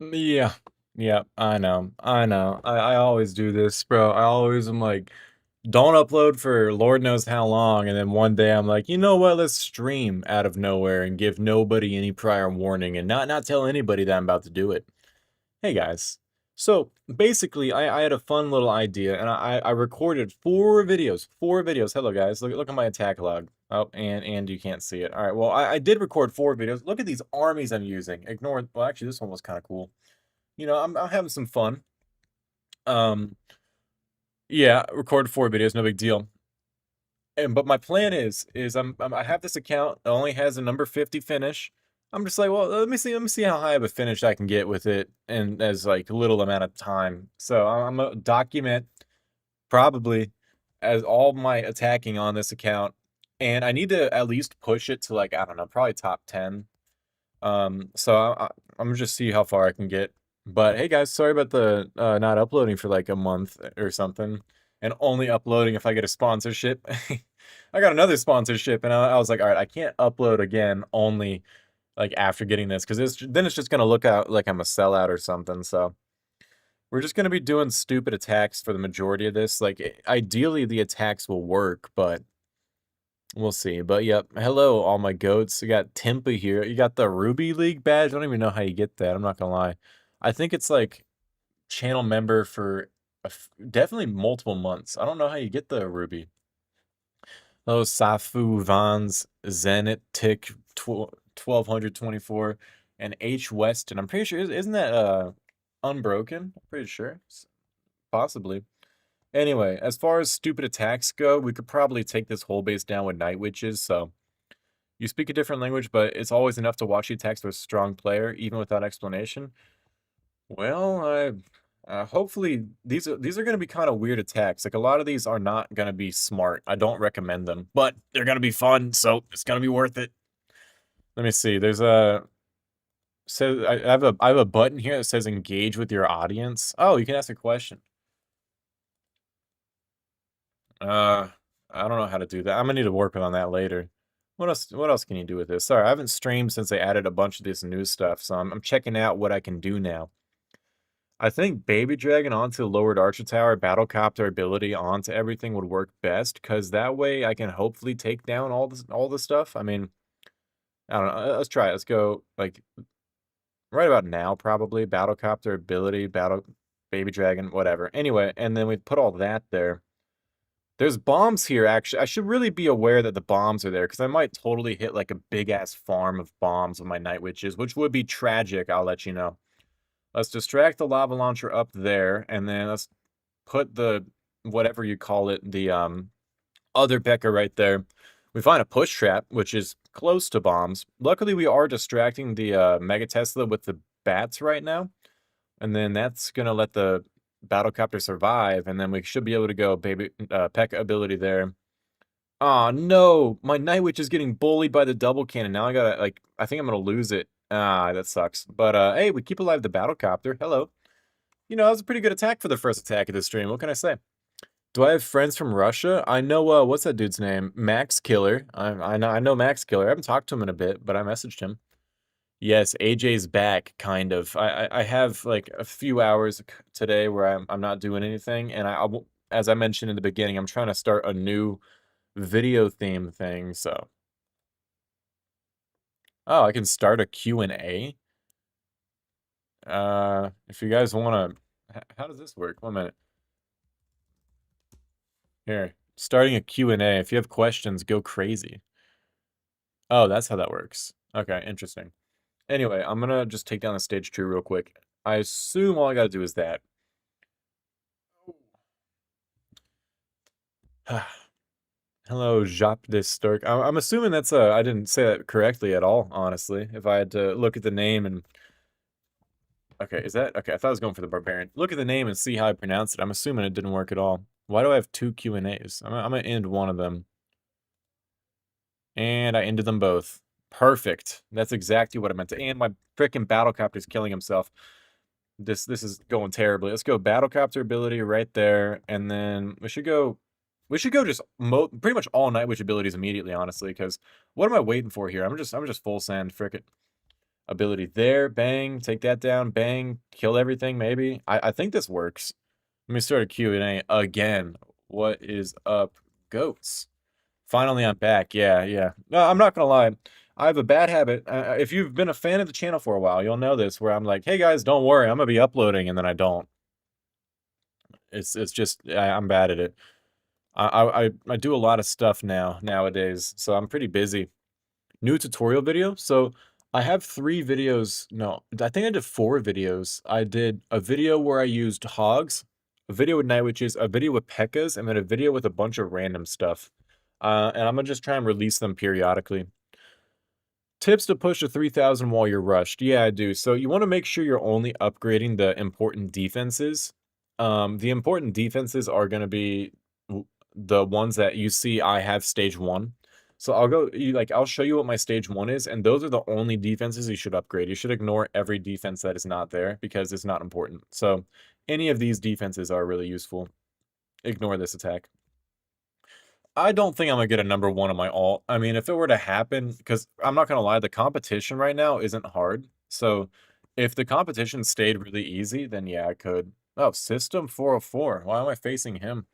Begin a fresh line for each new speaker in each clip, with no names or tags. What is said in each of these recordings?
Yeah. Yeah, I know. I know. I always do this, bro. I always am like, don't upload for Lord knows how long, and then one day I'm like, you know what? Let's stream out of nowhere and give nobody any prior warning and not tell anybody that I'm about to do it. Hey guys. So basically, I had a fun little idea, and I recorded 4 videos. 4 videos. Hello guys. Look at my attack log. Oh, and you can't see it. All right. Well, I did record 4 videos. Look at these armies I'm using. Ignore. Well, actually, this one was kind of cool. You know, I'm having some fun. Um, yeah, recorded 4 videos, no big deal. And but my plan is I have this account. It only has a number 50 finish. I'm just like, well, let me see how high of a finish I can get with it, and as like little amount of time. So I'm gonna document probably as all my attacking on this account, and I need to at least push it to like I don't know, probably top 10. So I'm gonna just see how far I can get. But hey guys, sorry about the not uploading for like a month or something, and only uploading if I get a sponsorship. I got another sponsorship, and I was like, all right, I can't upload again only like after getting this because then it's just gonna look out like I'm a sellout or something. So we're just gonna be doing stupid attacks for the majority of this. Like ideally, the attacks will work, but we'll see. But yep, hello all my goats. You got Timpa here. You got the Ruby League badge. I don't even know how you get that. I'm not gonna lie. I think it's like channel member for definitely multiple months. I don't know how you get the Ruby. Oh, Safu Vans Zenit Tick 1224 and H Weston. I'm pretty sure isn't that Unbroken? I'm pretty sure. Possibly. Anyway, as far as stupid attacks go, we could probably take this whole base down with Night Witches, so you speak a different language, but it's always enough to watch the attacks with a strong player, even without explanation. Well, hopefully these are going to be kind of weird attacks. Like a lot of these are not going to be smart. I don't recommend them, but they're going to be fun, so it's going to be worth it. Let me see. There's a I have a button here that says engage with your audience. Oh, you can ask a question. Uh, I don't know how to do that. I'm gonna need to work on that later. What else can you do with this? Sorry, I haven't streamed since they added a bunch of this new stuff, so I'm checking out what I can do now. I think Baby Dragon onto Lowered Archer Tower, Battlecopter ability onto everything would work best, because that way I can hopefully take down all the stuff. I mean, I don't know. Let's try it. Let's go like right about now, probably. Battlecopter ability, Baby Dragon, whatever. Anyway, and then we put all that there. There's bombs here, actually. I should really be aware that the bombs are there, because I might totally hit like a big-ass farm of bombs with my Night Witches, which would be tragic, I'll let you know. Let's distract the lava launcher up there, and then let's put the, whatever you call it, the other Pekka right there. We find a push trap, which is close to bombs. Luckily, we are distracting the Mega Tesla with the bats right now, and then that's going to let the Battlecopter survive, and then we should be able to go baby Pekka ability there. Oh no, my Night Witch is getting bullied by the double cannon. Now I gotta like I think I'm gonna lose it. Ah, that sucks. But hey, we keep alive the Battlecopter. Hello. You know, that was a pretty good attack for the first attack of the stream. What can I say? Do I have friends from Russia? I know what's that dude's name? Max Killer. I know Max Killer. I haven't talked to him in a bit, but I messaged him. Yes, AJ's back, kind of. I have like a few hours today where I'm not doing anything, and as I mentioned in the beginning, I'm trying to start a new video theme thing. So, oh, I can start a Q&A. If you guys want to, how does this work? 1 minute. Here, starting a Q&A. If you have questions, go crazy. Oh, that's how that works. Okay, interesting. Anyway, I'm gonna just take down the stage 2 real quick. I assume all I gotta do is that. Hello, Jop de Stark. I'm assuming that's I didn't say that correctly at all, honestly. If I had to look at the name and okay, is that okay? I thought I was going for the barbarian. Look at the name and see how I pronounce it. I'm assuming it didn't work at all. Why do I have 2 Q&As? I'm gonna end one of them. And I ended them both. Perfect. That's exactly what I meant to. And my frickin' Battlecopter's killing himself. This is going terribly. Let's go Battlecopter ability right there, and then we should go just pretty much all Night Witch abilities immediately, honestly, because what am I waiting for here? I'm just full send, frick it. Ability there, bang, take that down, bang, kill everything, maybe. I think this works. Let me start a Q&A again. What is up, goats? Finally, I'm back. Yeah, yeah. No, I'm not gonna lie. I have a bad habit. If you've been a fan of the channel for a while, you'll know this, where I'm like, hey guys, don't worry, I'm gonna be uploading, and then I don't. It's just I'm bad at it. I do a lot of stuff nowadays, so I'm pretty busy. New tutorial video. So I have 3 videos. No, I think I did 4 videos. I did a video where I used hogs, a video with night witches, a video with Pekkas, and then a video with a bunch of random stuff. And I'm gonna just try and release them periodically. Tips to push to 3,000 while you're rushed. Yeah, I do. So you want to make sure you're only upgrading the important defenses. The important defenses are going to be the ones that you see I have stage 1. So I'll show you what my stage 1 is, and those are the only defenses you should upgrade. You should ignore every defense that is not there because it's not important. So any of these defenses are really useful. Ignore this attack. I don't think I'm gonna get a number 1 on my alt. I mean, if it were to happen, because I'm not gonna lie, the competition right now isn't hard. So if the competition stayed really easy, then yeah, I could. Oh, System 404. Why am I facing him?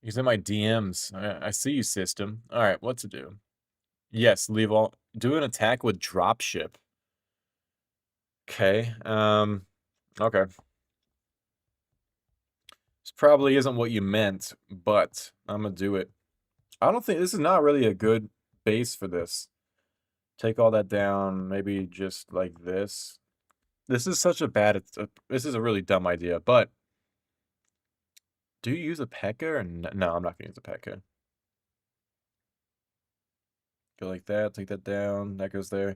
He's in my DMs. I see you, System. All right, what to do? Yes, leave all. Do an attack with dropship. Okay. Okay. This probably isn't what you meant, but I'm gonna do it. I don't think this is not really a good base for this. Take all that down, maybe just like this. This is such a bad, this is a really dumb idea, but do you use a Pekka or no, I'm not gonna use a Pekka. Go like that, take that down, that goes there.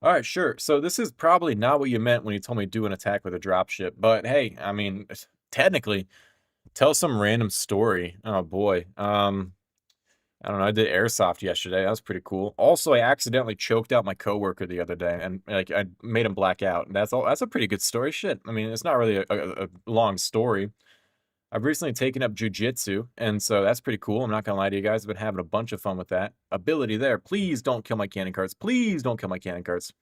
All right, sure. So this is probably not what you meant when you told me do an attack with a dropship, but hey, I mean, technically, tell some random story. Oh boy. I don't know, I did airsoft yesterday. That was pretty cool. Also, I accidentally choked out my coworker the other day, and like I made him black out. And that's all. That's a pretty good story. Shit. I mean, it's not really a long story. I've recently taken up Jiujitsu, and so that's pretty cool. I'm not gonna lie to you guys. I've been having a bunch of fun with that. Ability there. Please don't kill my cannon carts. Please don't kill my cannon carts.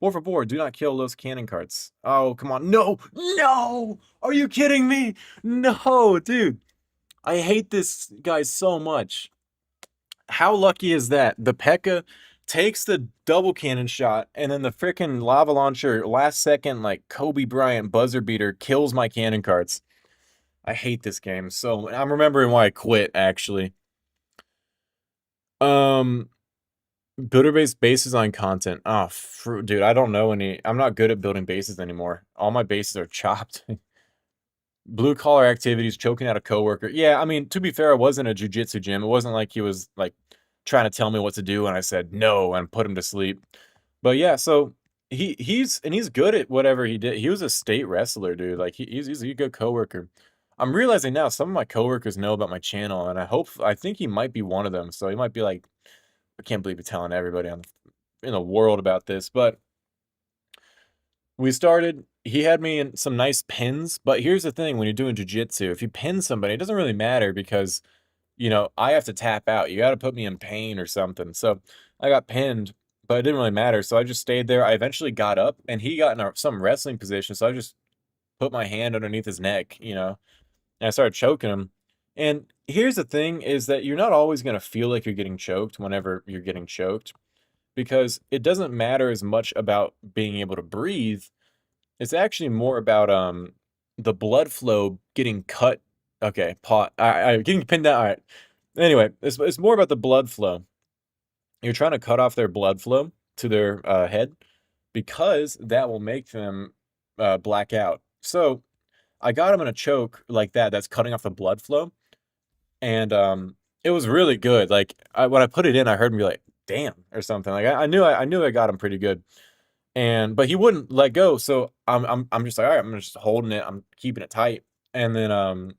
4 for 4. Do not kill those cannon carts. Oh, come on. No! No! Are you kidding me? No, dude. I hate this guy so much. How lucky is that? The Pekka takes the double cannon shot, and then the freaking lava launcher, last second, like Kobe Bryant buzzer beater, kills my cannon carts. I hate this game. So I'm remembering why I quit, actually. Builder-based bases on content. Oh, dude, I don't know any. I'm not good at building bases anymore. All my bases are chopped. Blue collar activities, choking out a coworker. Yeah, I mean, to be fair, it wasn't a jujitsu gym. It wasn't like he was like trying to tell me what to do, and I said no and put him to sleep. But yeah, so he's good at whatever he did. He was a state wrestler, dude. Like he's a good coworker. I'm realizing now some of my coworkers know about my channel, and I think he might be one of them. So he might be like, I can't believe you're telling everybody in the world about this, but we started, he had me in some nice pins, but here's the thing, when you're doing jujitsu, if you pin somebody, it doesn't really matter because, you know, I have to tap out. You got to put me in pain or something. So I got pinned, but it didn't really matter. So I just stayed there. I eventually got up, and he got in some wrestling position. So I just put my hand underneath his neck, you know, and I started choking him. And here's the thing is that you're not always going to feel like you're getting choked whenever you're getting choked, because it doesn't matter as much about being able to breathe. It's actually more about the blood flow getting cut. Okay, I getting pinned down. All right. Anyway, it's more about the blood flow. You're trying to cut off their blood flow to their head because that will make them black out. So I got him in a choke like that. That's cutting off the blood flow, and it was really good. Like when I put it in, I heard him be like, "Damn" or something. Like I knew I got him pretty good. But he wouldn't let go, so I'm just like, all right, I'm just holding it, I'm keeping it tight, and then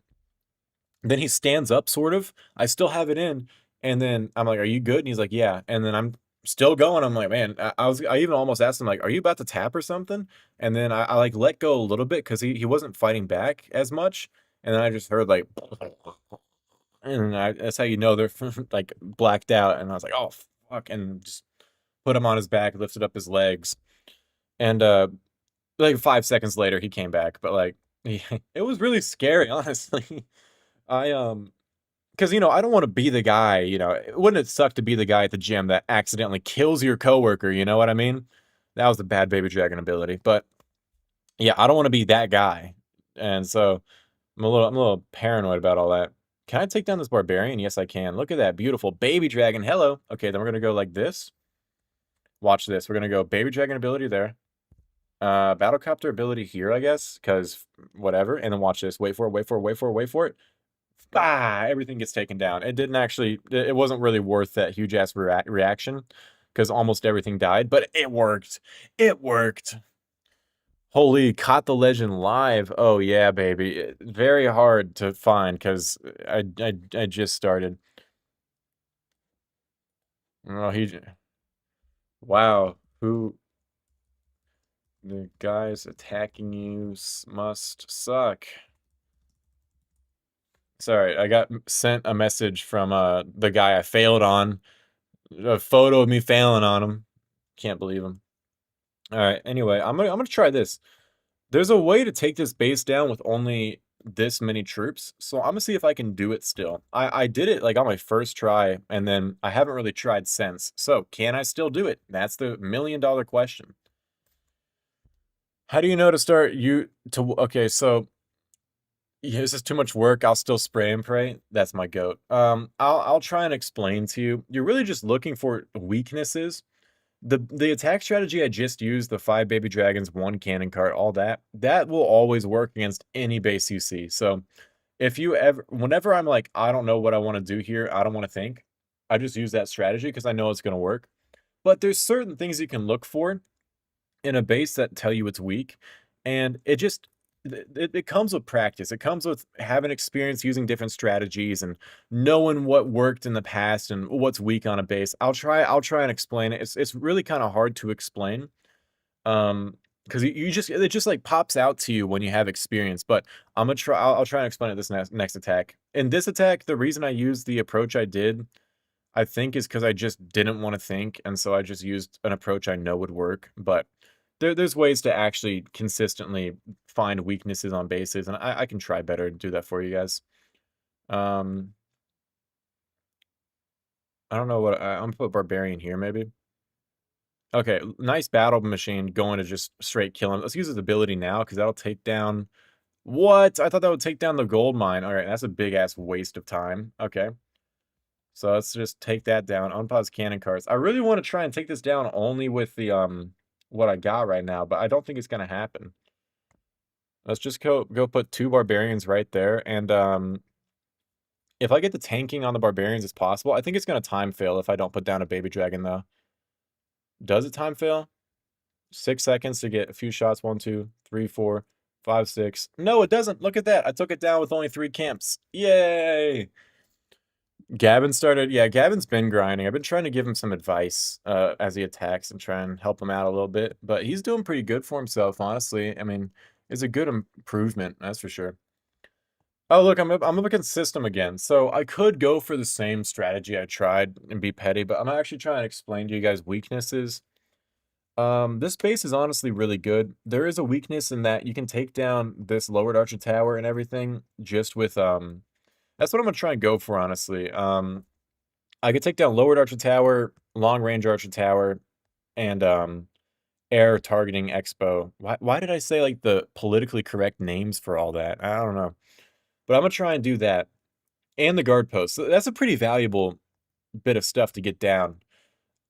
he stands up, sort of. I still have it in, and then I'm like, "Are you good?" And he's like, "Yeah." And then I'm still going. I'm like, "Man," I even almost asked him like, "Are you about to tap or something?" And then I like let go a little bit because he wasn't fighting back as much, and then I just heard like, and that's how you know they're like blacked out. And I was like, "Oh fuck!" And just put him on his back, lifted up his legs. And like 5 seconds later, he came back. But like, it was really scary, honestly. I because I don't want to be the guy. Wouldn't it suck to be the guy at the gym that accidentally kills your coworker? You know what I mean? That was the bad baby dragon ability. But yeah, I don't want to be that guy. And so I'm a little paranoid about all that. Can I take down this barbarian? Yes, I can. Look at that beautiful baby dragon. Hello. Okay, then we're gonna go like this. Watch this. We're gonna go baby dragon ability there. Battlecopter ability here, I guess, because whatever. And then watch this. Wait for it. Wait for it. Wait for it. Wait for it. Everything gets taken down. It didn't actually. It wasn't really worth that huge ass reaction, because almost everything died. But it worked. It worked. Holy, caught the legend live. Oh yeah, baby. Very hard to find because I just started. Oh, wow. Who the guys attacking you must suck. Sorry, I got sent a message from the guy I failed on. A photo of me failing on him. Can't believe him. All right. Anyway, I'm gonna try this. There's a way to take this base down with only this many troops, so I'm gonna see if I can do it still. I did it like on my first try, and then I haven't really tried since. So can I still do it? That's the $1,000,000 question. How do you know to start okay, so yeah, this is too much work. I'll still spray and pray. That's my goat. I'll try and explain to you. You're really just looking for weaknesses. The attack strategy I just used, the 5 baby dragons, 1 cannon cart, all that will always work against any base you see. So if you whenever I'm like, I don't know what I want to do here, I don't want to think, I just use that strategy because I know it's going to work. But there's certain things you can look for in a base that tell you it's weak, and it comes with practice. It comes with having experience using different strategies and knowing what worked in the past and what's weak on a base. I'll try and explain it. It's really kind of hard to explain. Because it just like pops out to you when you have experience. But I'll try and explain it this next attack. In this attack, the reason I used the approach I did, I think, is because I just didn't want to think, and so I just used an approach I know would work. But there's ways to actually consistently find weaknesses on bases, and I can try better to do that for you guys. Um, I don't know what I'm gonna put barbarian here, maybe. Okay, nice battle machine going to just straight kill him. Let's use his ability now because that'll take down. What? I thought that would take down the gold mine. All right, that's a big ass waste of time. Okay. So let's just take that down. Unpause cannon carts. I really want to try and take this down only with the what I got right now, but I don't think it's gonna happen. Let's just go put 2 barbarians right there, and if I get the tanking on the barbarians as possible, I think it's gonna time fail if I don't put down a baby dragon though. Does it time fail? 6 seconds to get a few shots. 1, 2, 3, 4, 5, 6. No, it doesn't. Look at that. I took it down with only 3 camps. Yay! Gavin started. Yeah, Gavin's been grinding. I've been trying to give him some advice as he attacks and try and help him out a little bit. But he's doing pretty good for himself, honestly. I mean, it's a good improvement, that's for sure. Oh, look, I'm up against system again. So I could go for the same strategy I tried and be petty, but I'm actually trying to explain to you guys weaknesses. This base is honestly really good. There is a weakness in that you can take down this lowered archer tower and everything just with that's what I'm gonna try and go for, honestly. I could take down lowered archer tower, long range archer tower, and air targeting expo. Why did I say like the politically correct names for all that? I don't know. But I'm gonna try and do that. And the guard post. So that's a pretty valuable bit of stuff to get down.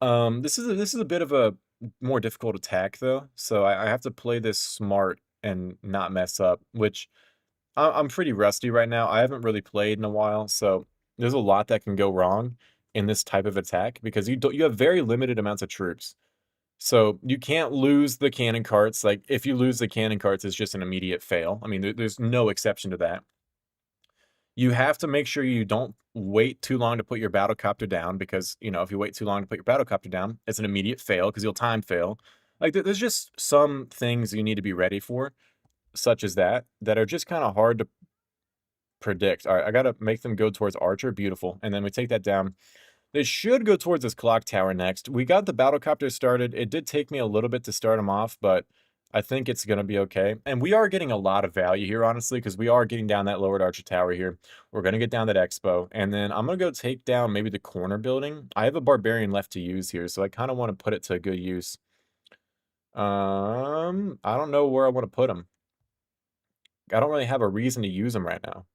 This is a bit of a more difficult attack though, so I have to play this smart and not mess up, which I'm pretty rusty right now. I haven't really played in a while, so there's a lot that can go wrong in this type of attack because you have very limited amounts of troops. So you can't lose the cannon carts. Like if you lose the cannon carts, it's just an immediate fail. I mean, there's no exception to that. You have to make sure you don't wait too long to put your battlecopter down because, if you wait too long to put your battlecopter down, it's an immediate fail because you'll time fail. Like, there's just some things you need to be ready for, such as that are just kind of hard to predict. All right, I got to make them go towards Archer. Beautiful. And then we take that down. They should go towards this clock tower next. We got the battlecopter started. It did take me a little bit to start them off, but I think it's going to be okay. And we are getting a lot of value here, honestly, because we are getting down that lowered archer tower here. We're going to get down that expo. And then I'm going to go take down maybe the corner building. I have a barbarian left to use here, so I kind of want to put it to good use. I don't know where I want to put him. I don't really have a reason to use him right now.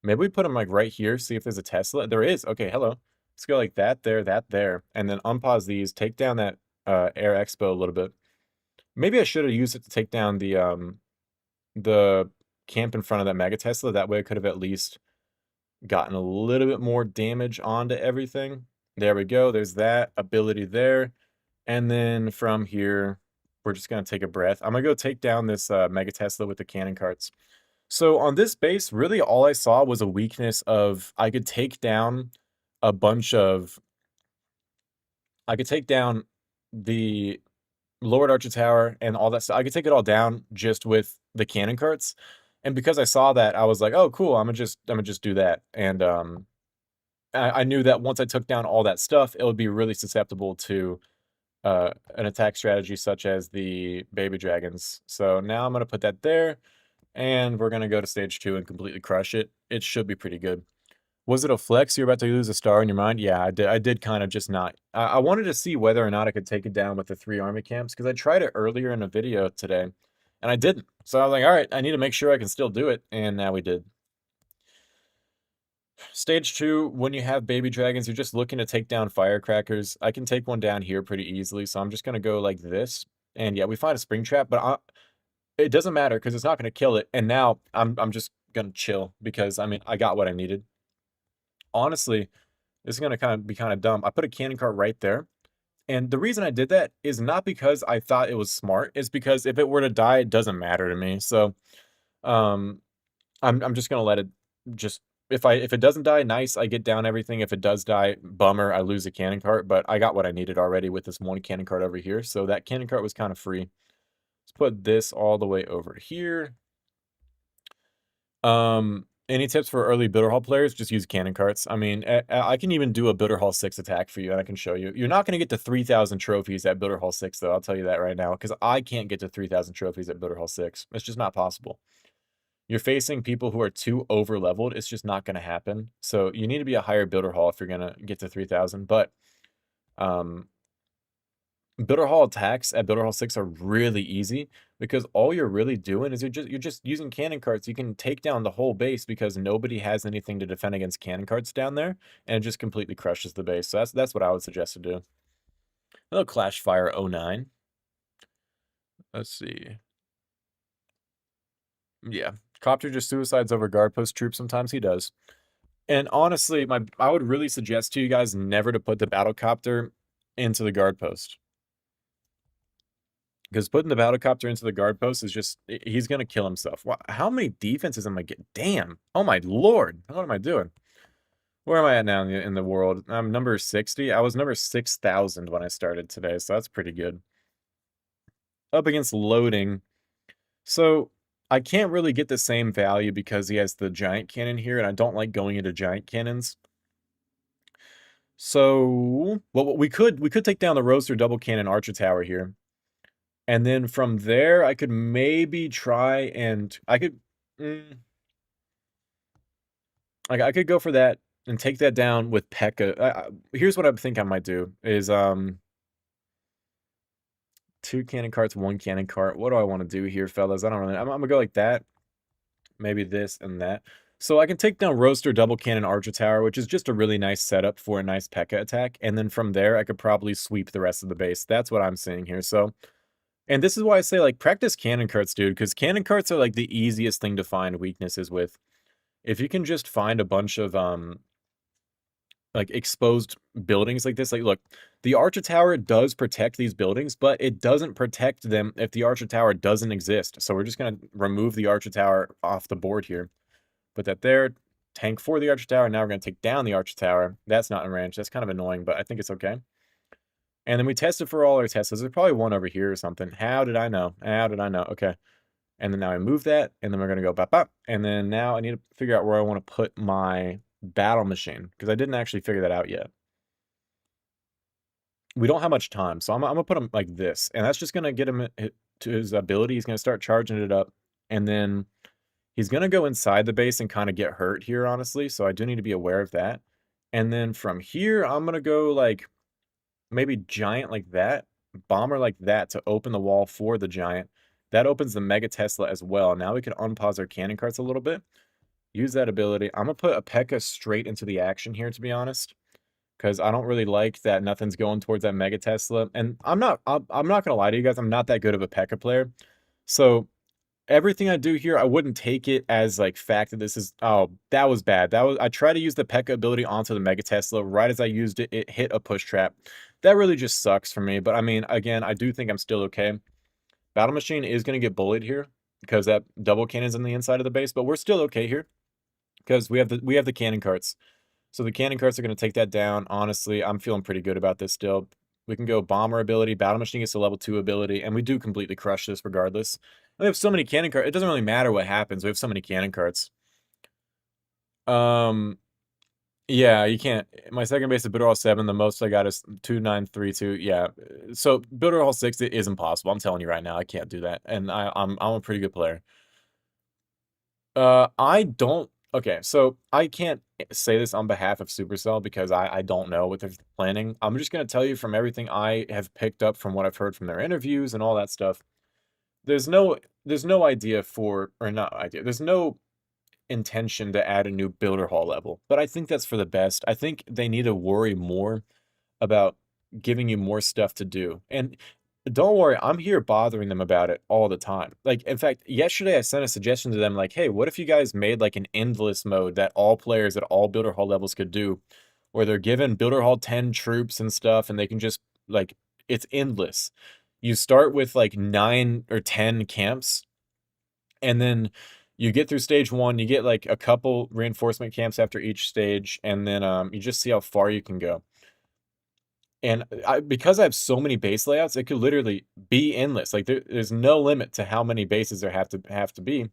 Maybe we put him like right here, see if there's a Tesla. There is. Okay, hello. Let's go like that there. And then unpause these, take down that Air Expo a little bit. Maybe I should have used it to take down the camp in front of that Mega Tesla. That way I could have at least gotten a little bit more damage onto everything. There we go. There's that ability there. And then from here, we're just going to take a breath. I'm going to go take down this Mega Tesla with the cannon carts. So on this base, really all I saw was a weakness of I could take down a bunch of... I could take down the Lord Archer Tower and all that stuff. I could take it all down just with the cannon carts. And because I saw that, I was like, oh, cool, I'm gonna just do that. And I knew that once I took down all that stuff, it would be really susceptible to an attack strategy such as the baby dragons. So now I'm gonna put that there. And we're going to go to stage 2 and completely crush it. It should be pretty good. Was it a flex? You're about to lose a star in your mind? Yeah, I did kind of just not. I wanted to see whether or not I could take it down with the 3 army camps, because I tried it earlier in a video today, and I didn't. So I was like, all right, I need to make sure I can still do it, and now we did. Stage 2, when you have baby dragons, you're just looking to take down firecrackers. I can take one down here pretty easily, so I'm just going to go like this. And yeah, we find a spring trap, but it doesn't matter because it's not going to kill it. And now I'm just going to chill because, I mean, I got what I needed. Honestly, this is going to be kind of dumb. I put a cannon cart right there. And the reason I did that is not because I thought it was smart. It's because if it were to die, it doesn't matter to me. So I'm just going to let it just... If it doesn't die, nice, I get down everything. If it does die, bummer, I lose a cannon cart. But I got what I needed already with this one cannon cart over here. So that cannon cart was kind of free. Let's put this all the way over here. Any tips for early Builder Hall players? Just use cannon carts. I mean, I can even do a Builder Hall 6 attack for you, and I can show you. You're not going to get to 3,000 trophies at Builder Hall 6, though. I'll tell you that right now, because I can't get to 3,000 trophies at Builder Hall 6. It's just not possible. You're facing people who are too over-leveled. It's just not going to happen. So you need to be a higher Builder Hall if you're going to get to 3,000. But Builder Hall attacks at Builder Hall 6 are really easy because all you're really doing is you're just using cannon carts. You can take down the whole base because nobody has anything to defend against cannon carts down there, and it just completely crushes the base. So that's what I would suggest to do. Hello, Clash Fire 09. Let's see. Yeah, Copter just suicides over guard post troops. Sometimes he does. And honestly, I would really suggest to you guys never to put the battlecopter into the guard post. Because putting the battlecopter into the guard post is just... he's going to kill himself. Wow, how many defenses am I getting? Damn. Oh my lord. What am I doing? Where am I at now in the world? I'm number 60. I was number 6,000 when I started today, so that's pretty good. Up against loading. So I can't really get the same value because he has the giant cannon here, and I don't like going into giant cannons. So, well, we could take down the roaster double cannon archer tower here. And then from there, I could maybe try and... I could go for that and take that down with Pekka. Here's what I think I might do is 2 cannon carts, 1 cannon cart. What do I want to do here, fellas? I don't really... I'm gonna go like that. Maybe this and that. So I can take down roaster double cannon archer tower, which is just a really nice setup for a nice Pekka attack. And then from there, I could probably sweep the rest of the base. That's what I'm seeing here. So... And this is why I say, like, practice cannon carts, dude, because cannon carts are, like, the easiest thing to find weaknesses with. If you can just find a bunch of, like, exposed buildings like this. Like, look, the Archer Tower does protect these buildings, but it doesn't protect them if the Archer Tower doesn't exist. So we're just going to remove the Archer Tower off the board here. Put that there. Tank for the Archer Tower. Now we're going to take down the Archer Tower. That's not in range. That's kind of annoying, but I think it's okay. And then we tested for all our Teslas. There's probably one over here or something. How did I know? How did I know? Okay. And then now I move that, and then we're going to go bop, bop. And then now I need to figure out where I want to put my battle machine, because I didn't actually figure that out yet. we don't have much time, so I'm gonna put him like this, and that's just gonna get him to his ability. He's gonna start charging it up, and then he's gonna go inside the base and kind of get hurt here, honestly. So I do need to be aware of that. And then from here, I'm gonna go like maybe giant like that, bomber like that to open the wall for the giant. That opens the Mega Tesla as well. Now we can unpause our cannon carts a little bit. Use that ability. I'm gonna put a Pekka straight into the action here, to be honest, because I don't really like that nothing's going towards that Mega Tesla. And I'm not gonna lie to you guys, I'm not that good of a Pekka player. So everything I do here, I wouldn't take it as like fact that this is, oh, that was bad. I tried to use the Pekka ability onto the Mega Tesla. Right as I used it, it hit a push trap. That really just sucks for me. But I mean, again, I do think I'm still okay. Battle Machine is gonna get bullied here because that double cannon's on the inside of the base, but we're still okay here because we have the cannon carts. So the cannon carts are going to take that down. Honestly, I'm feeling pretty good about this still. We can go bomber ability, battle machine gets a level 2 ability, and we do completely crush this regardless. And we have so many cannon carts. It doesn't really matter what happens. We have so many cannon carts. Yeah, you can't. My second base is Builder Hall 7. The most I got is 2932. Yeah. So Builder Hall 6 it is impossible. I'm telling you right now, I can't do that. And I'm a pretty good player. I don't. Okay, so I can't say this on behalf of Supercell because I don't know what they're planning. I'm just gonna tell you from everything I have picked up from what I've heard from their interviews and all that stuff. There's no idea for, or not idea. There's no intention to add a new builder hall level, but I think that's for the best. I think they need to worry more about giving you more stuff to do. And don't worry, I'm here bothering them about it all the time. Like, in fact, yesterday I sent a suggestion to them like, hey, what if you guys made like an endless mode that all players at all Builder Hall levels could do, where they're given Builder Hall 10 troops and stuff, and they can just, like, it's endless. You start with like 9 or 10 camps, and then you get through stage 1, you get like a couple reinforcement camps after each stage, and then you just see how far you can go. And because I have so many base layouts, it could literally be endless. Like there's no limit to how many bases there have to be.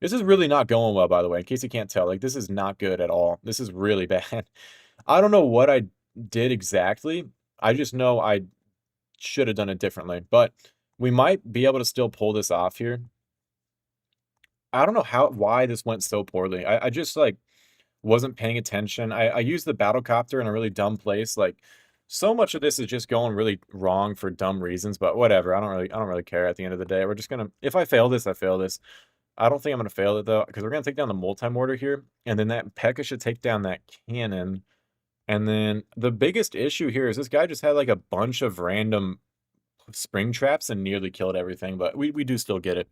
This is really not going well, by the way, in case you can't tell. Like this is not good at all. This is really bad. I don't know what I did exactly. I just know I should have done it differently. But we might be able to still pull this off here. I don't know why this went so poorly. I just like wasn't paying attention. I used the battle copter in a really dumb place. Like so much of this is just going really wrong for dumb reasons, but whatever. I don't really care at the end of the day. We're just gonna, if I fail this, I fail this. I don't think I'm gonna fail it though, because we're gonna take down the multi-mortar here, and then that Pekka should take down that cannon. And then the biggest issue here is this guy just had like a bunch of random spring traps and nearly killed everything, but we do still get it.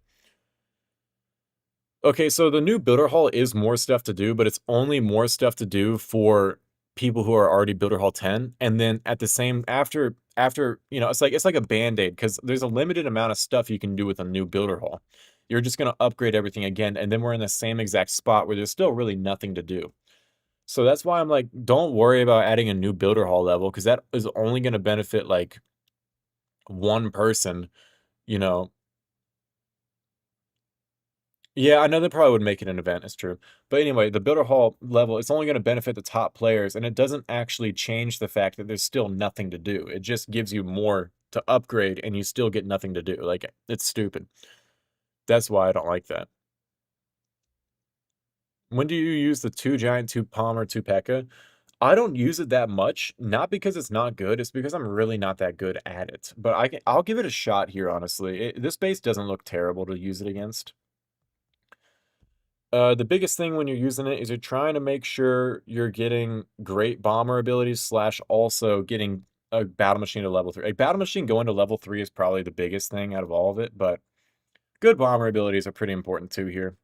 Okay, so the new builder hall is more stuff to do, but it's only more stuff to do for people who are already builder hall 10. And then at the same after, it's like a band-aid because there's a limited amount of stuff you can do with a new builder hall. You're just gonna upgrade everything again, and then we're in the same exact spot where there's still really nothing to do. So that's why I'm like, don't worry about adding a new builder hall level, because that is only gonna benefit like one person, you know. Yeah, I know they probably would make it an event, it's true. But anyway, the Builder Hall level, it's only going to benefit the top players, and it doesn't actually change the fact that there's still nothing to do. It just gives you more to upgrade, and you still get nothing to do. Like, it's stupid. That's why I don't like that. When do you use the 2 giant, 2 Palmer, 2 Pekka? I don't use it that much, not because it's not good, it's because I'm really not that good at it. But I'll give it a shot here, honestly. This base doesn't look terrible to use it against. The biggest thing when you're using it is you're trying to make sure you're getting great bomber abilities slash also getting a battle machine to level 3. A battle machine going to level 3 is probably the biggest thing out of all of it, but good bomber abilities are pretty important too here.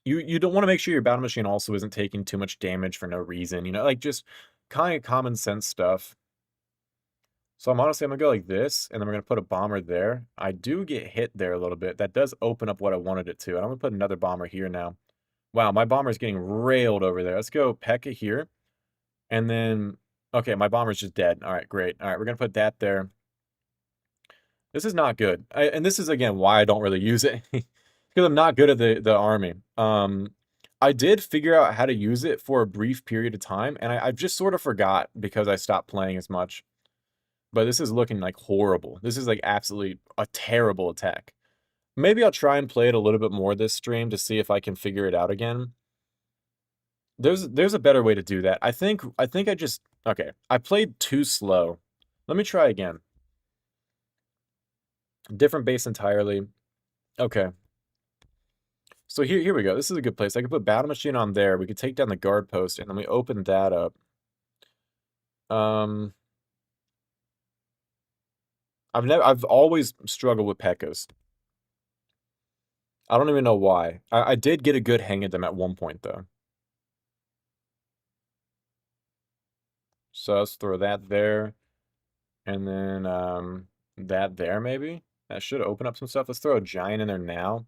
You don't want to make sure your battle machine also isn't taking too much damage for no reason, like just kind of common sense stuff. So I'm gonna go like this, and then we're gonna put a bomber there. I do get hit there a little bit. That does open up what I wanted it to. And I'm gonna put another bomber here now. Wow, my bomber's getting railed over there. Let's go Pekka here. And then, okay, my bomber's just dead. All right, great. All right, we're gonna put that there. This is not good. And this is, again, why I don't really use it. Because I'm not good at the army. I did figure out how to use it for a brief period of time, and I've just sort of forgot because I stopped playing as much. But this is looking like horrible. This is like absolutely a terrible attack. Maybe I'll try and play it a little bit more this stream to see if I can figure it out again. There's a better way to do that. I think I just okay. I played too slow. Let me try again. Different base entirely. Okay. So here we go. This is a good place. I could put Battle Machine on there. We could take down the guard post, and then we open that up. I've always struggled with Pekkas. I don't even know why. I did get a good hang of them at one point though. So let's throw that there. And then that there maybe? That should open up some stuff. Let's throw a giant in there now.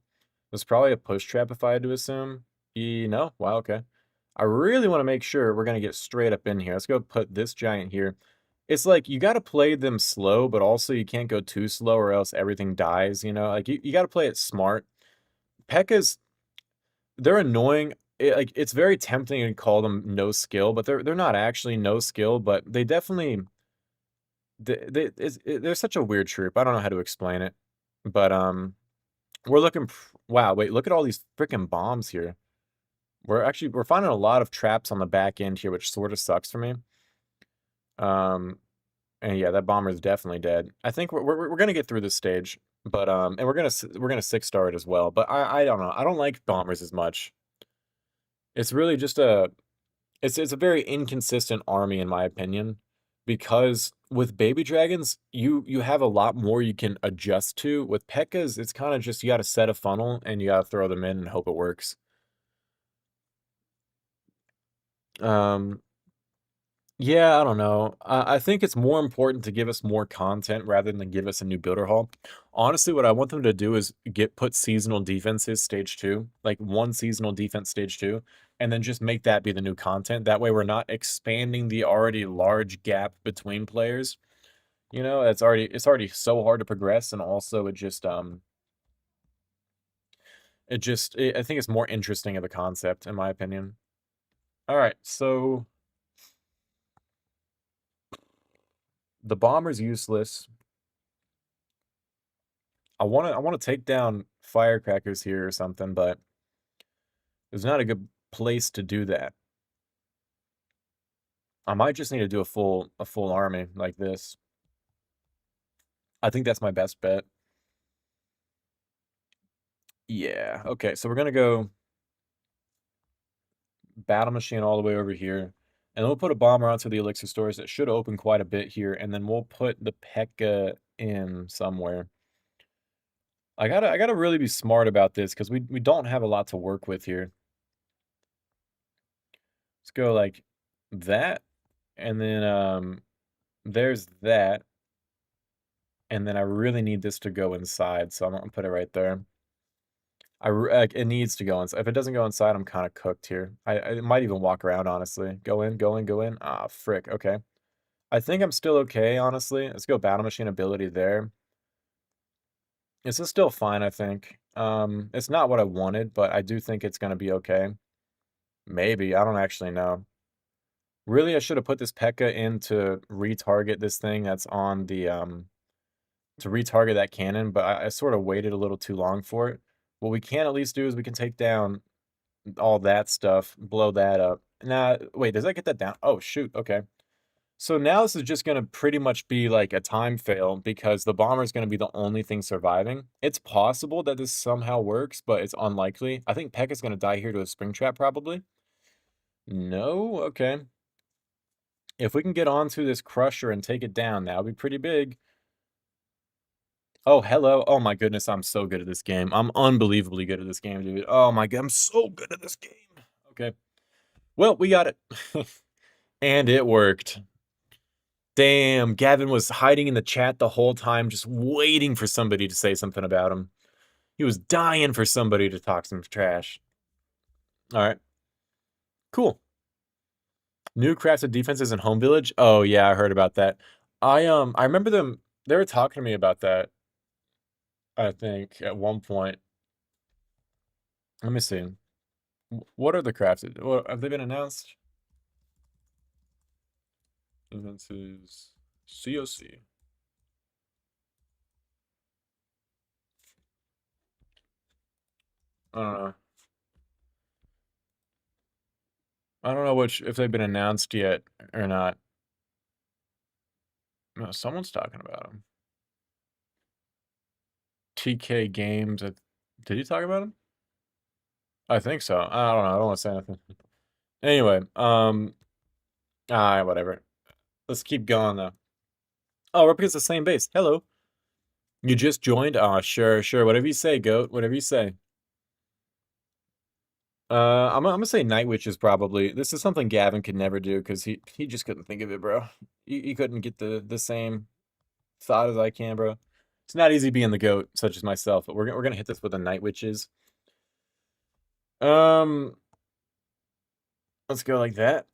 There's probably a push trap if I had to assume. No? Wow, okay. I really want to make sure we're going to get straight up in here. Let's go put this giant here. It's like you got to play them slow, but also you can't go too slow or else everything dies, you know? Like you got to play it smart. Pekka's, they're annoying. It's very tempting to call them no skill, but they're not actually no skill, but they definitely they're such a weird troop. I don't know how to explain it, but we're looking. Wow, wait, look at all these freaking bombs here. We're finding a lot of traps on the back end here, which sort of sucks for me. And yeah, that bomber is definitely dead. I think we're gonna get through this stage, but and we're gonna 6-star it as well. But I don't know. I don't like bombers as much. It's really just it's a very inconsistent army in my opinion, because with baby dragons, you have a lot more you can adjust to. With Pekkas, it's kind of just you got to set a funnel and you got to throw them in and hope it works. Yeah, I don't know. I think it's more important to give us more content rather than give us a new builder hall. Honestly, what I want them to do is put seasonal defenses stage 2, like one seasonal defense stage 2, and then just make that be the new content. That way we're not expanding the already large gap between players. You know, it's already so hard to progress, and also I think it's more interesting of a concept in my opinion. All right, so the bomber's useless. I want to take down firecrackers here or something, but there's not a good place to do that. I might just need to do a full army like this. I think that's my best bet. Yeah. Okay, so we're gonna go battle machine all the way over here. And we'll put a bomber onto the elixir stores. That should open quite a bit here. And then we'll put the Pekka in somewhere. I gotta really be smart about this because we don't have a lot to work with here. Let's go like that. And then there's that. And then I really need this to go inside, so I'm gonna put it right there. It needs to go inside. If it doesn't go inside, I'm kind of cooked here. I might even walk around, honestly. Go in, go in, go in. Ah, frick. Okay. I think I'm still okay, honestly. Let's go battle machine ability there. This is still fine, I think. It's not what I wanted, but I do think it's gonna be okay. Maybe. I don't actually know. Really, I should have put this Pekka in to retarget this thing that's on the to retarget that cannon, but I sort of waited a little too long for it. What we can at least do is we can take down all that stuff, blow that up. Nah, wait, does that get that down? Oh, shoot, okay. So now this is just going to pretty much be like a time fail because the bomber is going to be the only thing surviving. It's possible that this somehow works, but it's unlikely. I think Pekka's going to die here to a spring trap probably. No? Okay. If we can get onto this crusher and take it down, that would be pretty big. Oh, hello. Oh my goodness, I'm so good at this game. I'm unbelievably good at this game, dude. Oh my god, I'm so good at this game. Okay. Well, we got it. And it worked. Damn, Gavin was hiding in the chat the whole time, just waiting for somebody to say something about him. He was dying for somebody to talk some trash. All right. Cool. New crafted defenses in Home Village? Oh yeah, I heard about that. I remember them, they were talking to me about that, I think, at one point. Let me see. What are the crafted? What, have they been announced? Defenses. COC. I don't know. I don't know which if they've been announced yet or not. No, someone's talking about them. TK Games. Did you talk about them? I think so. I don't know. I don't want to say anything. Anyway, whatever. Let's keep going though. Oh, we're up against the same base. Hello. You just joined? Sure, sure. Whatever you say, goat. Whatever you say. I'm gonna say Night Witch is probably. This is something Gavin could never do because he just couldn't think of it, bro. He couldn't get the same thought as I can, bro. It's not easy being the goat, such as myself. But we're gonna hit this with the Night Witches. Um, let's go like that.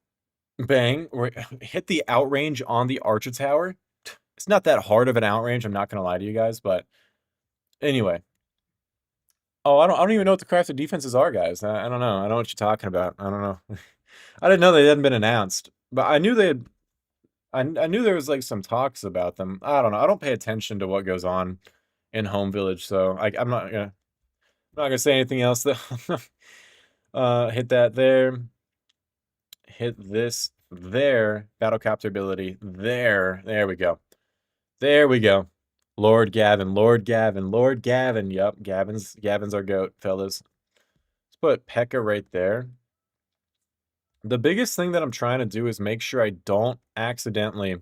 Bang. We hit the outrange on the Archer Tower. It's not that hard of an outrange. I'm not gonna lie to you guys, but anyway. Oh, I don't even know what the crafted defenses are, guys. I don't know. I don't know what you're talking about. I don't know. I didn't know they hadn't been announced, but I knew they had. I knew there was like some talks about them. I don't know. I don't pay attention to what goes on in Home Village, so I'm not gonna say anything else though. Hit that there. Hit this there. Battlecopter ability there. There we go. There we go. Lord Gavin, Lord Gavin, Lord Gavin. Yup, Gavin's our goat, fellas. Let's put Pekka right there. The biggest thing that I'm trying to do is make sure I don't accidentally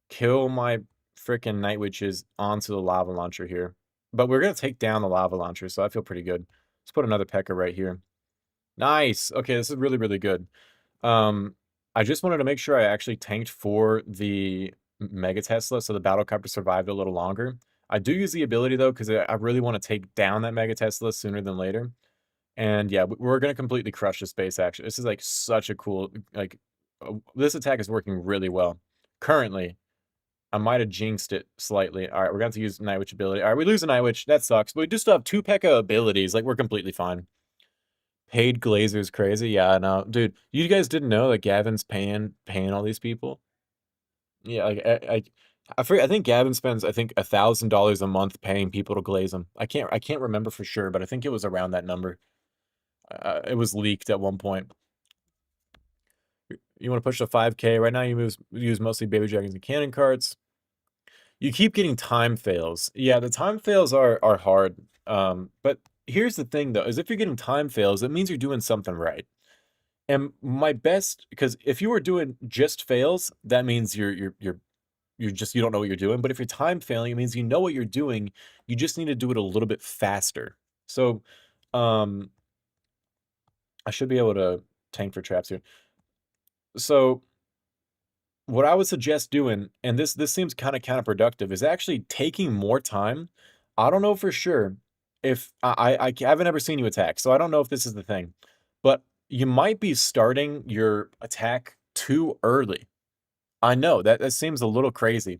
kill my freaking Night Witches onto the lava launcher here. But we're going to take down the lava launcher, so I feel pretty good. Let's put another Pekka right here. Nice. Okay, this is really, really good. I just wanted to make sure I actually tanked for the Mega Tesla, so the Battlecopter survived a little longer. I do use the ability, though, because I really want to take down that Mega Tesla sooner than later. And yeah, we're going to completely crush this base, actually. This is like such a cool, like, this attack is working really well. Currently, I might have jinxed it slightly. All right, we're going to have to use Night Witch ability. All right, we lose a Night Witch. That sucks. But we do still have 2 Pekka abilities. Like, we're completely fine. Paid Glazer's crazy. Yeah, I know. Dude, you guys didn't know that Gavin's paying all these people? Yeah, like, I think Gavin spends, I think, $1,000 a month paying people to glaze him. I can't remember for sure, but I think it was around that number. It was leaked at one point. You want to push to 5K. Right now, you use mostly baby dragons and cannon carts. You keep getting time fails. Yeah, the time fails are hard. But here's the thing though, is if you're getting time fails, it means you're doing something right. And my best, because if you were doing just fails, that means you don't know what you're doing. But if you're time failing, it means you know what you're doing. You just need to do it a little bit faster. So, um, I should be able to tank for traps here. So what I would suggest doing, and this seems kind of counterproductive, is actually taking more time. I don't know for sure if I haven't ever seen you attack, so I don't know if this is the thing, but you might be starting your attack too early. I know that seems a little crazy,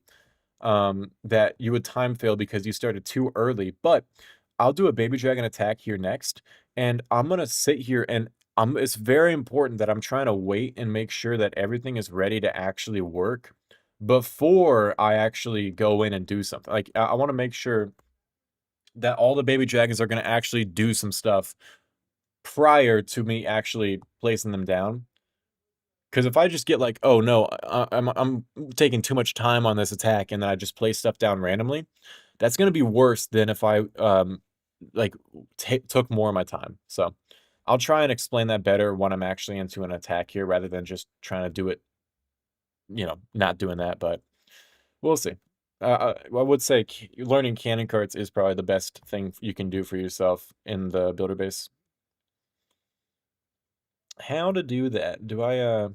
that you would time fail because you started too early. But I'll do a baby dragon attack here next, and I'm gonna sit here and it's very important that I'm trying to wait and make sure that everything is ready to actually work before I actually go in and do something. Like I want to make sure that all the baby dragons are gonna actually do some stuff prior to me actually placing them down. Because if I just get like, oh no, I'm taking too much time on this attack, and then I just place stuff down randomly, that's gonna be worse than if I like took more of my time. So I'll try and explain that better when I'm actually into an attack here, rather than just trying to do it, not doing that. But we'll see. I would say learning cannon carts is probably the best thing you can do for yourself in the builder base. How to do that? Do I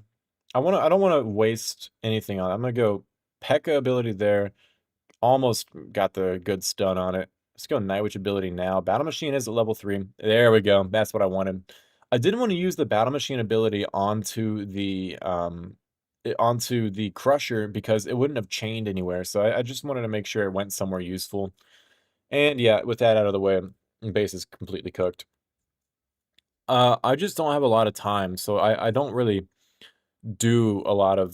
don't wanna waste anything on it. I'm gonna go Pekka ability there. Almost got the good stun on it. Let's go Night Witch ability now. Battle Machine is at level 3. There we go. That's what I wanted. I didn't want to use the Battle Machine ability onto the Crusher because it wouldn't have chained anywhere. So I just wanted to make sure it went somewhere useful. And yeah, with that out of the way, base is completely cooked. I just don't have a lot of time, so I don't really do a lot of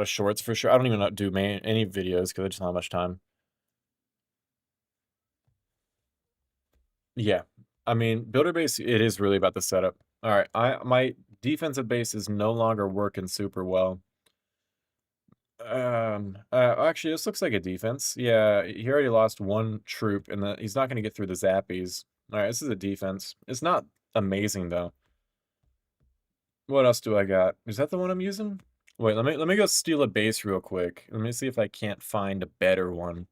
shorts for sure. I don't even do any videos because I just don't have much time. Yeah. I mean, builder base, it is really about the setup. All right, my defensive base is no longer working super well. Actually, this looks like a defense. Yeah, he already lost one troop, and he's not going to get through the zappies. All right, this is a defense. It's not amazing though. What else do I got? Is that the one I'm using? Wait, let me go steal a base real quick. Let me see if I can't find a better one.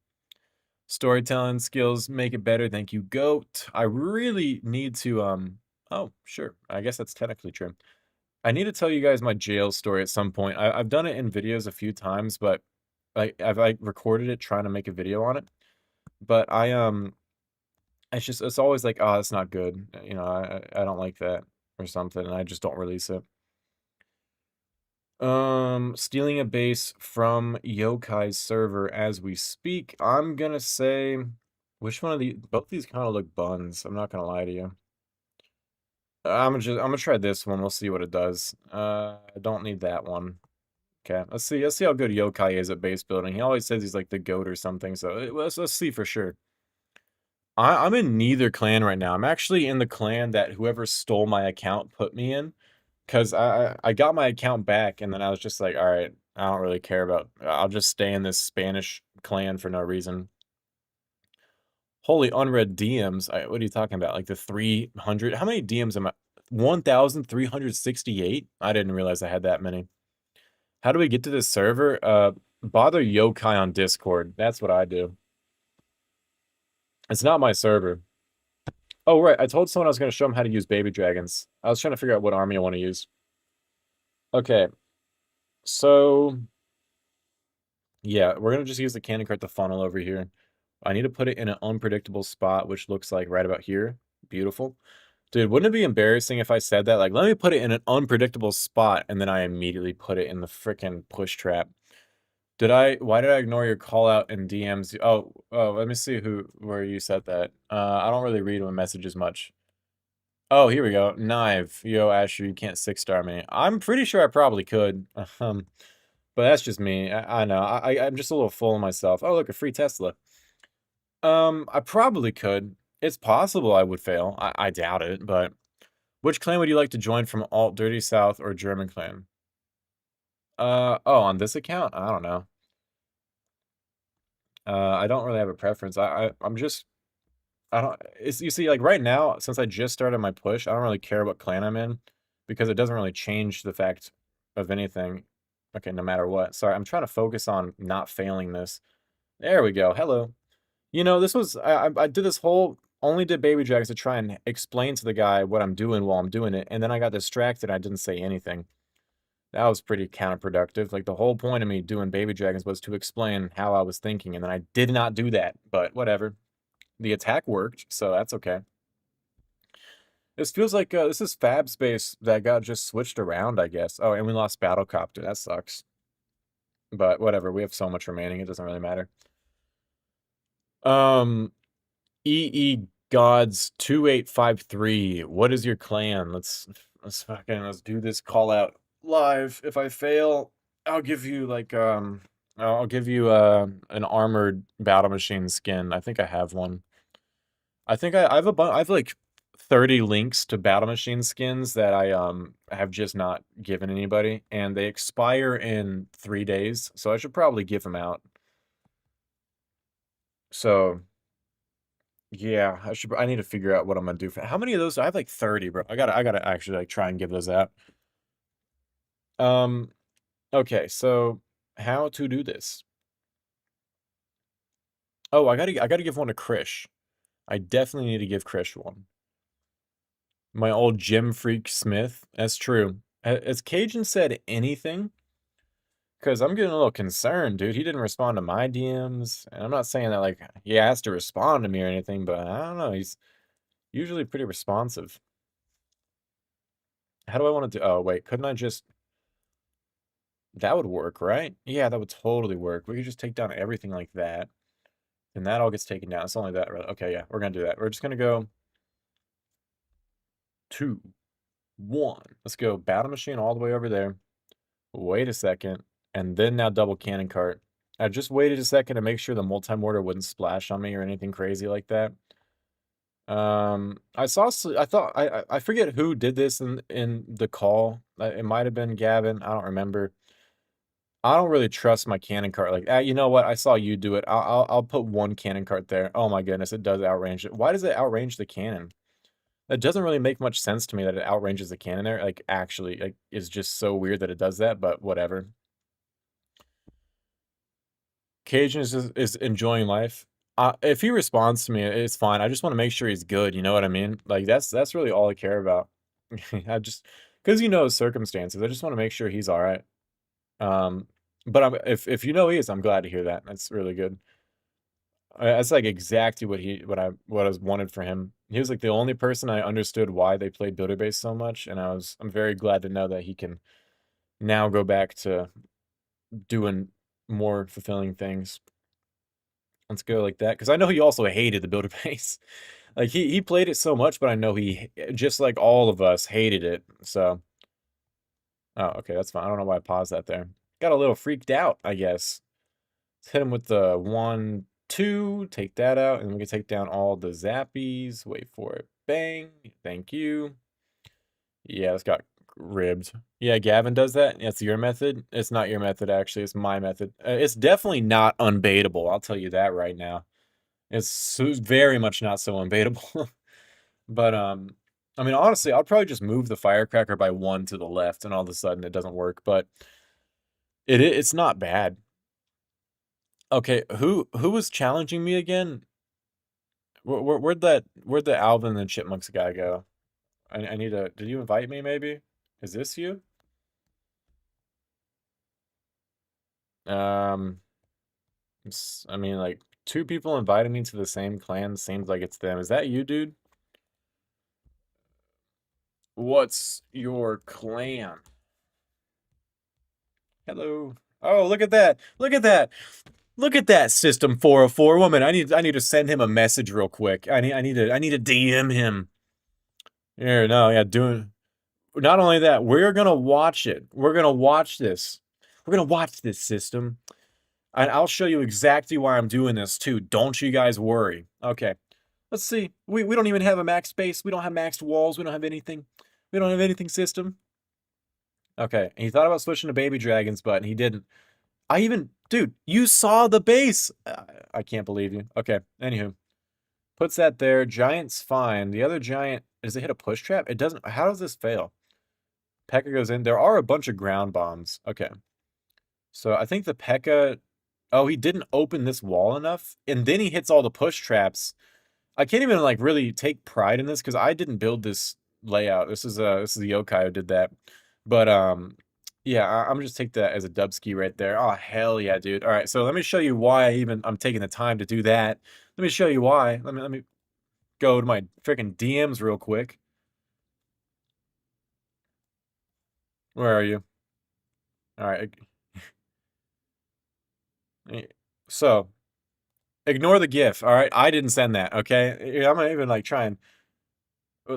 Storytelling skills make it better. Thank you, GOAT. I really need to oh, sure. I guess that's technically true. I need to tell you guys my jail story at some point. I've done it in videos a few times, but I've like recorded it trying to make a video on it. But it's always like, oh, that's not good. You know, I don't like that or something, and I just don't release it. Stealing a base from Yokai's server as we speak. I'm gonna say, which one of these? Both these kind of look buns. I'm not gonna lie to you. I'm gonna try this one. We'll see what it does. I don't need that one. Okay, let's see. Let's see how good Yokai is at base building. He always says he's like the goat or something. So let's see for sure. I'm in neither clan right now. I'm actually in the clan that whoever stole my account put me in. Because I got my account back, and then I was just like, all right, I don't really care about. I'll just stay in this Spanish clan for no reason. Holy unread DMs. What are you talking about? Like the 300? How many DMs am I? 1,368? I didn't realize I had that many. How do we get to this server? Bother Yokai on Discord. That's what I do. It's not my server. Oh, right. I told someone I was going to show them how to use baby dragons. I was trying to figure out what army I want to use. Okay. So, yeah, we're going to just use the cannon cart to funnel over here. I need to put it in an unpredictable spot, which looks like right about here. Beautiful. Dude, wouldn't it be embarrassing if I said that? Like, let me put it in an unpredictable spot, and then I immediately put it in the freaking push trap. Why did I ignore your call out in DMs? Oh, let me see where you said that. I don't really read my messages much. Oh, here we go. Knife. Yo, Asher, you can't 6-star me. I'm pretty sure I probably could. But that's just me. I know. I'm just a little full of myself. Oh, look, a free Tesla. I probably could. It's possible I would fail. I doubt it, but which clan would you like to join from Alt Dirty South or German clan? Oh, on this account? I don't know. I don't really have a preference. I'm just I don't it's you see like right now since I just started my push, I don't really care what clan I'm in because it doesn't really change the fact of anything. Okay, no matter what. Sorry, I'm trying to focus on not failing this. There we go. Hello. You know, this was I did this whole only did baby dragons to try and explain to the guy what I'm doing while I'm doing it, and then I got distracted and I didn't say anything. That was pretty counterproductive. Like the whole point of me doing baby dragons was to explain how I was thinking, and then I did not do that. But whatever. The attack worked, so that's okay. This feels like this is Fab Space that got just switched around, I guess. Oh, and we lost Battlecopter. That sucks. But whatever. We have so much remaining. It doesn't really matter. EE Gods 2853. What is your clan? Let's do this call out live. If I fail, I'll give you like I'll give you an armored battle machine skin. I think I have one. I think I have I have like 30 links to battle machine skins that I have just not given anybody, and they expire in 3 days, so I should probably give them out. So yeah, I need to figure out what I'm gonna do for how many of those I have like 30, bro. I gotta actually like try and give those out. Um okay, so how to do this? Oh, I gotta give one to Krish. I definitely need to give Krish one. My old gym freak Smith. That's true. Has Cajun said anything? Because I'm getting a little concerned, dude. He didn't respond to my DMs. And I'm not saying that, like, he has to respond to me or anything, but I don't know. He's usually pretty responsive. How do I want to do? Oh, wait. Couldn't I just. That would work, right? Yeah, that would totally work. We could just take down everything like that. And that all gets taken down. It's only that, right? Okay, yeah. We're going to do that. We're just going to go 2, 1. Let's go battle machine all the way over there. Wait a second. And then now double cannon cart. I just waited a second to make sure the multi-mortar wouldn't splash on me or anything crazy like that. I saw I thought I forget who did this in the call. It might have been Gavin. I don't remember. I don't really trust my cannon cart like you know what? I saw you do it. I'll put one cannon cart there. Oh my goodness, it does outrange it. Why does it outrange the cannon? It doesn't really make much sense to me that it outranges the cannon there. Like actually, like it's just so weird that it does that, but whatever. Cajun is enjoying life. If he responds to me, it's fine. I just want to make sure he's good. You know what I mean? Like that's really all I care about. I just because you know his circumstances. I just want to make sure he's all right. Um, but if you know he is, I'm glad to hear that. That's really good. That's like exactly what I was wanted for him. He was like the only person I understood why they played builder base so much, and I'm very glad to know that he can now go back to doing more fulfilling things. Let's go like that because I know he also hated the builder base. Like he played it so much, but I know he just like all of us hated it. So oh, okay, that's fine. I don't know why I paused that there. Got a little freaked out, I guess. Let's hit him with the 1, 2, take that out, and we can take down all the zappies. Wait for it. Bang. Thank you. Yeah, this got ribbed. Yeah, Gavin does that. That's your method. It's not your method, actually. It's my method. It's definitely not unbaitable. I'll tell you that right now. It's very much not so unbaitable. But I mean, honestly, I'll probably just move the firecracker by 1 to the left, and all of a sudden it doesn't work. But it's not bad. Okay, who was challenging me again? Where'd the Alvin and the Chipmunks guy go? I need to. Did you invite me? Maybe is this you? Um, I mean, like 2 people invited me to the same clan. Seems like it's them. Is that you, dude? What's your clan? Hello. Oh, look at that. Look at that. Look at that System 404 woman. I need to send him a message real quick. I need to DM him. Here, no, yeah, doing not only that, we're gonna watch it. We're gonna watch this. We're gonna watch this System. And I'll show you exactly why I'm doing this too. Don't you guys worry. Okay. Let's see. We don't even have a max space. We don't have maxed walls. We don't have anything. We don't have anything, System. Okay. And he thought about switching to baby dragons, but he didn't. Dude, you saw the base. I can't believe you. Okay. Anywho, puts that there. Giant's fine. The other giant, does it hit a push trap? It doesn't. How does this fail? Pekka goes in. There are a bunch of ground bombs. Okay. So I think the Pekka, oh, he didn't open this wall enough. And then he hits all the push traps. I can't even like really take pride in this because I didn't build this layout. This is the yokai who did that. But yeah, I'm just take that as a dubski right there. Oh hell yeah, dude. All right, so let me show you why I'm taking the time to do that. Let me show you why. Let me go to my freaking DMs real quick. Where are you? All right. So ignore the GIF. All right, I didn't send that. Okay, I'm not even like trying.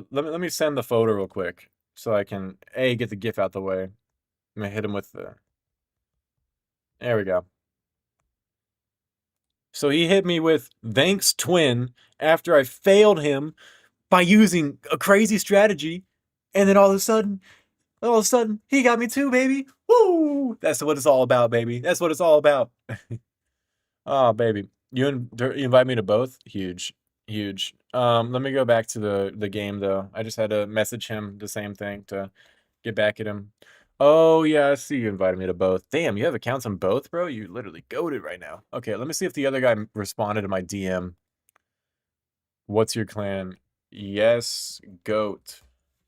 Let me send the photo real quick so I can get the GIF out the way. I'm gonna hit him with the. There we go. So he hit me with thanks twin after I failed him by using a crazy strategy, and then all of a sudden, he got me too, baby. Woo! That's what it's all about, baby. That's what it's all about. Oh, baby. You invite me to both? Huge. Huge. Let me go back to the game though. I just had to message him the same thing to get back at him. Oh yeah, I see you invited me to both. Damn, you have accounts on both, bro? You literally goated right now. Okay, let me see if the other guy responded to my DM. What's your clan? Yes, goat.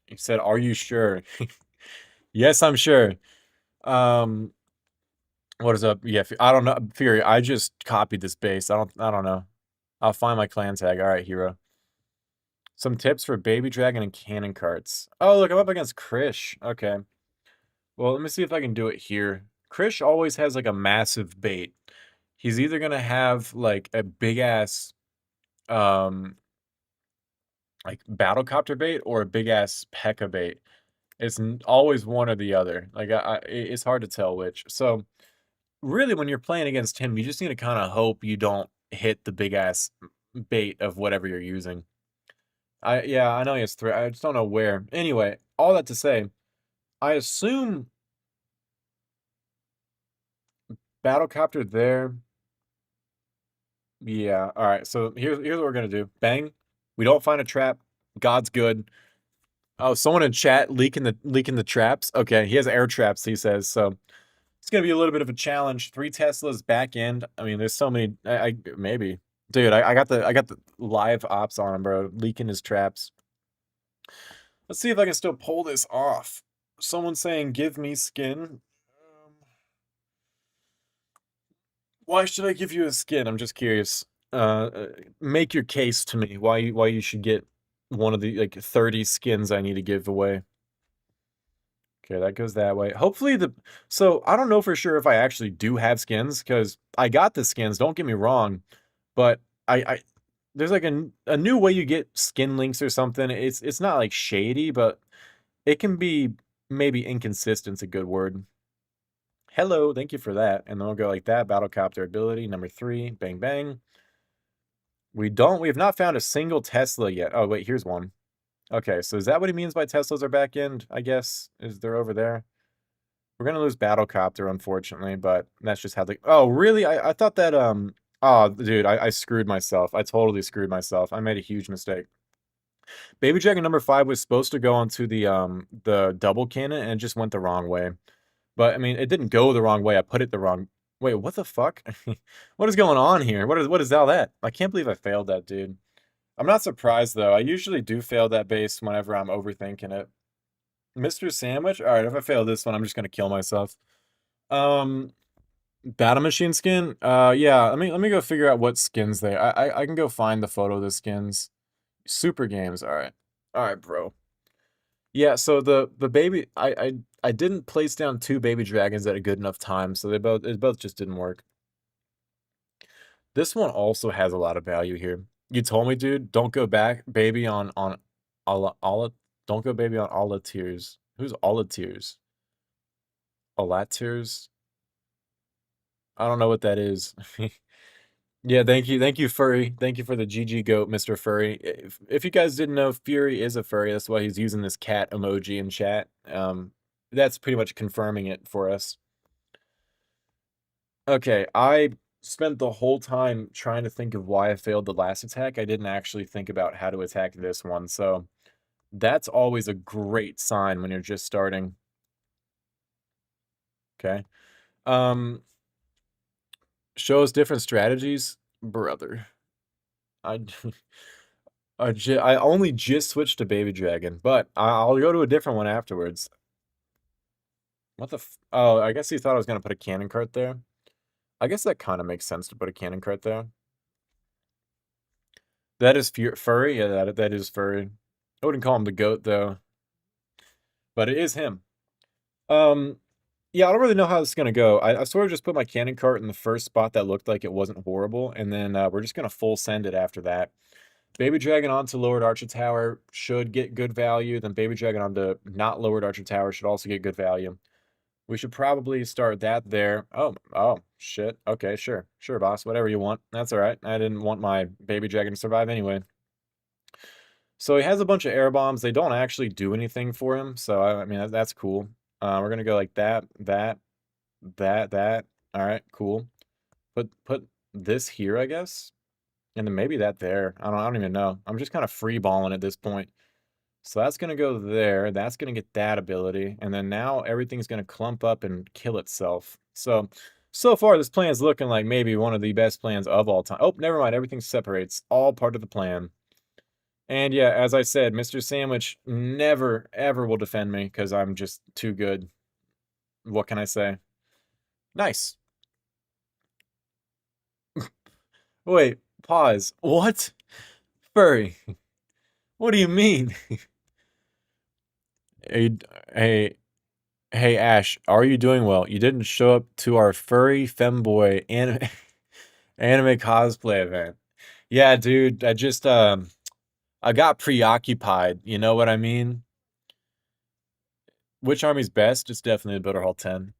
He said, "Are you sure?" Yes, I'm sure. What is up? Yeah, I don't know. Fury, I just copied this base. I don't know. I'll find my clan tag. All right, hero. Some tips for baby dragon and cannon carts. Oh, look, I'm up against Krish. Okay. Well, let me see if I can do it here. Krish always has like a massive bait. He's either gonna have like a big ass like battlecopter bait or a big ass Pekka bait. It's always one or the other. Like it's hard to tell which. So really, when you're playing against him, you just need to kind of hope you don't hit the big ass bait of whatever you're using. Yeah, I know he has three. I just don't know where. Anyway, all that to say, I assume Battlecopter there. Yeah. All right. So here's what we're gonna do. Bang. We don't find a trap. God's good. Oh, someone in chat leaking the traps. Okay, he has air traps. He says so. It's gonna be a little bit of a challenge. 3 Teslas back end. I mean, there's so many. I maybe, dude. I got the live ops on him, bro. Leaking his traps. Let's see if I can still pull this off. Someone saying, "Give me skin." Why should I give you a skin? I'm just curious. Make your case to me. Why you should get one of the like 30 skins I need to give away. Okay, that goes that way. Hopefully so I don't know for sure if I actually do have skins because I got the skins. Don't get me wrong, but I there's like a new way you get skin links or something. It's not like shady, but it can be maybe inconsistent's a good word. Hello, thank you for that. And then we'll go like that. Battlecopter ability, number 3. Bang, bang. We have not found a single Tesla yet. Oh, wait, here's one. Okay, so is that what he means by Teslas are back end, I guess? Is they're over there? We're gonna lose Battlecopter, unfortunately, but that's just how the... Oh, really? I thought that, Oh, dude, I screwed myself. I totally screwed myself. I made a huge mistake. Baby Dragon number 5 was supposed to go onto the double cannon, and it just went the wrong way. But I mean, it didn't go the wrong way. I put it the wrong. Wait, what the fuck? What is going on here? What is all that? I can't believe I failed that, dude. I'm not surprised though. I usually do fail that base whenever I'm overthinking it. Mr. Sandwich? All right, if I fail this one, I'm just gonna kill myself. Um, Battle Machine skin? Yeah. Let me go figure out what skins they. I can go find the photo of the skins. Super games. All right, bro. Yeah, so the baby I didn't place down 2 baby dragons at a good enough time, so it both just didn't work. This one also has a lot of value here. You told me, dude, don't go back baby on all don't go baby on all the tears. Who's all the tears? Tears? I don't know what that is. Yeah, thank you, Furry. Thank you for the GG goat, Mr. Furry. If you guys didn't know, Fury is a furry. That's why he's using this cat emoji in chat. That's pretty much confirming it for us. Okay, I spent the whole time trying to think of why I failed the last attack. I didn't actually think about how to attack this one, so that's always a great sign when you're just starting. Okay. Shows different strategies, brother. I I only just switched to Baby Dragon, but I'll go to a different one afterwards. What the Oh, I guess he thought I was gonna put a cannon cart there. I guess that kind of makes sense to put a cannon cart there. That is furry? Yeah, that is furry. I wouldn't call him the goat, though. But it is him. Yeah, I don't really know how this is gonna go. I sort of just put my cannon cart in the first spot that looked like it wasn't horrible, and then we're just gonna full send it after that. Baby Dragon onto Lowered Archer Tower should get good value. Then Baby Dragon onto not Lowered Archer Tower should also get good value. We should probably start that there. Oh, shit. Okay, sure. Sure, boss. Whatever you want. That's all right. I didn't want my Baby Dragon to survive anyway. So he has a bunch of air bombs. They don't actually do anything for him. So, I mean, that's cool. We're going to go like that. All right, cool. Put this here, I guess. And then maybe that there. I don't even know. I'm just kind of free balling at this point. So that's going to go there. That's going to get that ability. And then now everything's going to clump up and kill itself. So far, this plan is looking like maybe one of the best plans of all time. Oh, never mind. Everything separates. All part of the plan. And yeah, as I said, Mr. Sandwich never, ever will defend me because I'm just too good. What can I say? Nice. Wait, pause. What? Furry. What do you mean? Hey, hey, hey, Ash, are you doing well? You didn't show up to our furry femboy anime cosplay event. Yeah, dude, I got preoccupied. You know what I mean? Which army's best? It's definitely the Better Hall 10.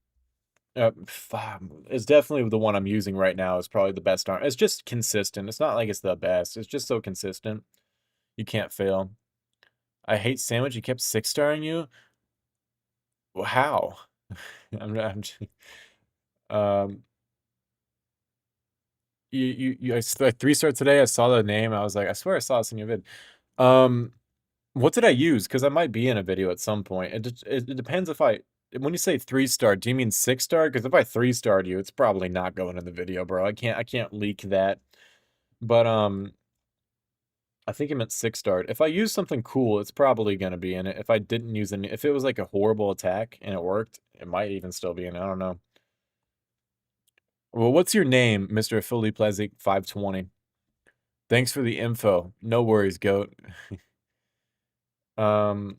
It's definitely the one I'm using right now. Is probably the best arm. It's just consistent. It's not like it's the best. It's just so consistent. You can't fail. I hate sandwich. He kept 6-starring you. Well, how? I'm just, um, I 3-star today. I saw the name. I was like, I swear I saw this in your vid. What did I use? Because I might be in a video at some point. It depends if I. When you say 3-star, do you mean 6-star? Because if I 3-starred you, it's probably not going in the video, bro. I can't leak that. But I think it meant 6-starred. If I use something cool, it's probably gonna be in it. If I didn't use any, if it was like a horrible attack and it worked, it might even still be in it. I don't know. Well, what's your name, Mr. Philly Plezik 520? Thanks for the info. No worries, goat. All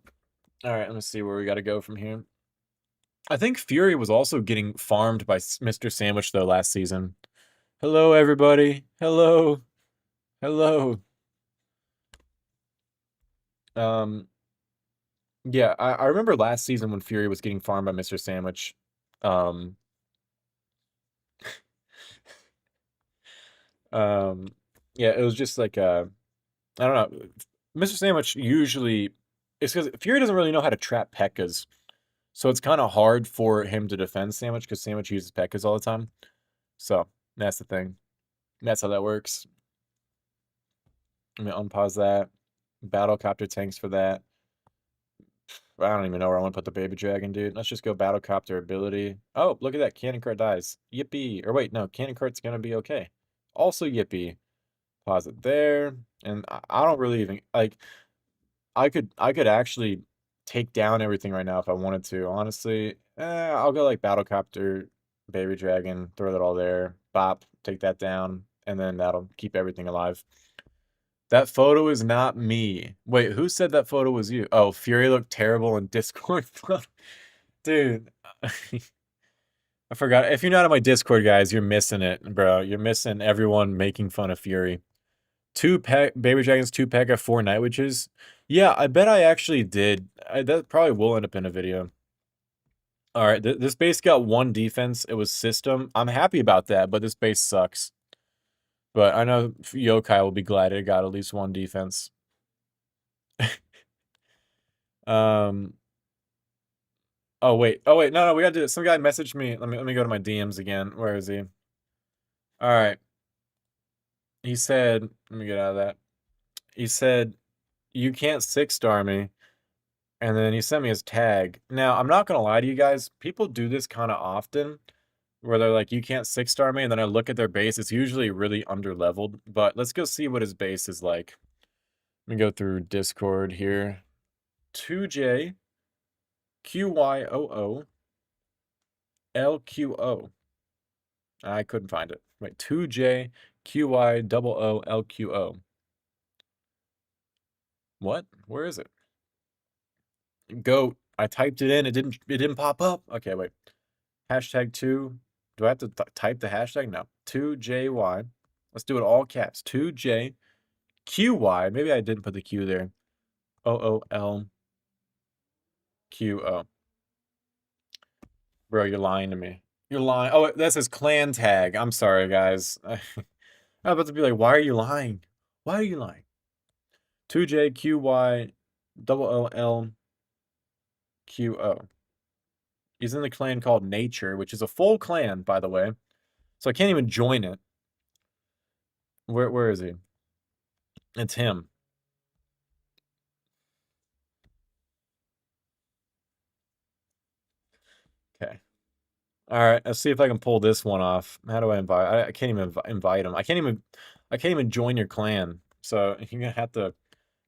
right, let me see where we got to go from here. I think Fury was also getting farmed by Mr. Sandwich though last season. Hello, everybody. Hello. Hello. Yeah, I remember last season when Fury was getting farmed by Mr. Sandwich. Um, yeah, it was just like I don't know. Mr. Sandwich usually it's because Fury doesn't really know how to trap Pekkas. So it's kind of hard for him to defend Sandwich because Sandwich uses Pekkas all the time. So that's the thing. That's how that works. Let me unpause that. Battlecopter tanks for that. I don't even know where I want to put the baby dragon, dude. Let's just go battlecopter ability. Oh, look at that. Cannon cart dies. Yippee. Or wait, no. Cannon cart's going to be okay. Also yippee. Pause it there. And I don't really even... Like, I could actually take down everything right now if I wanted to. Honestly, I'll go like battlecopter, baby dragon, throw that all there. Bop, take that down. And then that'll keep everything alive. That photo is not me. Wait, who said that photo was you? Oh, Fury looked terrible in Discord. Dude, I forgot. If you're not on my Discord, guys, you're missing it, bro. You're missing everyone making fun of Fury. 2 baby dragons, 2 Pekka, 4 night witches. Yeah, I bet I actually did. That probably will end up in a video. All right, this base got 1 defense. It was system. I'm happy about that, but this base sucks. But I know Yokai will be glad it got at least 1 defense. Oh wait. No, we gotta do this. Some guy messaged me. Let me go to my DMs again. Where is he? All right. He said, let me get out of that. He said, you can't 6-star me. And then he sent me his tag. Now, I'm not gonna lie to you guys. People do this kind of often, where they're like, you can't 6-star me, and then I look at their base. It's usually really under-leveled. But let's go see what his base is like. Let me go through Discord here. 2J QYOO LQO. I couldn't find it. Wait, 2J QYOO LQO. What? Where is it? Goat. I typed it in. It didn't pop up. Okay, wait. Hashtag 2. Do I have to type the hashtag? No. 2JY. Let's do it all caps. 2JQY. Maybe I didn't put the Q there. OOLQO. Bro, you're lying to me. You're lying. Oh, that's his clan tag. I'm sorry, guys. I'm about to be like, why are you lying? Why are you lying? 2JQYOOLQO. He's in the clan called Nature, which is a full clan, by the way. So I can't even join it. Where is he? It's him. Okay. All right. Let's see if I can pull this one off. How do I invite? I can't even invite him. I can't even join your clan. So you're gonna have to.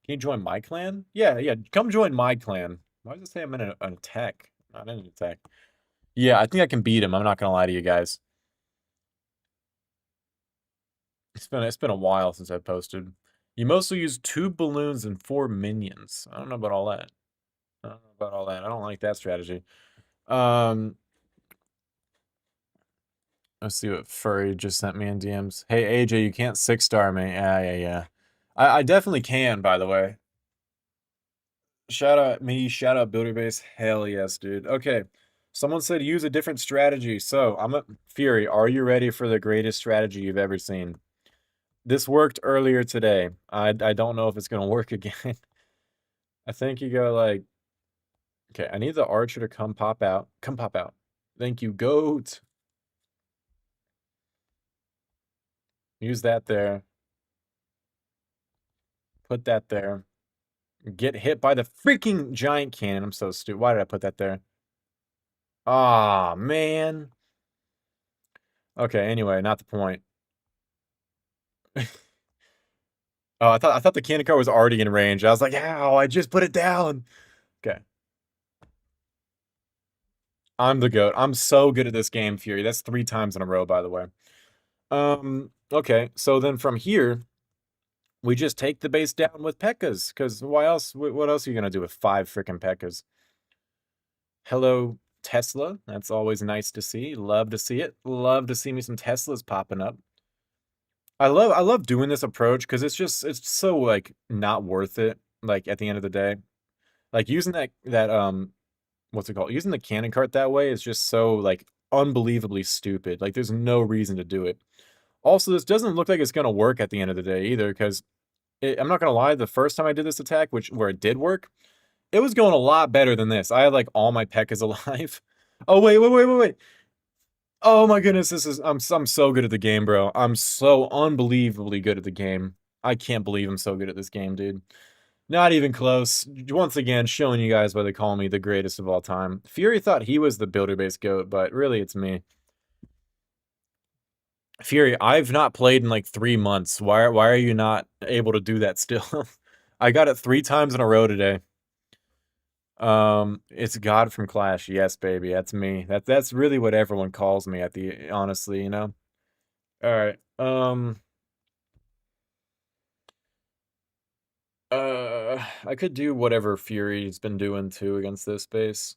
Can you join my clan? Yeah. Come join my clan. Why does it say I'm in an attack? Not in an attack. Yeah, I think I can beat him. I'm not gonna lie to you guys. It's been a while since I posted. You mostly use 2 balloons and 4 minions. I don't know about all that. I don't know about all that. I don't like that strategy. Let's see what Furry just sent me in DMs. Hey AJ, you can't 6-star me. Yeah. I definitely can, by the way. Shout out me, shout out Builder Base. Hell yes, dude. Okay. Someone said use a different strategy. So I'm a Fury. Are you ready for the greatest strategy you've ever seen? This worked earlier today. I don't know if it's gonna work again. I think you go like, okay, I need the archer to come pop out. Come pop out. Thank you, goat. Use that there. Put that there. Get hit by the freaking giant cannon. I'm so stupid. Why did I put that there? Ah, man. Okay, anyway, not the point. Oh, I thought the cannon cart was already in range. I was like, ow, I just put it down. Okay. I'm the GOAT. I'm so good at this game, Fury. That's 3 times in a row, by the way. Okay, so then from here, we just take the base down with Pekkas, because why else? What else are you gonna do with 5 freaking Pekkas? Hello, Tesla. That's always nice to see. Love to see it. Love to see me some Teslas popping up. I love doing this approach because it's so like not worth it. Like at the end of the day, like using that what's it called? Using the cannon cart that way is just so like unbelievably stupid. Like there's no reason to do it. Also, this doesn't look like it's gonna work at the end of the day either because I'm not gonna lie. The first time I did this attack, where it did work, it was going a lot better than this. I had like all my Pekkas alive. Oh wait. Oh my goodness, I'm so good at the game, bro. I'm so unbelievably good at the game. I can't believe I'm so good at this game, dude. Not even close. Once again, showing you guys why they call me the greatest of all time. Fury thought he was the builder-based GOAT, but really it's me. Fury, I've not played in like 3 months. Why are you not able to do that still? I got it 3 times in a row today. It's God from Clash. Yes, baby, that's me. That's really what everyone calls me honestly, you know. All right. I could do whatever Fury's been doing too against this base.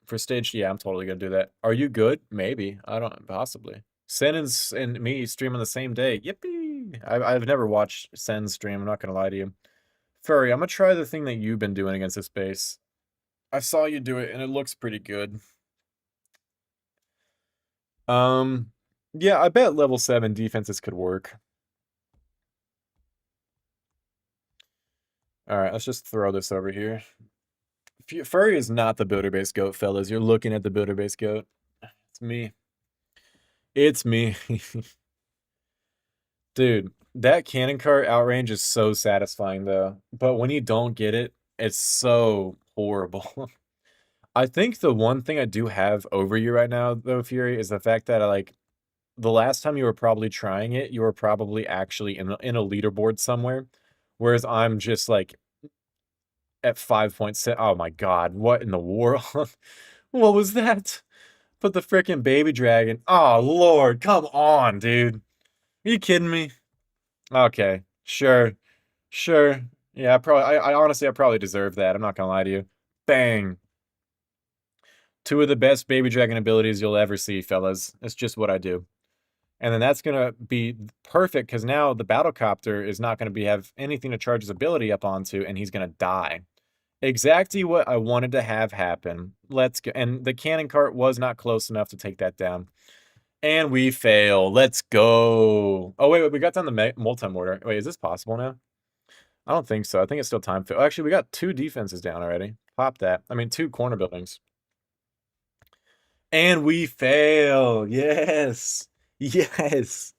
For stage, yeah, I'm totally gonna do that. Are you good? Maybe. I don't possibly. Sen and me stream on the same day. Yippee! I've never watched Sen's stream, I'm not gonna lie to you. Furry, I'm gonna try the thing that you've been doing against this base. I saw you do it and it looks pretty good. Um yeah, I bet level 7 defenses could work. Alright, let's just throw this over here. Furry is not the builder-based GOAT, fellas. You're looking at the builder-based GOAT. It's me. It's me. Dude, that cannon cart outrange is so satisfying, though. But when you don't get it, it's so horrible. I think the one thing I do have over you right now, though, Fury, is the fact that, like, the last time you were probably trying it, you were probably actually in a leaderboard somewhere. Whereas I'm just, like, at 5.6. Oh my god, what in the world? What was that? Put the freaking baby dragon. Oh lord, come on, dude. Are you kidding me? Okay, sure. Sure. Yeah, I honestly I probably deserve that. I'm not gonna lie to you. Bang. 2 of the best baby dragon abilities you'll ever see, fellas. That's just what I do. And then that's gonna be perfect because now the battlecopter is not gonna have anything to charge his ability up onto, and he's gonna die. Exactly what I wanted to have happen. Let's go. And the cannon cart was not close enough to take that down. And we fail. Let's go. Oh, wait, we got down the multi-mortar. Wait, is this possible now? I don't think so. I think it's still time fail. Actually, we got 2 defenses down already. Pop that. I mean, 2 corner buildings. And we fail. Yes. Yes.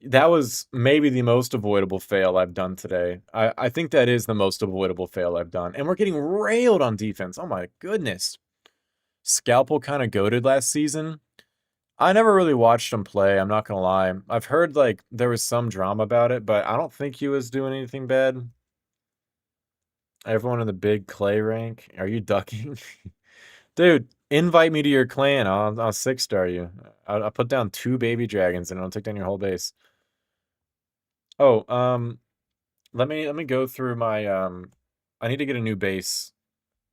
That was maybe the most avoidable fail I've done today. I think that is the most avoidable fail I've done. And we're getting railed on defense. Oh my goodness. Scalpel kind of goated last season. I never really watched him play, I'm not gonna lie. I've heard, like, there was some drama about it, but I don't think he was doing anything bad. Everyone in the big clay rank. Are you ducking? Dude, invite me to your clan. I'll 6-star you. I'll put down 2 baby dragons and I'll take down your whole base. Oh, let me go through my I need to get a new base.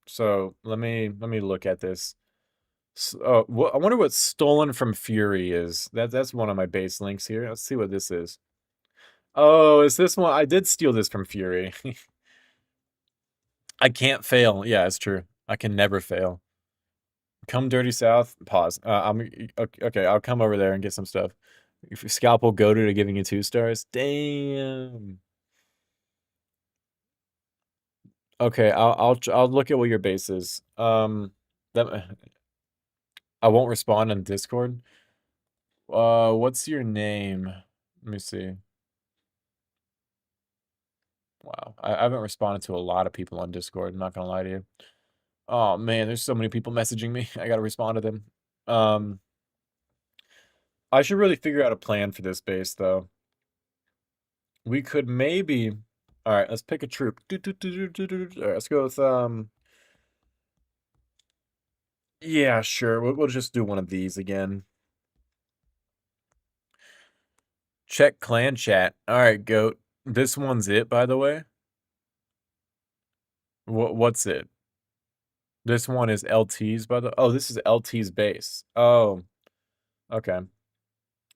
So let me look at this. So, I wonder what stolen from Fury is. That's one of my base links here. Let's see what this is. Oh, is this one? I did steal this from Fury. I can't fail. Yeah, it's true. I can never fail. Come dirty south. Pause. I'm okay. I'll come over there and get some stuff. If your scalpel goaded to giving you 2 stars. Damn. Okay, I'll look at what your base is. That I won't respond on Discord. What's your name? Let me see. Wow, I haven't responded to a lot of people on Discord. I'm not gonna lie to you. Oh man, there's so many people messaging me. I gotta respond to them. Um, I should really figure out a plan for this base though. We could maybe. All right, let's pick a troop. All right, let's go with Yeah, sure. We'll just do one of these again. Check clan chat. All right, goat. This one's it, by the way. What's it? This one is LT's, by the. Oh, this is LT's base. Oh, okay.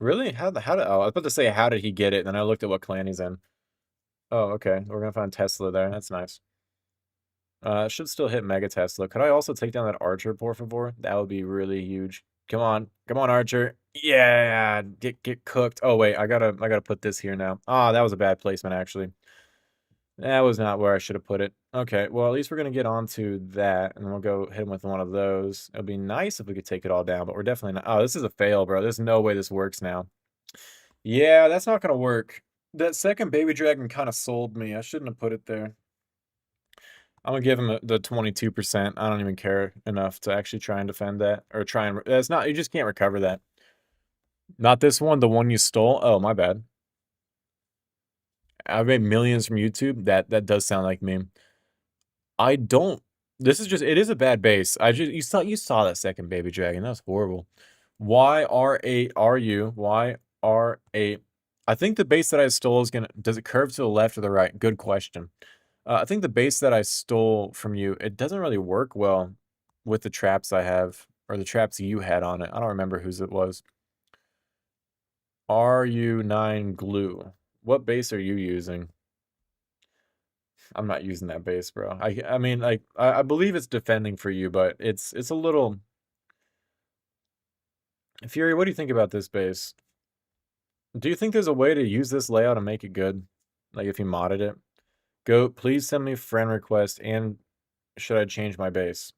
Really? How did? Oh, I was about to say how did he get it? And then I looked at what clan he's in. Oh, okay. We're gonna find Tesla there. That's nice. Should still hit Mega Tesla. Could I also take down that Archer, por favor? That would be really huge. Come on, Archer. Yeah, get cooked. Oh wait, I gotta put this here now. Ah, that was a bad placement actually. That was not where I should have put it. Okay, well at least we're gonna get onto that, and then we'll go hit him with one of those. It'd be nice if we could take it all down, but we're definitely not. Oh, this is a fail, bro. There's no way this works now. Yeah, that's not gonna work. That second baby dragon kind of sold me. I shouldn't have put it there. I'm gonna give him the 22%. I don't even care enough to actually try and defend that or try and. That's not. You just can't recover that. Not this one. The one you stole. Oh, my bad. I've made millions from YouTube. That does sound like me. I don't. This is just. It is a bad base. You saw that second baby dragon. That was horrible. Why R8 are you? Why R8? I think the base that I stole is gonna. Does it curve to the left or the right? Good question. I think the base that I stole from you, it doesn't really work well with the traps I have, or the traps you had on it. I don't remember whose it was. RU9 glue. What base are you using? I'm not using that base, bro. I mean, like, I believe it's defending for you, but it's a little. Fury, what do you think about this base? Do you think there's a way to use this layout and make it good? Like if you modded it? Goat, please send me a friend request, and should I change my base?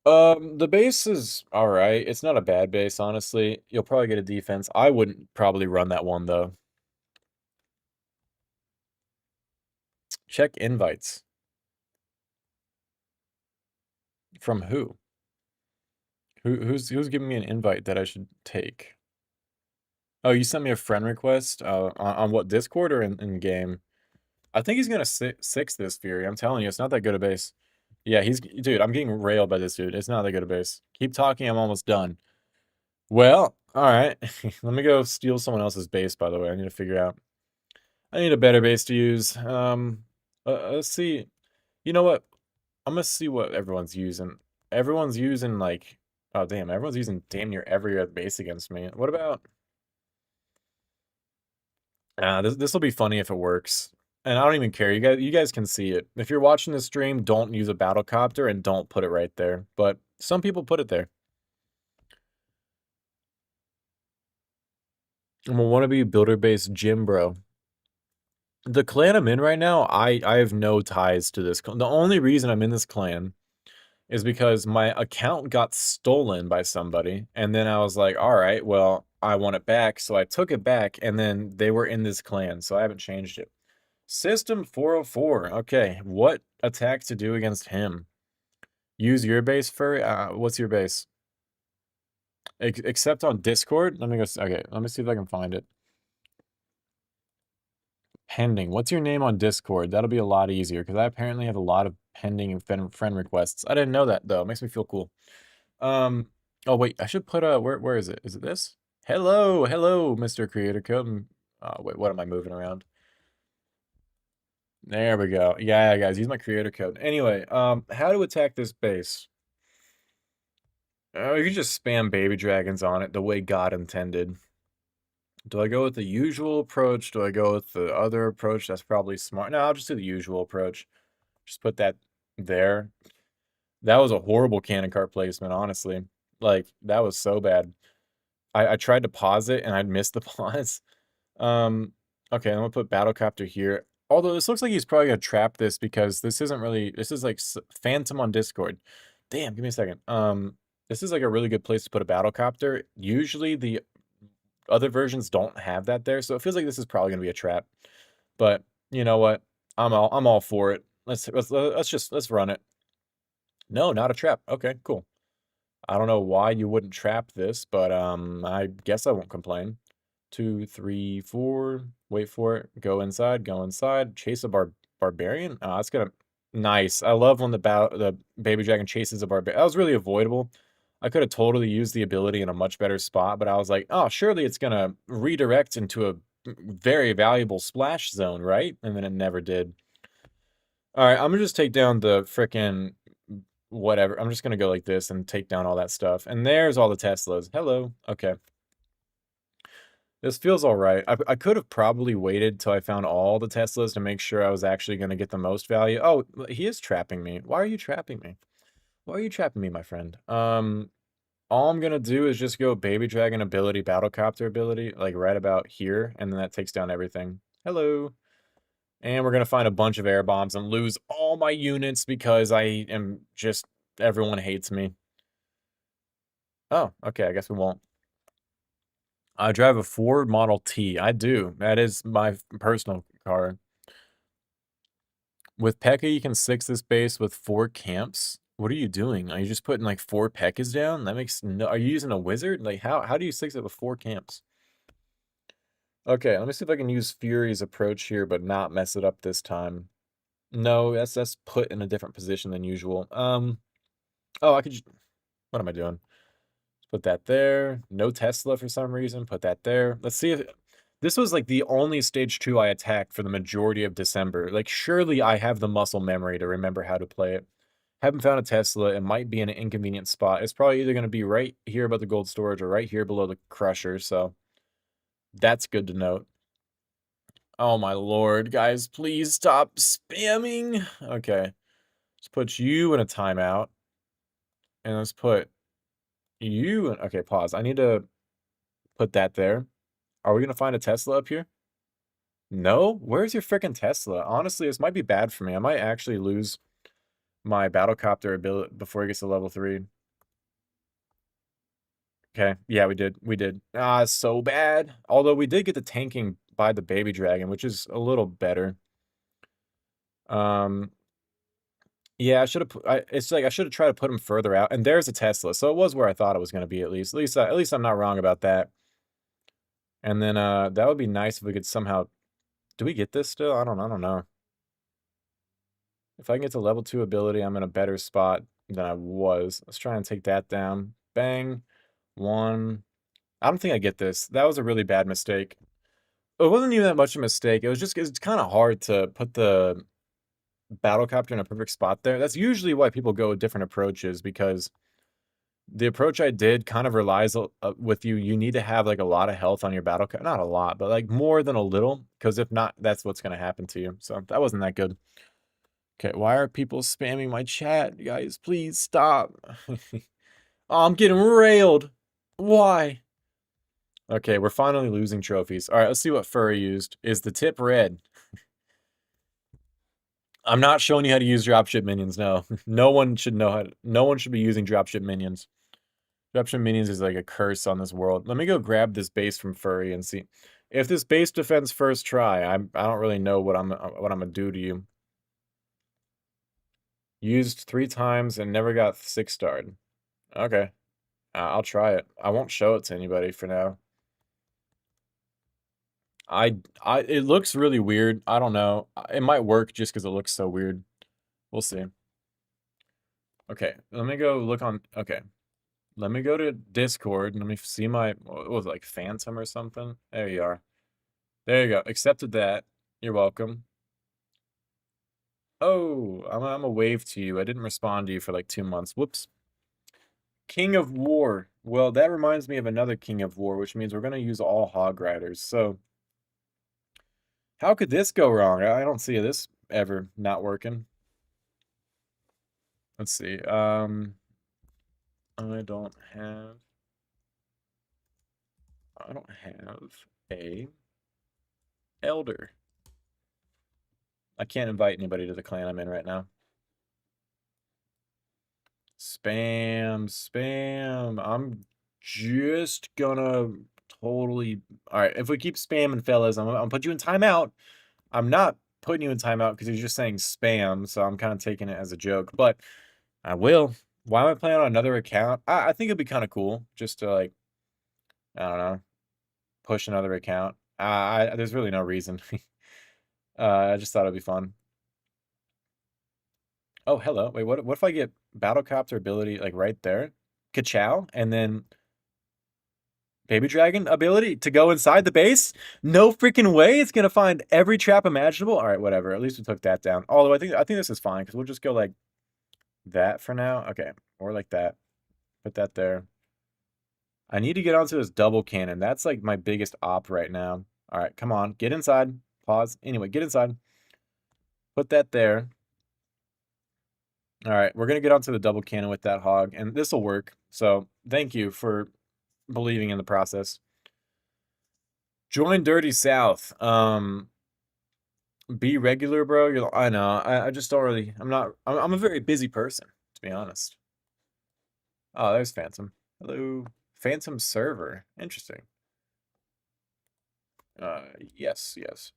The base is all right. It's not a bad base, honestly. You'll probably get a defense. I wouldn't probably run that one though. Check invites. From who? Who's giving me an invite that I should take? Oh, you sent me a friend request. On what, Discord or in game? I think he's gonna six this Fury. I'm telling you, it's not that good a base. Yeah, dude. I'm getting railed by this dude. It's not that good a base. Keep talking. I'm almost done. Well, all right. Let me go steal someone else's base. By the way, I need to figure out. I need a better base to use. Let's see. You know what? I'm gonna see what everyone's using. Everyone's using like, oh damn, everyone's using damn near every other base against me. What about? This will be funny if it works. And I don't even care. You guys can see it. If you're watching the stream, don't use a battle copter and don't put it right there. But some people put it there. I'm a wannabe builder-based gym bro. The clan I'm in right now, I have no ties to this. The only reason I'm in this clan is because my account got stolen by somebody, and then I was like, all right, well, I want it back, so I took it back, and then they were in this clan, so I haven't changed it. System 404. Okay, what attack to do against him? Use your base, Furry? What's your base? Except on Discord? Let me go. Okay, let me see if I can find it. Pending. What's your name on Discord? That'll be a lot easier because I apparently have a lot of pending friend requests. I didn't know that though. It makes me feel cool. Oh wait, I should put where is it? Is it this? Hello, Mr. Creator Code. Oh wait, what am I moving around? There we go. Yeah, guys, use my creator code. Anyway, how to attack this base? You can just spam baby dragons on it the way God intended. Do I go with the usual approach? Do I go with the other approach? That's probably smart. No, I'll just do the usual approach. Just put that there. That was a horrible cannon cart placement, honestly. Like, that was so bad. I tried to pause it and I'd missed the pause. Um, okay, I'm gonna put Battlecopter here. Although this looks like he's probably gonna trap this because this isn't really, this is like Phantom on Discord. Damn, give me a second. This is like a really good place to put a Battlecopter. Usually the other versions don't have that there, so it feels like this is probably gonna be a trap. But you know what? I'm all for it. Let's run it. No, not a trap. Okay, cool. I don't know why you wouldn't trap this, but I guess I won't complain. 2, 3, 4. Wait for it. Go inside. Go inside. Chase a barbarian. Oh, that's gonna nice. I love when the baby dragon chases a barbarian. That was really avoidable. I could have totally used the ability in a much better spot, but I was like, oh, surely it's gonna redirect into a very valuable splash zone, right? And then it never did. All right, I'm gonna just take down the frickin' whatever. I'm just gonna go like this and take down all that stuff. And there's all the Teslas. Hello. Okay. This feels all right. I could have probably waited till I found all the Teslas to make sure I was actually gonna get the most value. Oh, he is trapping me. Why are you trapping me? Why are you trapping me, my friend? All I'm gonna do is just go Baby Dragon ability, Battlecopter ability, like right about here, and then that takes down everything. Hello. And we're gonna find a bunch of air bombs and lose all my units because I am just, everyone hates me. Oh, okay, I guess we won't. I drive a Ford Model T. I do. That is my personal car. With Pekka, you can 6 this base with 4 camps. What are you doing? Are you just putting like 4 Pekkas down? That makes no. Are you using a wizard? Like how do you 6 it with 4 camps? Okay, let me see if I can use Fury's approach here, but not mess it up this time. No, that's put in a different position than usual. Oh, I could. What am I doing? Put that there. No Tesla for some reason. Put that there. Let's see if this was like the only stage 2 I attacked for the majority of December. Like, surely I have the muscle memory to remember how to play it. Haven't found a Tesla. It might be in an inconvenient spot. It's probably either going to be right here above the gold storage or right here below the crusher. So that's good to note. Oh my lord, guys, please stop spamming. Okay. Let's put you in a timeout. And let's put you in. Okay, pause. I need to put that there. Are we going to find a Tesla up here? No? Where's your freaking Tesla? Honestly, this might be bad for me. I might actually lose my Battlecopter ability before he gets to level 3. Okay, yeah, we did. We did. Ah, so bad. Although we did get the tanking by the baby dragon, which is a little better. Yeah, I should have. It's like I should have tried to put him further out. And there's a Tesla, so it was where I thought it was going to be at least. At least I'm not wrong about that. And then that would be nice if we could somehow. Do we get this still? I don't know. If I can get to level 2 ability, I'm in a better spot than I was. Let's try and take that down. Bang. 1. I don't think I get this. That was a really bad mistake. It wasn't even that much of a mistake. It was just, it's kind of hard to put the Battlecopter in a perfect spot there. That's usually why people go with different approaches, because the approach I did kind of relies with you. You need to have like a lot of health on your Battlecopter. Not a lot, but like more than a little, because if not, that's what's going to happen to you. So that wasn't that good. Okay, why are people spamming my chat? Guys, please stop. Oh, I'm getting railed. Why? Okay, we're finally losing trophies. All right, let's see what Furry used. Is the tip red? I'm not showing you how to use dropship minions, no. No one should know how to, no one should be using dropship minions. Dropship minions is like a curse on this world. Let me go grab this base from Furry and see. If this base defends first try, I don't really know what I'm gonna do to you. Used 3 times and never got 6-starred. Okay. I'll try it. I won't show it to anybody for now. It looks really weird. I don't know. It might work just because it looks so weird. We'll see. Okay, let me go look on. Okay, let me go to Discord. Let me see my, what was it, like Phantom or something? There you are. There you go. Accepted that. You're welcome. Oh, I'm a wave to you. I didn't respond to you for like 2 months. Whoops. King of War. Well, that reminds me of another King of War, which means we're going to use all Hog Riders. So, how could this go wrong? I don't see this ever not working. Let's see. I don't have. I don't have a elder. I can't invite anybody to the clan I'm in right now. Spam, spam. I'm just gonna totally. All right, if we keep spamming, fellas, I'm gonna put you in timeout. I'm not putting you in timeout because you're just saying spam, so I'm kind of taking it as a joke. But I will. Why am I playing on another account? I think it'd be kind of cool just to like, I don't know, push another account. There's really no reason. I just thought it'd be fun. Oh, hello. Wait, what if I get Battlecopter ability like right there? Ka-chow, and then Baby Dragon ability to go inside the base? No freaking way it's gonna find every trap imaginable. All right, whatever. At least we took that down. Although I think this is fine because we'll just go like that for now. Okay, or like that. Put that there. I need to get onto this double cannon. That's like my biggest op right now. All right, come on, get inside. Pause. Anyway, get inside. Put that there. All right, we're gonna get onto the double cannon with that hog, and this will work. So thank you for believing in the process. Join Dirty South. Be regular, bro. I know. I just don't really. I'm a very busy person, to be honest. Oh, there's Phantom. Hello, Phantom server. Interesting. Yes, yes,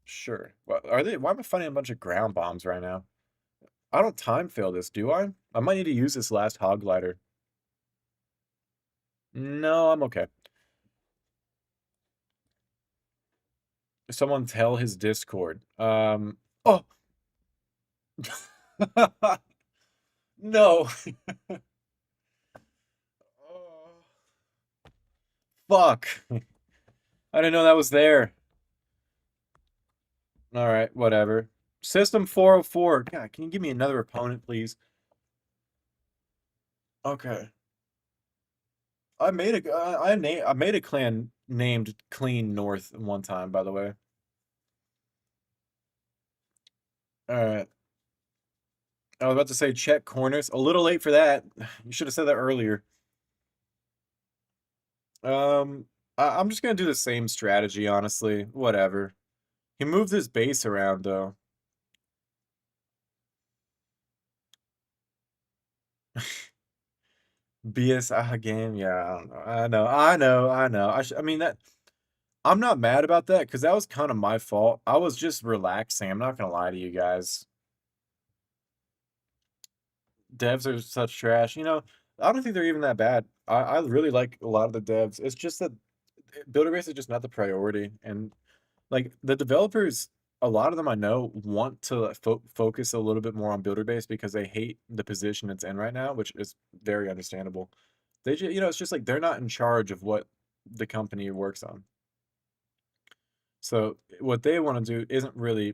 sure. Well, are they? Why am I finding a bunch of ground bombs right now? I don't time fail this, do I? I might need to use this last hog glider. No, I'm okay. Someone tell his Discord. Oh. No. Oh, fuck. I didn't know that was there. All right, whatever. System 404. God, can you give me another opponent, please? Okay. I made a clan named Clean North one time, by the way. All right. I was about to say check corners. A little late for that. You should have said that earlier. I'm just gonna do the same strategy, honestly. Whatever. He moved his base around though. BS game, yeah, I don't know. I know. I mean that I'm not mad about that because that was kind of my fault. I was just relaxing. I'm not gonna lie to you guys. Devs are such trash. I don't think they're even that bad. I really like a lot of the devs. It's just that builder base is just not the priority. And like the developers, a lot of them I know want to like, focus a little bit more on builder base because they hate the position it's in right now, which is very understandable. They just, it's just like they're not in charge of what the company works on. So what they want to do isn't really.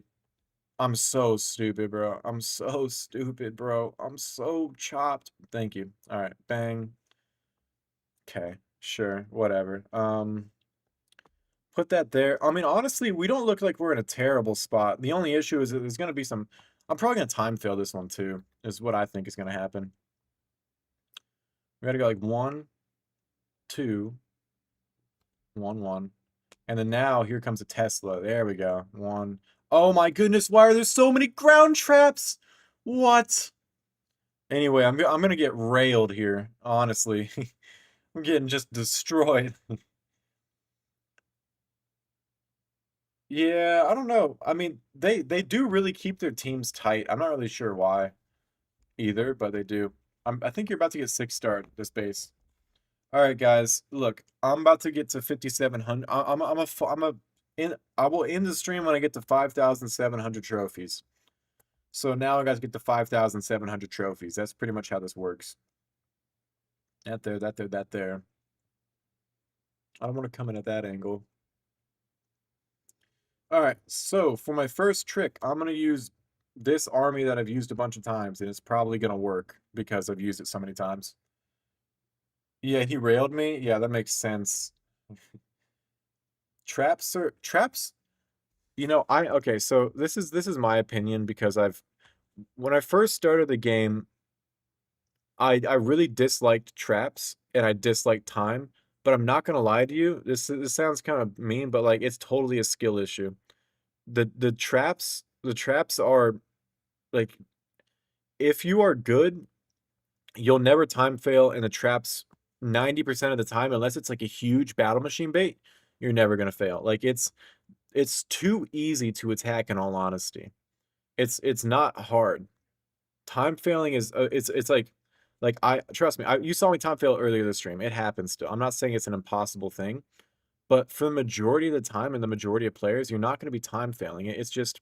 I'm so stupid, bro. I'm so stupid, bro. I'm so chopped. Thank you. All right, bang. Okay, sure, whatever. Put that there. I mean, honestly, we don't look like we're in a terrible spot. The only issue is that there's going to be some. I'm probably going to time fail this one too, is what I think is going to happen. We got to go like 1, 2, 1, 1. And then now here comes a Tesla. There we go. 1. Oh my goodness, why are there so many ground traps? What? Anyway, I'm going to get railed here, honestly. I'm getting just destroyed. Yeah, I don't know. I mean, they do really keep their teams tight. I'm not really sure why either, but they do. I think you're about to get 6-star this base. All right, guys. Look, I'm about to get to 5,700. I will end the stream when I get to 5,700 trophies. So now I got to get to 5,700 trophies. That's pretty much how this works. That there, that there, that there. I don't want to come in at that angle. All right, so for my first trick, I'm going to use this army that I've used a bunch of times, and it's probably going to work because I've used it so many times. Yeah, he railed me. Yeah, that makes sense. Traps. Okay, so this is my opinion because when I first started the game, I really disliked traps and I disliked time, but I'm not gonna lie to you. This sounds kind of mean, but like it's totally a skill issue. The traps are like if you are good, you'll never time fail in the traps 90% of the time, unless it's like a huge battle machine bait, you're never gonna fail. Like it's too easy to attack in all honesty. It's not hard. Time failing is it's like I trust me, you saw me time fail earlier this stream. It happens still. I'm not saying it's an impossible thing, but for the majority of the time and the majority of players, you're not going to be time failing. It's just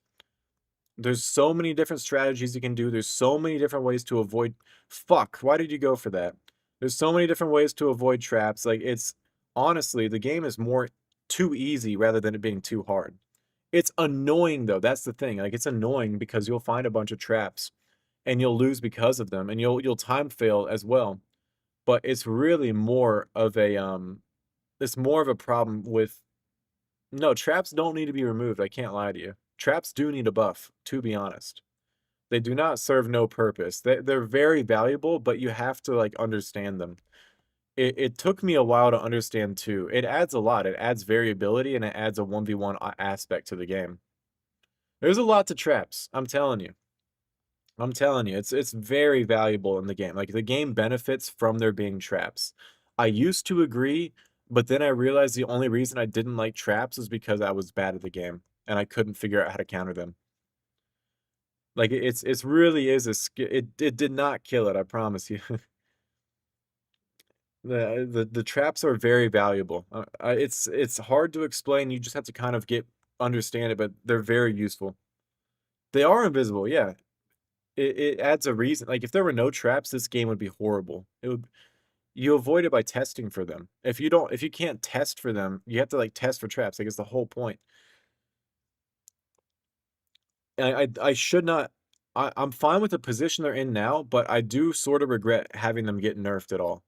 there's so many different strategies you can do. There's so many different ways to avoid fuck, why did you go for that? There's so many different ways to avoid traps. Like it's honestly, the game is more too easy rather than it being too hard. It's annoying though. That's the thing. Like it's annoying because you'll find a bunch of traps and you'll lose because of them and you'll time fail as well. But it's really more of a it's more of a problem with no, traps don't need to be removed. I can't lie to you. Traps do need a buff, to be honest. They do not serve no purpose. They're very valuable, but you have to like understand them. It took me a while to understand too. It adds a lot. It adds variability and it adds a 1v1 aspect to the game. There's a lot to traps. I'm telling you. I'm telling you, it's very valuable in the game. Like the game benefits from there being traps. I used to agree, but then I realized the only reason I didn't like traps is because I was bad at the game and I couldn't figure out how to counter them. Like it's really is a skill. It did not kill it, I promise you. The traps are very valuable. It's hard to explain. You just have to kind of understand it, but they're very useful. They are invisible, yeah. It adds a reason. Like if there were no traps, this game would be horrible. It would you avoid it by testing for them. If you can't test for them, you have to like test for traps. Like it's the whole point. And I should not I'm fine with the position they're in now, but I do sort of regret having them get nerfed at all.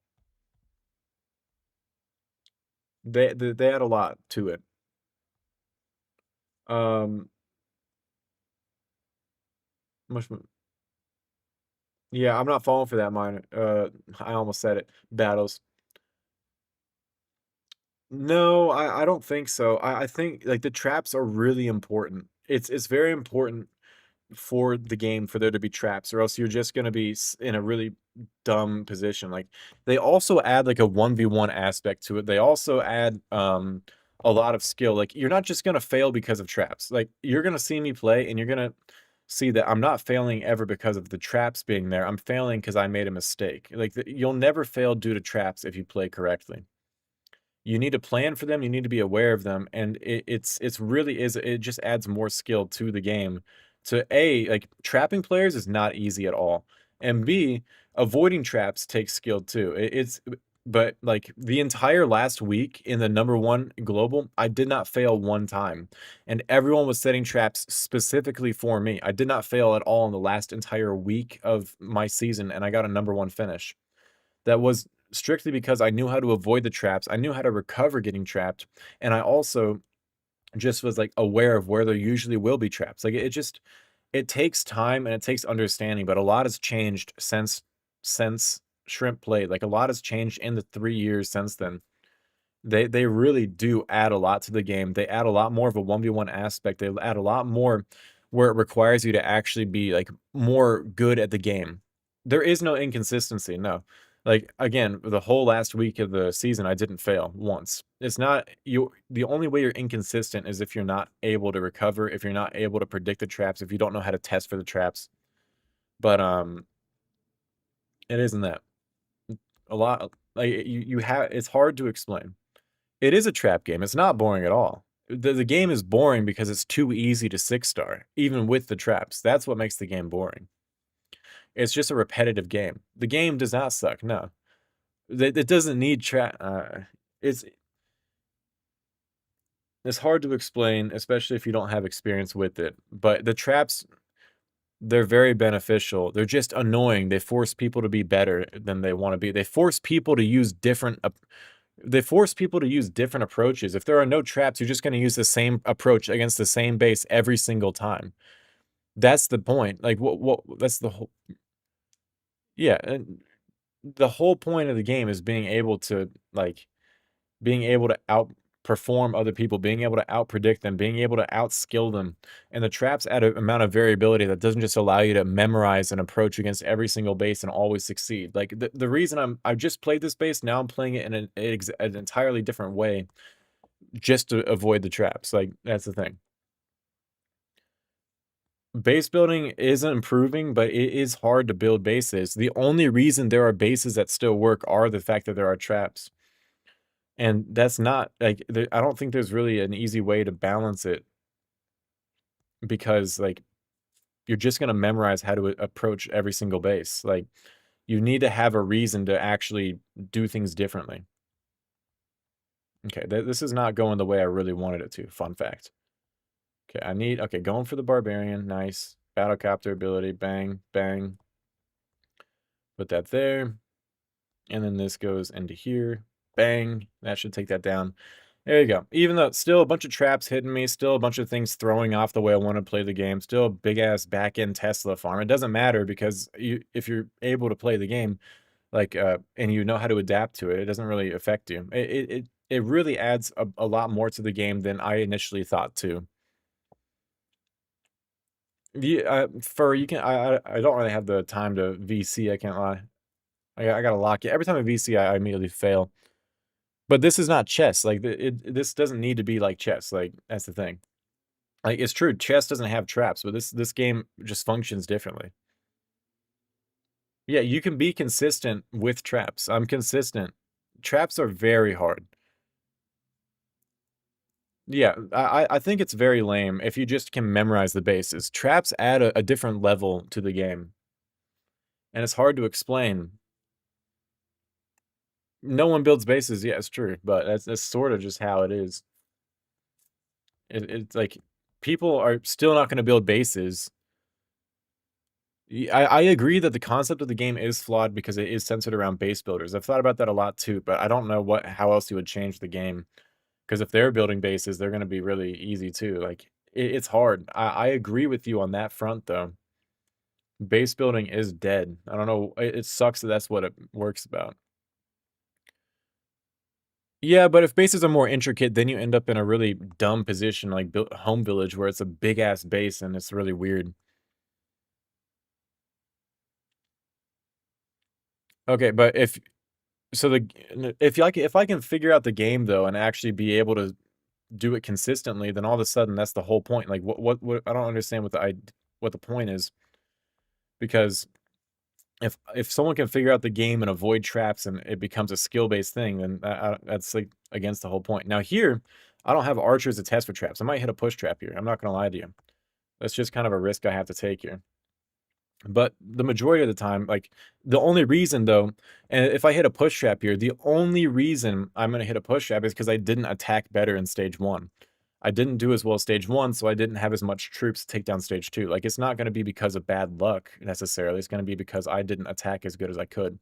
They add a lot to it. Um much yeah, I'm not falling for that mine. I almost said it. Battles. No, I don't think so. I think like the traps are really important. It's very important for the game for there to be traps, or else you're just gonna be in a really dumb position. Like they also add like a 1v1 aspect to it. They also add a lot of skill. Like you're not just gonna fail because of traps. Like you're gonna see me play and you're gonna see that I'm not failing ever because of the traps being there. I'm failing because I made a mistake. Like you'll never fail due to traps if you play correctly. You need to plan for them, you need to be aware of them, and it's really is it just adds more skill to the game. To A, like trapping players is not easy at all. And B, avoiding traps takes skill too. It's but like the entire last week in the #1 global, I did not fail one time. And everyone was setting traps specifically for me. I did not fail at all in the last entire week of my season, and I got a #1 finish. That was strictly because I knew how to avoid the traps. I knew how to recover getting trapped, and I also just was like aware of where there usually will be traps. Like it just it takes time and it takes understanding, but a lot has changed since Shrimp played. Like a lot has changed in the 3 years since then. They really do add a lot to the game. They add a lot more of a 1v1 aspect. They add a lot more where it requires you to actually be like more good at the game. There is no inconsistency, no. Like again, the whole last week of the season I didn't fail once. It's not you the only way you're inconsistent is if you're not able to recover, if you're not able to predict the traps, if you don't know how to test for the traps. But it isn't that. A lot like you have it's hard to explain. It is a trap game. It's not boring at all. The game is boring because it's too easy to 6-star, even with the traps. That's what makes the game boring. It's just a repetitive game. The game does not suck, no. It doesn't need trap. It's it's hard to explain, especially if you don't have experience with it. But the traps, they're very beneficial. They're just annoying. They force people to be better than they want to be. They force people to use different approaches. If there are no traps, you're just going to use the same approach against the same base every single time. That's the point. Like what that's the whole yeah, and the whole point of the game is being able to like being able to outperform other people, being able to outpredict them, being able to outskill them. And the traps add an amount of variability that doesn't just allow you to memorize an approach against every single base and always succeed. Like the reason I just played this base, now I'm playing it in an entirely different way just to avoid the traps. Like that's the thing. Base building isn't improving, but it is hard to build bases. The only reason there are bases that still work are the fact that there are traps. And that's not like I don't think there's really an easy way to balance it because like you're just going to memorize how to approach every single base. Like you need to have a reason to actually do things differently. Okay, this is not going the way I really wanted it to. Fun fact. Okay, going for the barbarian. Nice. Battlecopter ability. Bang, bang. Put that there. And then this goes into here. Bang. That should take that down. There you go. Even though still a bunch of traps hitting me, still a bunch of things throwing off the way I want to play the game, still a big-ass back-end Tesla farm. It doesn't matter because if you're able to play the game, like, and you know how to adapt to it, it doesn't really affect you. It really adds a lot more to the game than I initially thought to. You can I don't really have the time to VC. I can't lie. I gotta lock it every time I VC. I immediately fail. But this is not chess. Like this doesn't need to be like chess. Like that's the thing. Like it's true, chess doesn't have traps, but this game just functions differently. Yeah, you can be consistent with traps. I'm consistent. Traps are very hard. Yeah, I think it's very lame if you just can memorize the bases. Traps add a different level to the game, and it's hard to explain. No one builds bases. Yeah, it's true, but that's sort of just how it is. It's like people are still not going to build bases. I agree that the concept of the game is flawed because it is centered around base builders. I've thought about that a lot too, but I don't know how else you would change the game. Because if they're building bases, they're going to be really easy too. Like it's hard. I agree with you on that front though. Base building is dead. I don't know. It sucks that that's what it works about. Yeah, but if bases are more intricate, then you end up in a really dumb position like home village where it's a big ass base and it's really weird. Okay, but if I can figure out the game though and actually be able to do it consistently, then all of a sudden that's the whole point. Like what I don't understand what the point is because if someone can figure out the game and avoid traps and it becomes a skill-based thing, then that's like against the whole point. Now here, I don't have archers to test for traps. I might hit a push trap here. I'm not gonna lie to you. That's just kind of a risk I have to take here. But the majority of the time, like the only reason though, and if I hit a push trap here, the only reason I'm gonna hit a push trap is because I didn't attack better in stage 1. I didn't do as well stage 1, so I didn't have as much troops to take down stage 2. Like it's not gonna be because of bad luck necessarily. It's gonna be because I didn't attack as good as I could.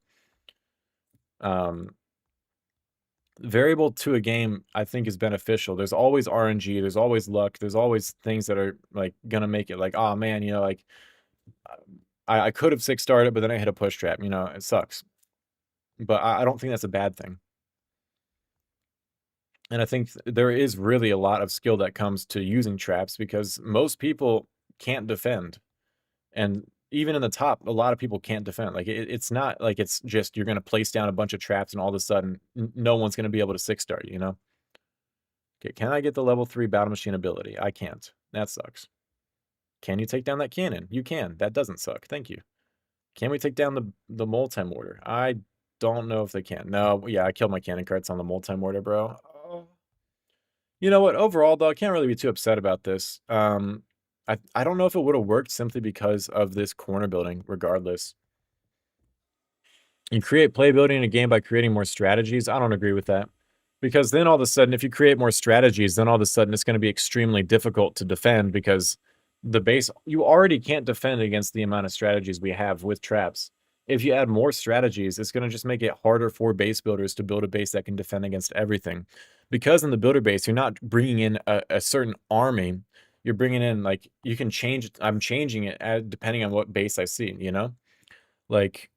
Variable to a game, I think, is beneficial. There's always RNG, there's always luck, there's always things that are like gonna make it like, oh man, you know, like I could have 6-starred it, but then I hit a push trap, you know, it sucks. But I don't think that's a bad thing. And I think there is really a lot of skill that comes to using traps because most people can't defend. And even in the top, a lot of people can't defend. Like it's not like it's just you're going to place down a bunch of traps and all of a sudden no one's going to be able to 6-star you, you know? Okay, can I get the level 3 battle machine ability? I can't. That sucks. Can you take down that cannon? You can. That doesn't suck. Thank you. Can we take down the multi-mortar? I don't know if they can. No, yeah, I killed my cannon carts on the multi-mortar, bro. Oh. You know what? Overall, though, I can't really be too upset about this. I don't know if it would have worked simply because of this corner building, regardless. You create playability in a game by creating more strategies. I don't agree with that. Because then all of a sudden, if you create more strategies, then all of a sudden it's going to be extremely difficult to defend because the base, you already can't defend against the amount of strategies we have with traps. If you add more strategies, it's going to just make it harder for base builders to build a base that can defend against everything. Because in the builder base, you're not bringing in a certain army. You're bringing in, like, you can change, I'm changing it depending on what base I see, you know? Like,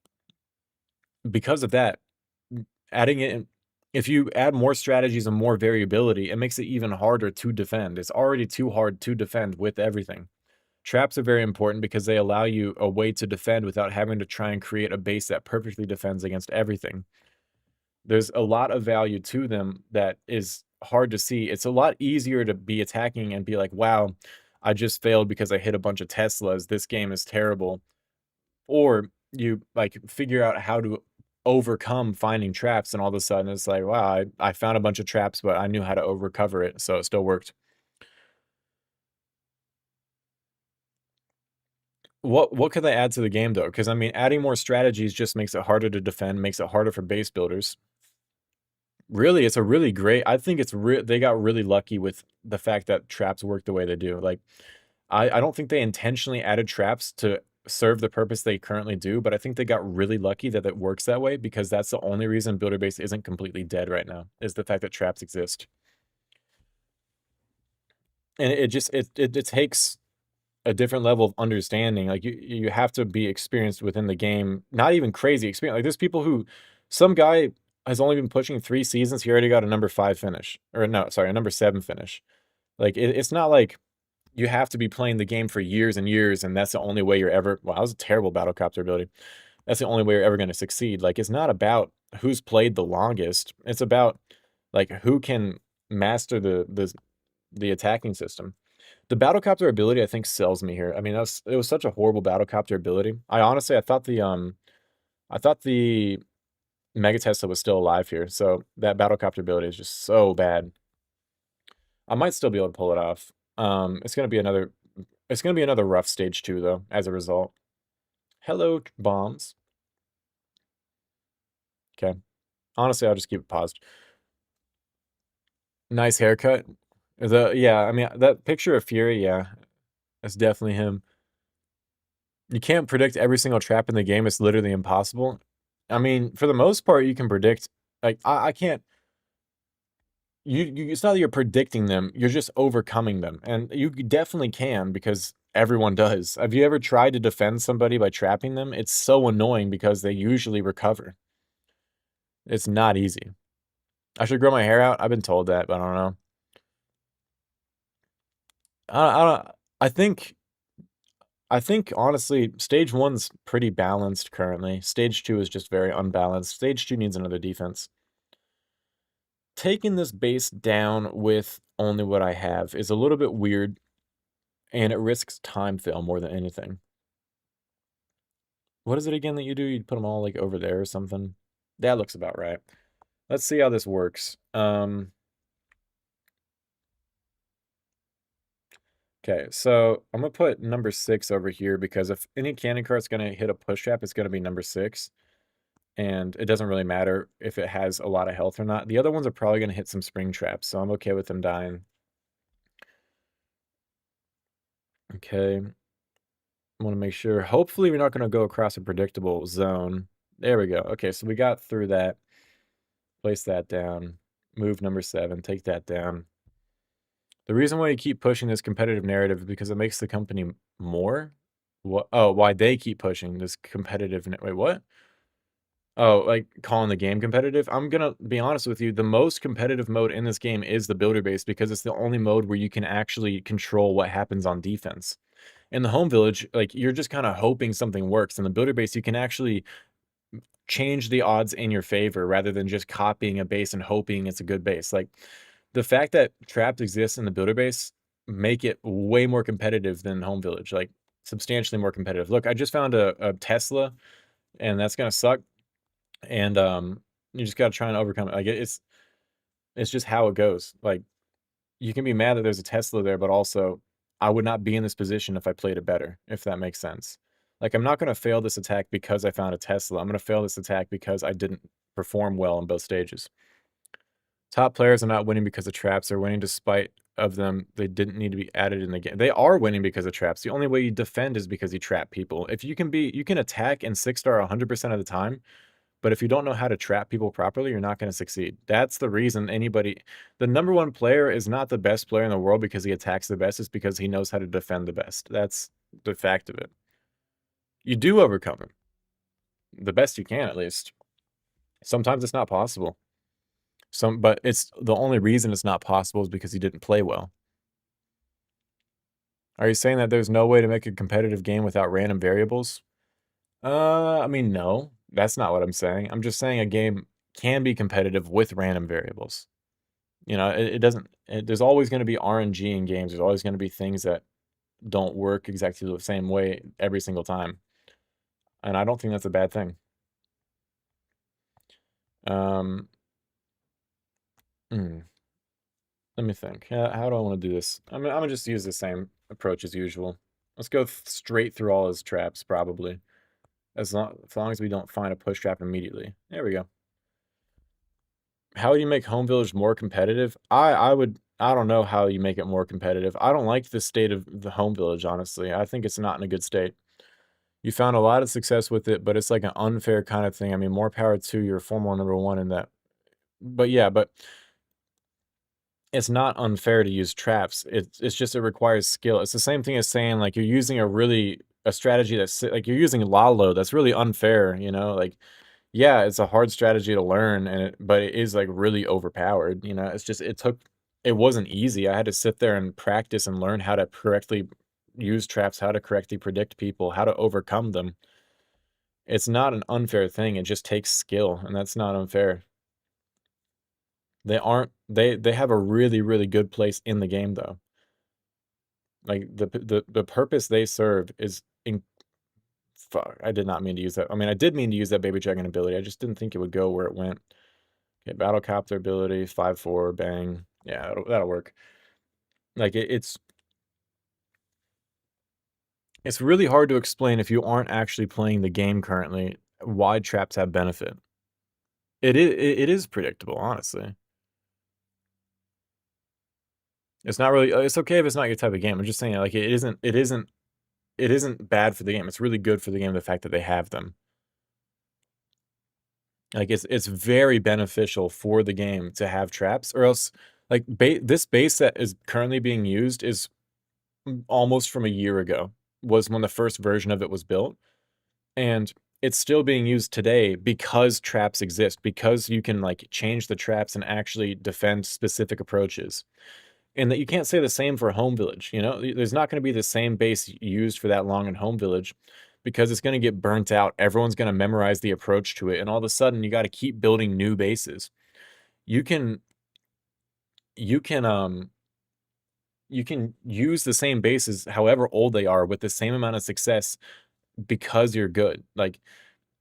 because of that, adding it in, if you add more strategies and more variability, it makes it even harder to defend. It's already too hard to defend with everything. Traps are very important because they allow you a way to defend without having to try and create a base that perfectly defends against everything. There's a lot of value to them that is hard to see. It's a lot easier to be attacking and be like, wow, I just failed because I hit a bunch of Teslas. This game is terrible. Or you like figure out how to overcome finding traps, and all of a sudden it's like, wow, I found a bunch of traps, but I knew how to recover it, so it still worked. What could they add to the game though? Because I mean, adding more strategies just makes it harder to defend, makes it harder for base builders. Really, it's a really great. I think they got really lucky with the fact that traps work the way they do. Like, I don't think they intentionally added traps to serve the purpose they currently do, but I think they got really lucky that it works that way because that's the only reason builder base isn't completely dead right now, is the fact that traps exist. And it just it takes a different level of understanding. Like you have to be experienced within the game, not even crazy experience. Like there's people who, some guy has only been pushing 3 seasons, he already got a number 5 finish, or no, sorry, a number 7 finish. Like it's not like you have to be playing the game for years and years, and that's the only way you're ever. Wow, that was a terrible battlecopter ability. That's the only way you're ever going to succeed. Like it's not about who's played the longest. It's about like who can master the attacking system. The battlecopter ability, I think, sells me here. I mean, it was such a horrible battlecopter ability. I honestly, I thought the Mega Tesla was still alive here. So that battlecopter ability is just so bad. I might still be able to pull it off. It's gonna be another rough stage 2 though, as a result. Hello, bombs. Okay. Honestly, I'll just keep it paused. Nice haircut. Yeah, I mean that picture of Fury, yeah, that's definitely him. You can't predict every single trap in the game. It's literally impossible. I mean, for the most part, you can predict. Like I can't. It's not that you're predicting them. You're just overcoming them, and you definitely can because everyone does. Have you ever tried to defend somebody by trapping them? It's so annoying because they usually recover. It's not easy. I should grow my hair out. I've been told that, but I don't know. I don't. I think honestly, stage 1's pretty balanced currently. Stage 2 is just very unbalanced. Stage 2 needs another defense. Taking this base down with only what I have is a little bit weird, and it risks time fail more than anything. What is it again that you do? You put them all like over there or something? That looks about right. Let's see how this works. Okay, so I'm gonna put number 6 over here because if any cannon cart's gonna hit a push trap, it's gonna be number 6. And it doesn't really matter if it has a lot of health or not. The other ones are probably gonna hit some spring traps, so I'm okay with them dying. Okay. I wanna make sure. Hopefully we're not gonna go across a predictable zone. There we go. Okay, so we got through that. Place that down. Move number 7, take that down. The reason why you keep pushing this competitive narrative is because it makes the company more. What? Oh, why they keep pushing this competitive? Wait, what? Oh, like calling the game competitive? I'm gonna be honest with you. The most competitive mode in this game is the builder base because it's the only mode where you can actually control what happens on defense. In the home village, like you're just kind of hoping something works. In the builder base, you can actually change the odds in your favor rather than just copying a base and hoping it's a good base. Like the fact that traps exist in the builder base make it way more competitive than home village, like substantially more competitive. Look, I just found a Tesla, and that's gonna suck. And you just gotta try and overcome it. Like it's just how it goes. Like you can be mad that there's a Tesla there, but also I would not be in this position if I played it better, if that makes sense. Like I'm not gonna fail this attack because I found a Tesla. I'm gonna fail this attack because I didn't perform well in both stages. Top players are not winning because of traps. They're winning despite of them. They didn't need to be added in the game. They are winning because of traps. The only way you defend is because you trap people. If you can attack and 6-star 100% of the time, but if you don't know how to trap people properly, you're not going to succeed. That's the reason the number 1 player is not the best player in the world because he attacks the best. It's because he knows how to defend the best. That's the fact of it. You do overcome him. The best you can, at least. Sometimes it's not possible. But it's the only reason it's not possible is because he didn't play well. Are you saying that there's no way to make a competitive game without random variables? I mean, no, that's not what I'm saying. I'm just saying a game can be competitive with random variables. You know, it doesn't. There's always going to be RNG in games. There's always going to be things that don't work exactly the same way every single time, and I don't think that's a bad thing. Um, hmm, let me think. How do I want to do this? I'm gonna just use the same approach as usual. Let's go straight through all his traps, probably. As long as we don't find a push trap immediately. There we go. How would you make Home Village more competitive? I don't know how you make it more competitive. I don't like the state of the Home Village, honestly. I think it's not in a good state. You found a lot of success with it, but it's like an unfair kind of thing. I mean, more power to your formal number one in that. But yeah, but it's not unfair to use traps. It's just it requires skill. It's the same thing as saying like you're using a strategy that's like you're using Lalo. That's really unfair, you know? Like yeah, it's a hard strategy to learn but it is like really overpowered, you know? It's just it wasn't easy. I had to sit there and practice and learn how to correctly use traps, how to correctly predict people, how to overcome them. It's not an unfair thing. It just takes skill, and that's not unfair. They aren't they have a really, really good place in the game though. Like the purpose they serve is in fuck, I did not mean to use that. I mean, I did mean to use that baby dragon ability. I just didn't think it would go where it went. Okay, battle copter ability, 5/4, bang. Yeah, that'll work. Like it's really hard to explain if you aren't actually playing the game currently why traps have benefit. It is predictable, honestly. It's not really it's okay if it's not your type of game. I'm just saying like it isn't bad for the game. It's really good for the game the fact that they have them. Like it's very beneficial for the game to have traps or else like this base that is currently being used is almost from a year ago was when the first version of it was built. And it's still being used today because traps exist, because you can like change the traps and actually defend specific approaches. And that you can't say the same for Home Village, you know? There's not going to be the same base used for that long in Home Village because it's going to get burnt out. Everyone's going to memorize the approach to it, and all of a sudden you got to keep building new bases. You can you can you can use the same bases however old they are with the same amount of success because you're good. Like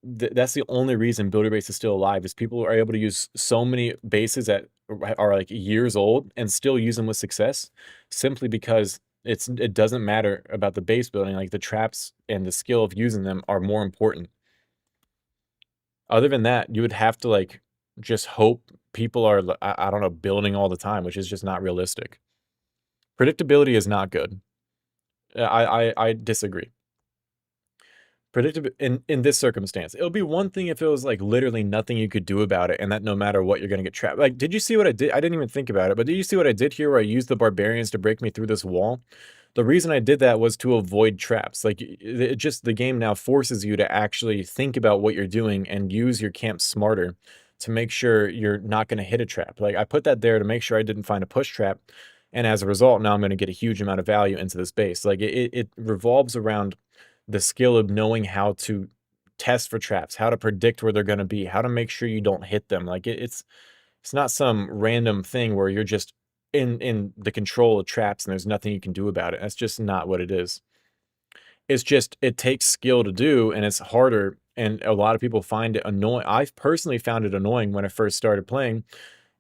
that's the only reason Builder Base is still alive is people are able to use so many bases that are like years old and still use them with success simply because it doesn't matter about the base building. Like the traps and the skill of using them are more important. Other than that, you would have to like just hope people are I don't know building all the time, which is just not realistic. Predictability is not good. I disagree. Predictable in this circumstance. It would be one thing if it was like literally nothing you could do about it, and that no matter what, you're gonna get trapped. Like, did you see what I did? I didn't even think about it, but did you see what I did here where I used the barbarians to break me through this wall? The reason I did that was to avoid traps. Like, it just the game now forces you to actually think about what you're doing and use your camp smarter to make sure you're not gonna hit a trap. Like, I put that there to make sure I didn't find a push trap, and as a result, now I'm gonna get a huge amount of value into this base. Like, it revolves around the skill of knowing how to test for traps, how to predict where they're going to be, how to make sure you don't hit them. Like it's not some random thing where you're just in the control of traps and there's nothing you can do about it. That's just not what it is. It's just it takes skill to do and it's harder and a lot of people find it annoying. I personally found it annoying when I first started playing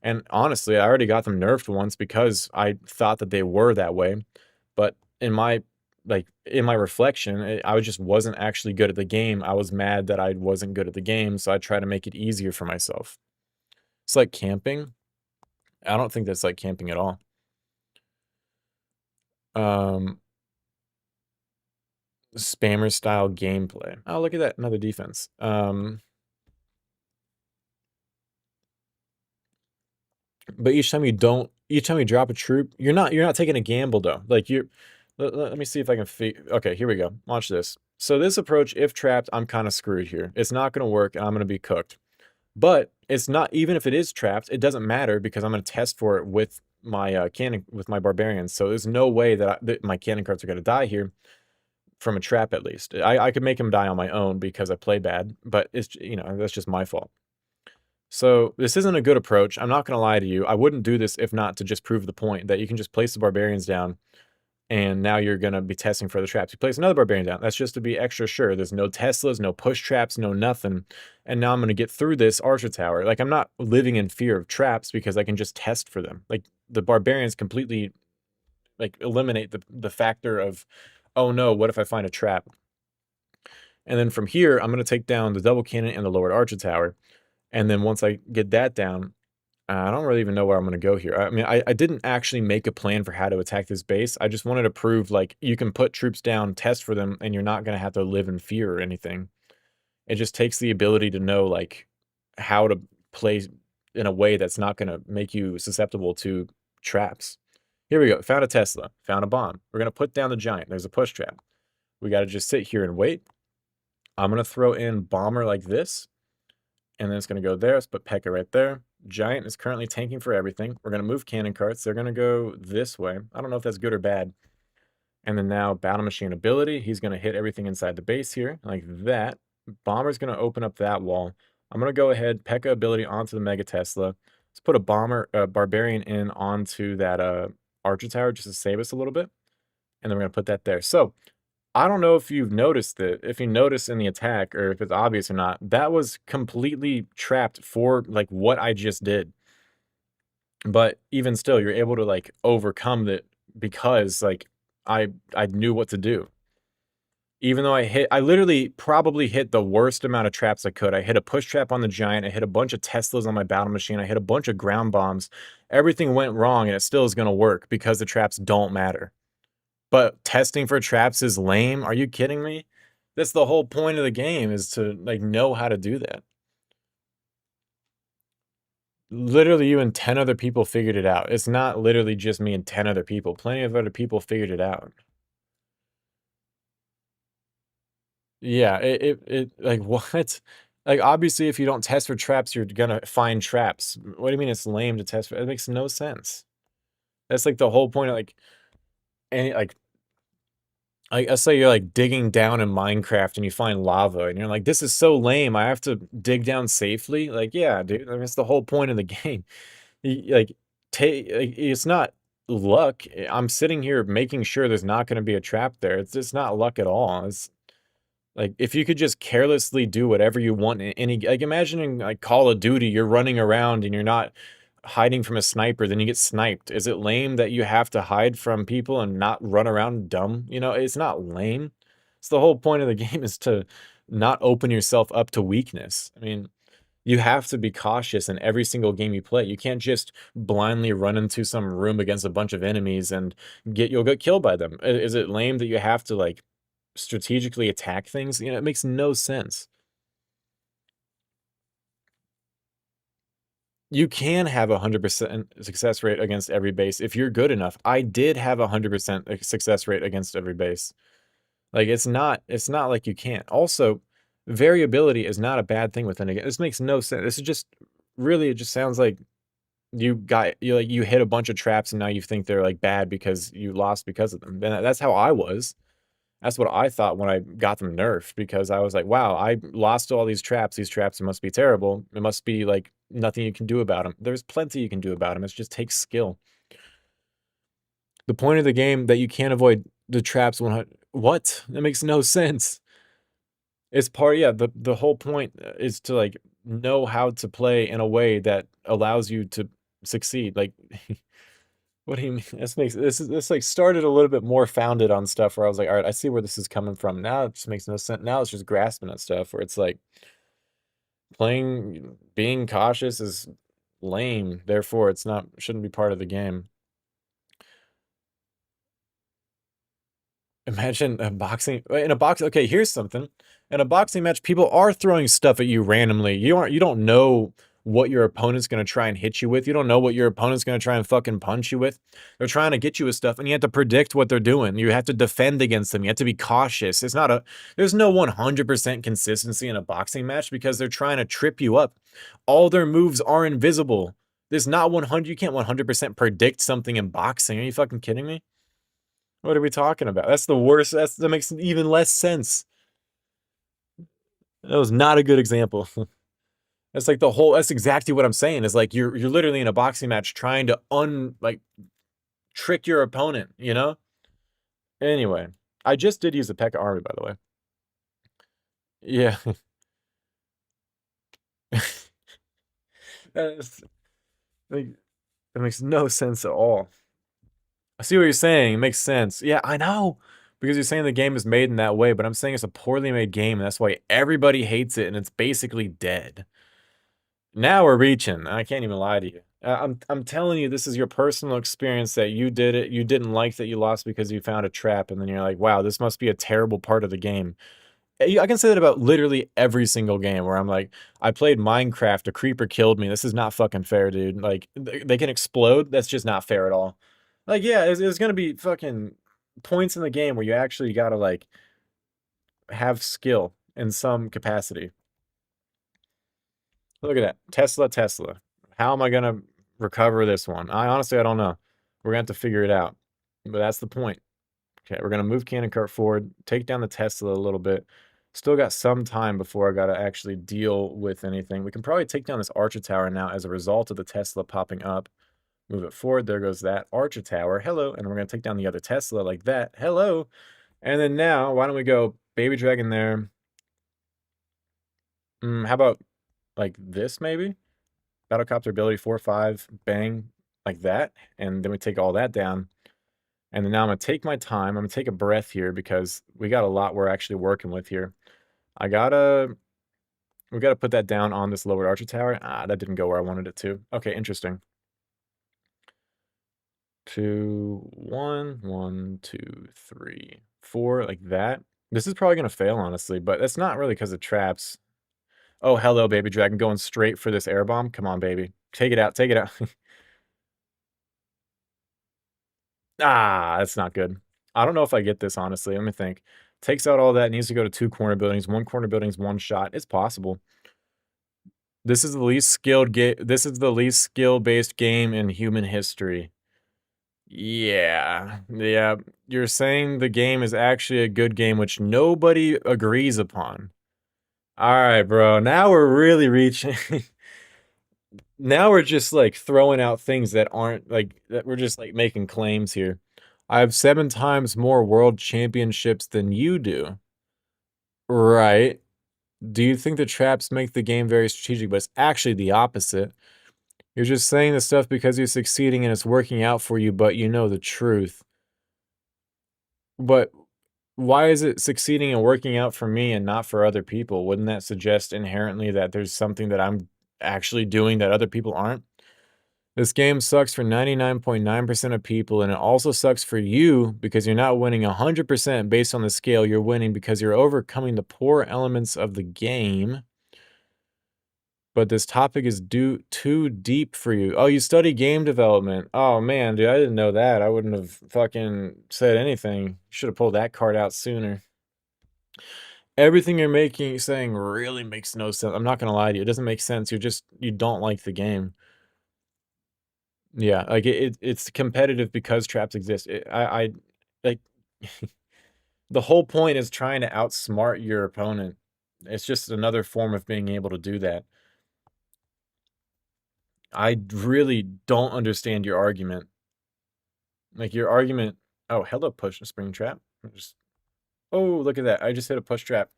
and honestly, I already got them nerfed once because I thought that they were that way. But in my reflection, I just wasn't actually good at the game. I was mad that I wasn't good at the game, so I try to make it easier for myself. It's like camping. I don't think that's like camping at all. Um, spammer style gameplay. Oh, look at that, another defense. But each time you drop a troop, you're not taking a gamble though. Like let me see if I can okay, here we go. Watch this. So this approach, if trapped, I'm kind of screwed here. It's not going to work and I'm going to be cooked. But it's not, even if it is trapped, it doesn't matter because I'm gonna test for it with my with my barbarians. So there's no way that, that my cannon carts are gonna die here from a trap at least. I could make him die on my own because I play bad, but it's, you know, that's just my fault. So this isn't a good approach. I'm not gonna lie to you. I wouldn't do this if not to just prove the point that you can just place the barbarians down and now you're gonna be testing for the traps. You place another barbarian down. That's just to be extra sure. There's no Teslas, no push traps, no nothing. And now I'm gonna get through this Archer Tower. Like, I'm not living in fear of traps because I can just test for them. Like, the barbarians completely like eliminate the factor of, oh no, what if I find a trap? And then from here, I'm gonna take down the double cannon and the lowered Archer Tower. And then once I get that down, I don't really even know where I'm gonna go here. I mean, I didn't actually make a plan for how to attack this base. I just wanted to prove, like, you can put troops down, test for them, and you're not gonna have to live in fear or anything. It just takes the ability to know, like, how to play in a way that's not gonna make you susceptible to traps. Here we go. Found a Tesla. Found a bomb. We're gonna put down the giant. There's a push trap. We gotta just sit here and wait. I'm gonna throw in bomber like this, and then it's gonna go there. Let's put Pekka right there. Giant is currently tanking for everything. We're gonna move cannon carts. They're gonna go this way. I don't know if that's good or bad. And then now battle machine ability. He's gonna hit everything inside the base here, like that. Bomber's gonna open up that wall. I'm gonna go ahead, Pekka ability onto the Mega Tesla. Let's put a barbarian in onto that Archer Tower just to save us a little bit. And then we're gonna put that there. So I don't know if you've noticed it, if you notice in the attack or if it's obvious or not, that was completely trapped for like what I just did. But even still, you're able to like overcome it because like I knew what to do. Even though I literally probably hit the worst amount of traps I could. I hit a push trap on the giant, I hit a bunch of Teslas on my battle machine, I hit a bunch of ground bombs. Everything went wrong and it still is gonna work because the traps don't matter. But testing for traps is lame? Are you kidding me? That's the whole point of the game, is to, like, know how to do that. Literally, you and 10 other people figured it out. It's not literally just me and 10 other people. Plenty of other people figured it out. Yeah, like, what? Like, obviously, if you don't test for traps, you're gonna find traps. What do you mean it's lame to test for? It makes no sense. That's, like, the whole point of, like, any, like, I say you're like digging down in Minecraft and you find lava and you're like, this is so lame. I have to dig down safely. Like, yeah, dude, I mean, it's the whole point of the game. Like, it's not luck. I'm sitting here making sure there's not going to be a trap there. It's just not luck at all. It's like, if you could just carelessly do whatever you want in any, like, imagining like Call of Duty, you're running around and you're not hiding from a sniper, then you get sniped. Is it lame that you have to hide from people and not run around dumb? You know, it's not lame. It's the whole point of the game, is to not open yourself up to weakness. I mean, you have to be cautious in every single game you play. You can't just blindly run into some room against a bunch of enemies and you'll get killed by them. Is it lame that you have to like strategically attack things? You know, it makes no sense. You can have a 100% success rate against every base if you're good enough. I did have a 100% success rate against every base. Like, it's not like you can't. Also, variability is not a bad thing within a game. This makes no sense. This is just really, it just sounds like you hit a bunch of traps and now you think they're like bad because you lost because of them. And that's how I was. That's what I thought when I got them nerfed, because I was like, wow, I lost all these traps. These traps must be terrible. It must be like nothing you can do about them. There's plenty you can do about them. It just takes skill. The point of the game that you can't avoid the traps 100. What? That makes no sense. It's part, yeah, the whole point is to like know how to play in a way that allows you to succeed. Like, what do you mean? This like started a little bit more founded on stuff where I was like, all right, I see where this is coming from. Now it just makes no sense. Now it's just grasping at stuff where it's like being cautious is lame. Therefore, shouldn't be part of the game. Imagine a boxing in a box. Okay, here's something. In a boxing match, people are throwing stuff at you randomly. You don't know what your opponent's going to try and hit you with. You don't know what your opponent's going to try and fucking punch you with. They're trying to get you with stuff, and you have to predict what they're doing. You have to defend against them. You have to be cautious. There's no 100% consistency in a boxing match because they're trying to trip you up. All their moves are invisible. There's not 100. You can't 100% predict something in boxing. Are you fucking kidding me? What are we talking about? That's the worst. That makes even less sense. That was not a good example. That's like that's exactly what I'm saying. Is like you're literally in a boxing match trying to trick your opponent, you know? Anyway, I just did use a Pekka army, by the way. Yeah. Like, that makes no sense at all. I see what you're saying. It makes sense. Yeah, I know. Because you're saying the game is made in that way, but I'm saying it's a poorly made game, and that's why everybody hates it, and it's basically dead. Now we're reaching. I can't even lie to you. I'm telling you, this is your personal experience that you did it. You didn't like that you lost because you found a trap, and then you're like, wow, this must be a terrible part of the game. I can say that about literally every single game where I'm like, I played Minecraft, a creeper killed me. This is not fucking fair, dude. Like, they can explode. That's just not fair at all. Like, yeah, it's gonna be fucking points in the game where you actually gotta, like, have skill in some capacity. Look at that. Tesla. How am I gonna recover this one? I don't know. We're gonna have to figure it out. But that's the point. Okay, we're gonna move cannon cart forward, take down the Tesla a little bit. Still got some time before I gotta actually deal with anything. We can probably take down this Archer Tower now as a result of the Tesla popping up. Move it forward. There goes that Archer Tower. Hello. And we're gonna take down the other Tesla like that. Hello. And then now, why don't we go Baby Dragon there? How about like this maybe? Battlecopter ability 4-5, bang, like that. And then we take all that down. And then now I'm going to take my time. I'm going to take a breath here because we got a lot we're actually working with here. We got to put that down on this lower Archer Tower. That didn't go where I wanted it to. Okay, interesting. 2, 1, 1, 2, 3, 4, like that. This is probably going to fail, honestly, but that's not really because of traps. Oh, hello, Baby Dragon, going straight for this air bomb. Come on, baby. Take it out, take it out. That's not good. I don't know if I get this, honestly. Let me think. Takes out all that, needs to go to 2 corner buildings. 1 corner building's 1 shot. It's possible. This is the least skilled game. This is the least skill-based game in human history. Yeah. Yeah. You're saying the game is actually a good game, which nobody agrees upon. All right, bro. Now we're really reaching. Now we're just like throwing out things that aren't like that. We're just like making claims here. I have 7 times more world championships than you do. Right. Do you think the traps make the game very strategic? But it's actually the opposite. You're just saying this stuff because you're succeeding and it's working out for you, but you know the truth. But why is it succeeding and working out for me and not for other people? Wouldn't that suggest inherently that there's something that I'm actually doing that other people aren't? This game sucks for 99.9% of people, and it also sucks for you because you're not winning 100% based on the scale. You're winning because you're overcoming the poor elements of the game. But this topic is too deep for you. Oh, you study game development. Oh, man, dude, I didn't know that. I wouldn't have fucking said anything. Should have pulled that card out sooner. Everything you're saying really makes no sense. I'm not going to lie to you. It doesn't make sense. You don't like the game. Yeah, like it's competitive because traps exist. I like the whole point is trying to outsmart your opponent. It's just another form of being able to do that. I really don't understand your argument. Like your argument. Oh, hello, push a spring trap. Oh, look at that. I just hit a push trap.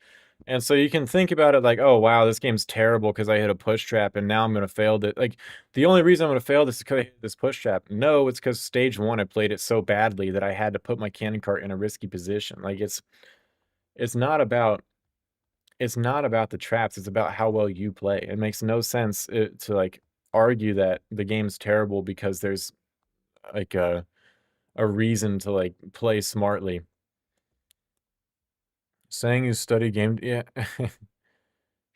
And so you can think about it like, oh, wow, this game's terrible because I hit a push trap and now I'm going to fail it. Like, the only reason I'm going to fail this is because I hit this push trap. No, it's because stage 1, I played it so badly that I had to put my cannon cart in a risky position. Like, it's not about the traps. It's about how well you play. It makes no sense to, like, argue that the game's terrible because there's, like, a reason to, like, play smartly. Saying you study game, yeah.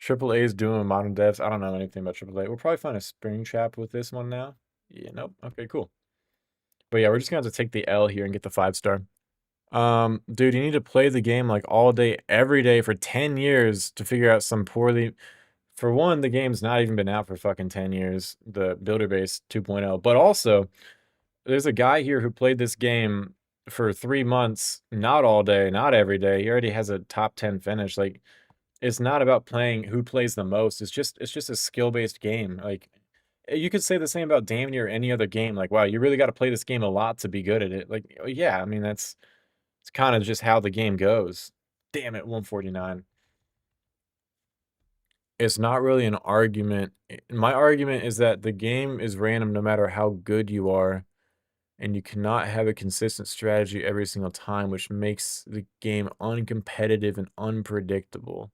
Triple A is doing modern devs. I don't know anything about Triple A. We'll probably find a spring trap with this one now. Yeah, nope. Okay, cool. But yeah, we're just gonna have to take the L here and get the 5-star. Dude, you need to play the game like all day, every day for 10 years to figure out some poorly. For one, the game's not even been out for fucking 10 years, the Builder Base 2.0. But also, there's a guy here who played this game for 3 months, not all day, not every day. He already has a top 10 finish. Like, it's not about playing who plays the most. It's just a skill-based game. Like, you could say the same about damn near any other game. Like, wow, you really got to play this game a lot to be good at it. Like, yeah, I mean, it's kind of just how the game goes. Damn it, 149. It's not really an argument. My argument is that the game is random no matter how good you are, and you cannot have a consistent strategy every single time, which makes the game uncompetitive and unpredictable.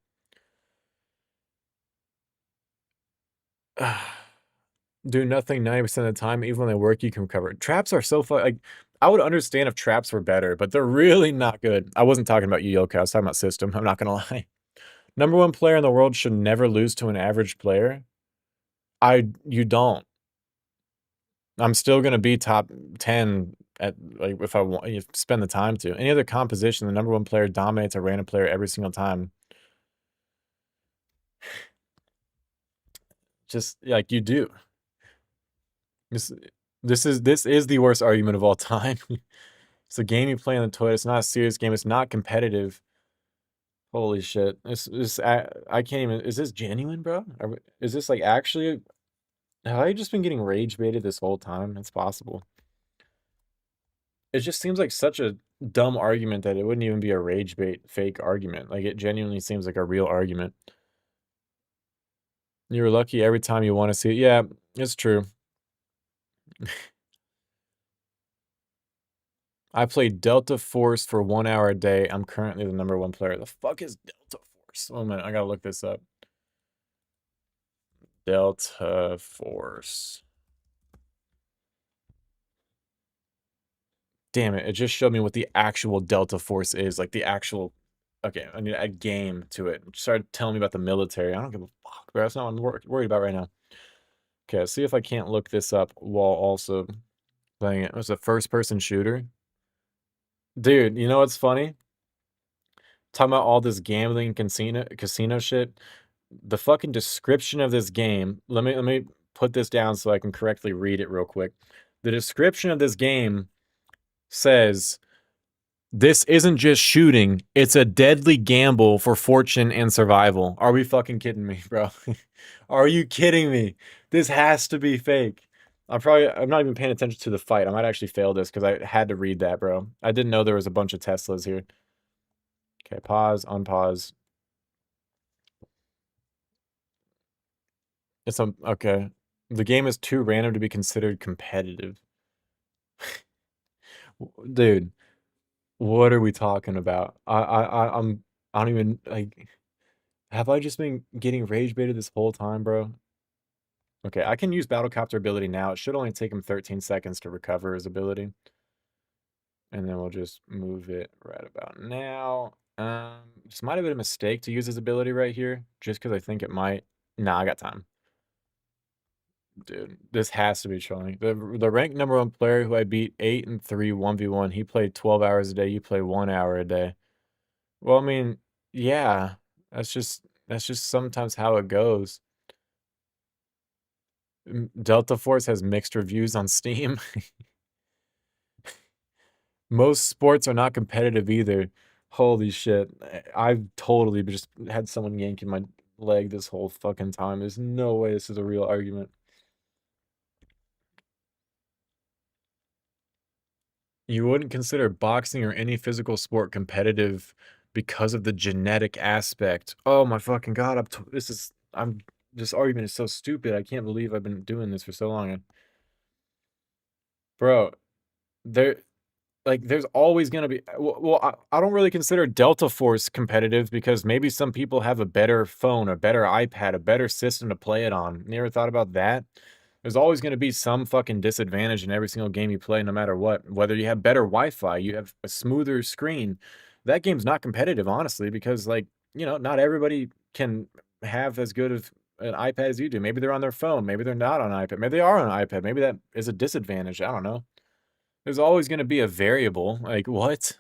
Do nothing 90% of the time, even when they work, you can recover. Traps are so fun. Like, I would understand if traps were better, but they're really not good. I wasn't talking about you, Yoko. I was talking about system. I'm not gonna lie. Number one player in the world should never lose to an average player. You don't. I'm still gonna be top 10 at, like, if I want, you spend the time to. Any other composition, the number one player dominates a random player every single time. Just like you do. This this is the worst argument of all time. It's a game you play on the toilet. It's not a serious game. It's not competitive. Holy shit. I can't even. Is this genuine, bro? Is this like actually? Have I just been getting rage baited this whole time? It's possible. It just seems like such a dumb argument that it wouldn't even be a rage bait fake argument. Like, it genuinely seems like a real argument. You're lucky every time you want to see it. Yeah, it's true. I played Delta Force for 1 hour a day. I'm currently the number one player. The fuck is Delta Force? Oh man, I gotta look this up. Delta Force. Damn it, it just showed me what the actual Delta Force is. Like, the actual... Okay, I need to add game to it. It started telling me about the military. I don't give a fuck, bro. That's not what I'm worried about right now. Okay, let's see if I can't look this up while also playing it. It was a first-person shooter. Dude, you know what's funny? Talking about all this gambling casino shit. The fucking description of this game. Let me put this down so I can correctly read it real quick. The description of this game says, "This isn't just shooting, it's a deadly gamble for fortune and survival." Are we fucking kidding me, bro? Are you kidding me? This has to be fake. I'm not even paying attention to the fight. I might actually fail this because I had to read that, bro. I didn't know there was a bunch of Teslas here. Okay, pause, unpause. Okay. The game is too random to be considered competitive. Dude, what are we talking about? I don't even, like, have I just been getting rage baited this whole time, bro? Okay, I can use Battlecopter ability now. It should only take him 13 seconds to recover his ability. And then we'll just move it right about now. This might have been a mistake to use his ability right here, just because I think it might. Nah, I got time. Dude, this has to be trolling. The ranked number one player who I beat 8-3 1v1, he played 12 hours a day, you play 1 hour a day. Well, I mean, yeah, that's just sometimes how it goes. Delta Force has mixed reviews on Steam. Most sports are not competitive either. Holy shit. I've totally just had someone yanking my leg this whole fucking time. There's no way this is a real argument. You wouldn't consider boxing or any physical sport competitive because of the genetic aspect. Oh my fucking god! This argument is so stupid. I can't believe I've been doing this for so long. Bro, there like, there's always gonna be... Well, I don't really consider Delta Force competitive because maybe some people have a better phone, a better iPad, a better system to play it on. You ever thought about that? There's always gonna be some fucking disadvantage in every single game you play, no matter what. Whether you have better Wi-Fi, you have a smoother screen. That game's not competitive, honestly, because, like, not everybody can have as good of an iPad as you do. Maybe they're on their phone. Maybe they're not on iPad. Maybe they are on an iPad. Maybe that is a disadvantage. I don't know. There's always going to be a variable. Like, what?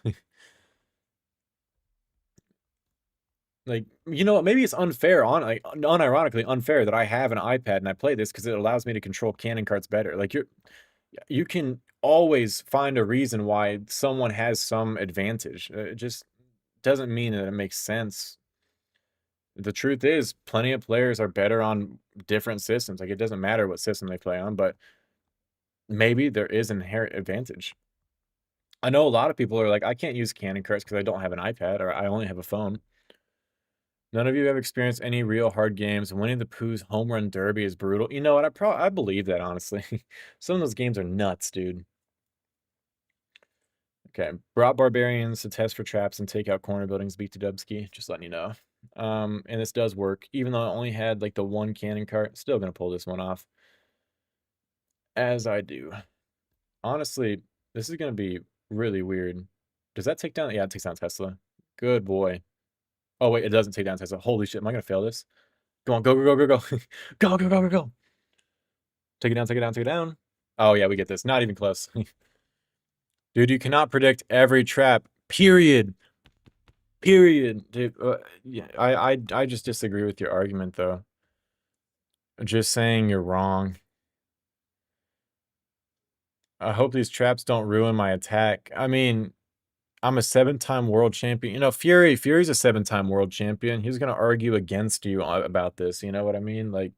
Like, you know what? Maybe it's unfair, like, unironically unfair that I have an iPad and I play this because it allows me to control cannon carts better. Like, you can always find a reason why someone has some advantage. It just doesn't mean that it makes sense. The truth is, plenty of players are better on different systems. Like, it doesn't matter what system they play on, but maybe there is an inherent advantage. I know a lot of people are like, I can't use cannon carts because I don't have an iPad or I only have a phone. None of you have experienced any real hard games. Winnie the Pooh's home run derby is brutal. You know what? I believe that, honestly. Some of those games are nuts, dude. Okay. Brought barbarians to test for traps and take out corner buildings. Beat to Dubsky. Just letting you know. And this does work. Even though I only had like the one cannon cart, still gonna pull this one off. As I do. Honestly, this is gonna be really weird. Does that take down? Yeah, it takes down Tesla. Good boy. Oh wait, it doesn't take down Tesla. Holy shit, am I gonna fail this? Go on, go, go, go, go, go. Go, go, go, go, go. Take it down, take it down, take it down. Oh yeah, we get this. Not even close. Dude, you cannot predict every trap. Period. Period. Dude, yeah, I just disagree with your argument though. Just saying you're wrong. I hope these traps don't ruin my attack. I mean, I'm a 7-time world champion. You know, Fury's a 7-time world champion. He's gonna argue against you about this. You know what I mean? Like,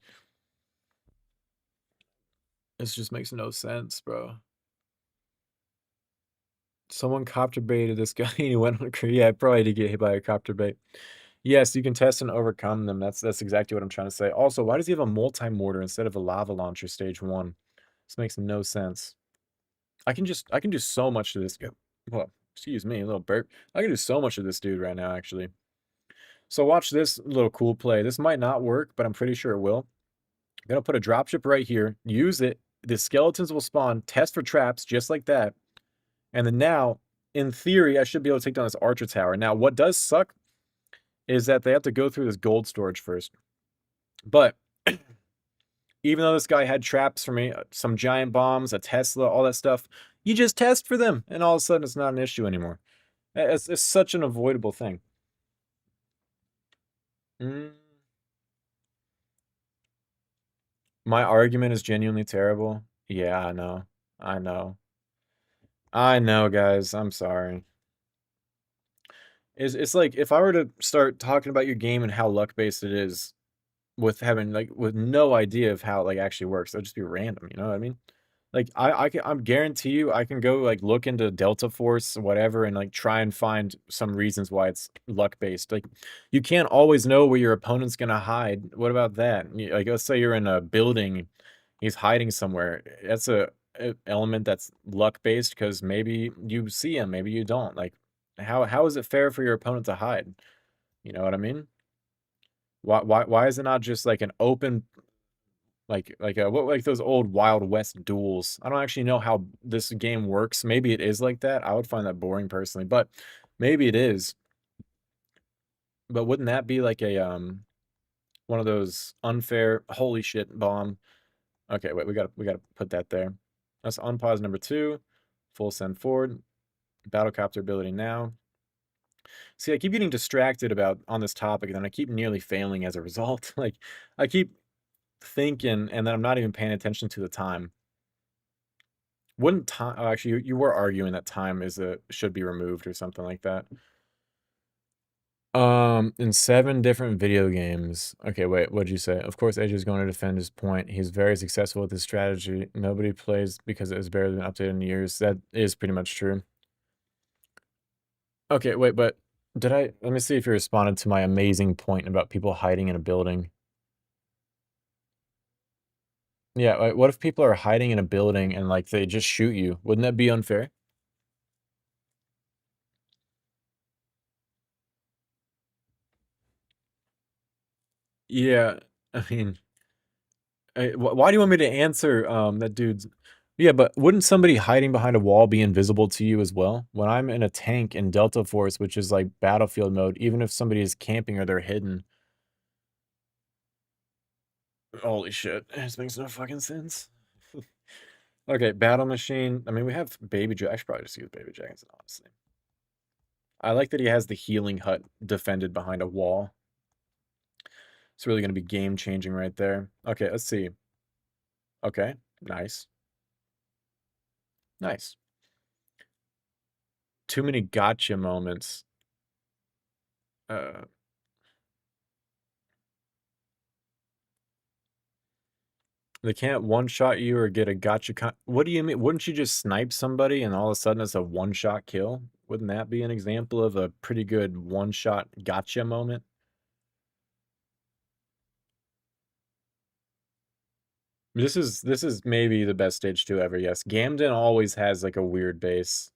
this just makes no sense, bro. Someone copter baited this guy and he went on a career. Yeah, probably to get hit by a copter bait. Yes, you can test and overcome them. That's exactly what I'm trying to say. Also, why does he have a multi-mortar instead of a lava launcher stage 1? This makes no sense. I can do so much to this guy. Well, excuse me, a little burp. I can do so much to this dude right now, actually. So watch this little cool play. This might not work, but I'm pretty sure it will. I'm gonna put a dropship right here. Use it. The skeletons will spawn. Test for traps just like that. And then now, in theory, I should be able to take down this archer tower. Now, what does suck is that they have to go through this gold storage first. But even though this guy had traps for me, some giant bombs, a Tesla, all that stuff, you just test for them, and all of a sudden it's not an issue anymore. It's such an avoidable thing. My argument is genuinely terrible. Yeah, I know. I know. I know, guys. I'm sorry. It's like if I were to start talking about your game and how luck-based it is with having like with no idea of how it like actually works, it'll just be random, you know what I mean? Like I'm guarantee you I can go like look into Delta Force whatever and like try and find some reasons why it's luck-based. Like you can't always know where your opponent's gonna hide. What about that? Like let's say you're in a building, he's hiding somewhere. That's a element that's luck-based because maybe you see him, maybe you don't. Like how is it fair for your opponent to hide? You know what I mean? Why is it not just like an open like those old Wild West duels? I don't actually know how this game works. Maybe it is like that. I would find that boring personally, but maybe it is. But wouldn't that be like a one of those unfair holy shit bomb? Okay, wait, we gotta put that there. That's unpause number 2. Full send forward. Battlecopter ability now. See, I keep getting distracted about on this topic, and then I keep nearly failing as a result. Like, I keep thinking, and then I'm not even paying attention to the time. Wouldn't time? Oh, actually, you were arguing that time should be removed or something like that. In 7 different video games. Okay, wait, what'd you say? Of course, AshJer is going to defend his point. He's very successful with his strategy. Nobody plays because it has barely been updated in years. That is pretty much true. Okay, wait, but let me see if you responded to my amazing point about people hiding in a building. Yeah, like, what if people are hiding in a building and, like, they just shoot you? Wouldn't that be unfair? Yeah, I mean, why do you want me to answer, that dude's yeah, but wouldn't somebody hiding behind a wall be invisible to you as well? When I'm in a tank in Delta Force, which is like battlefield mode, even if somebody is camping or they're hidden, Holy shit. This makes no fucking sense. Okay, battle machine. I mean, we have baby I should probably just use baby dragons, honestly. I like that he has the healing hut defended behind a wall. It's really going to be game changing right there. Okay, let's see. Okay, nice. Nice. Too many gotcha moments. They can't one-shot you or get a gotcha what do you mean? Wouldn't you just snipe somebody and all of a sudden it's a one-shot kill? Wouldn't that be an example of a pretty good one-shot gotcha moment? This is maybe the best stage 2 ever, yes. Gamden always has, like, a weird base.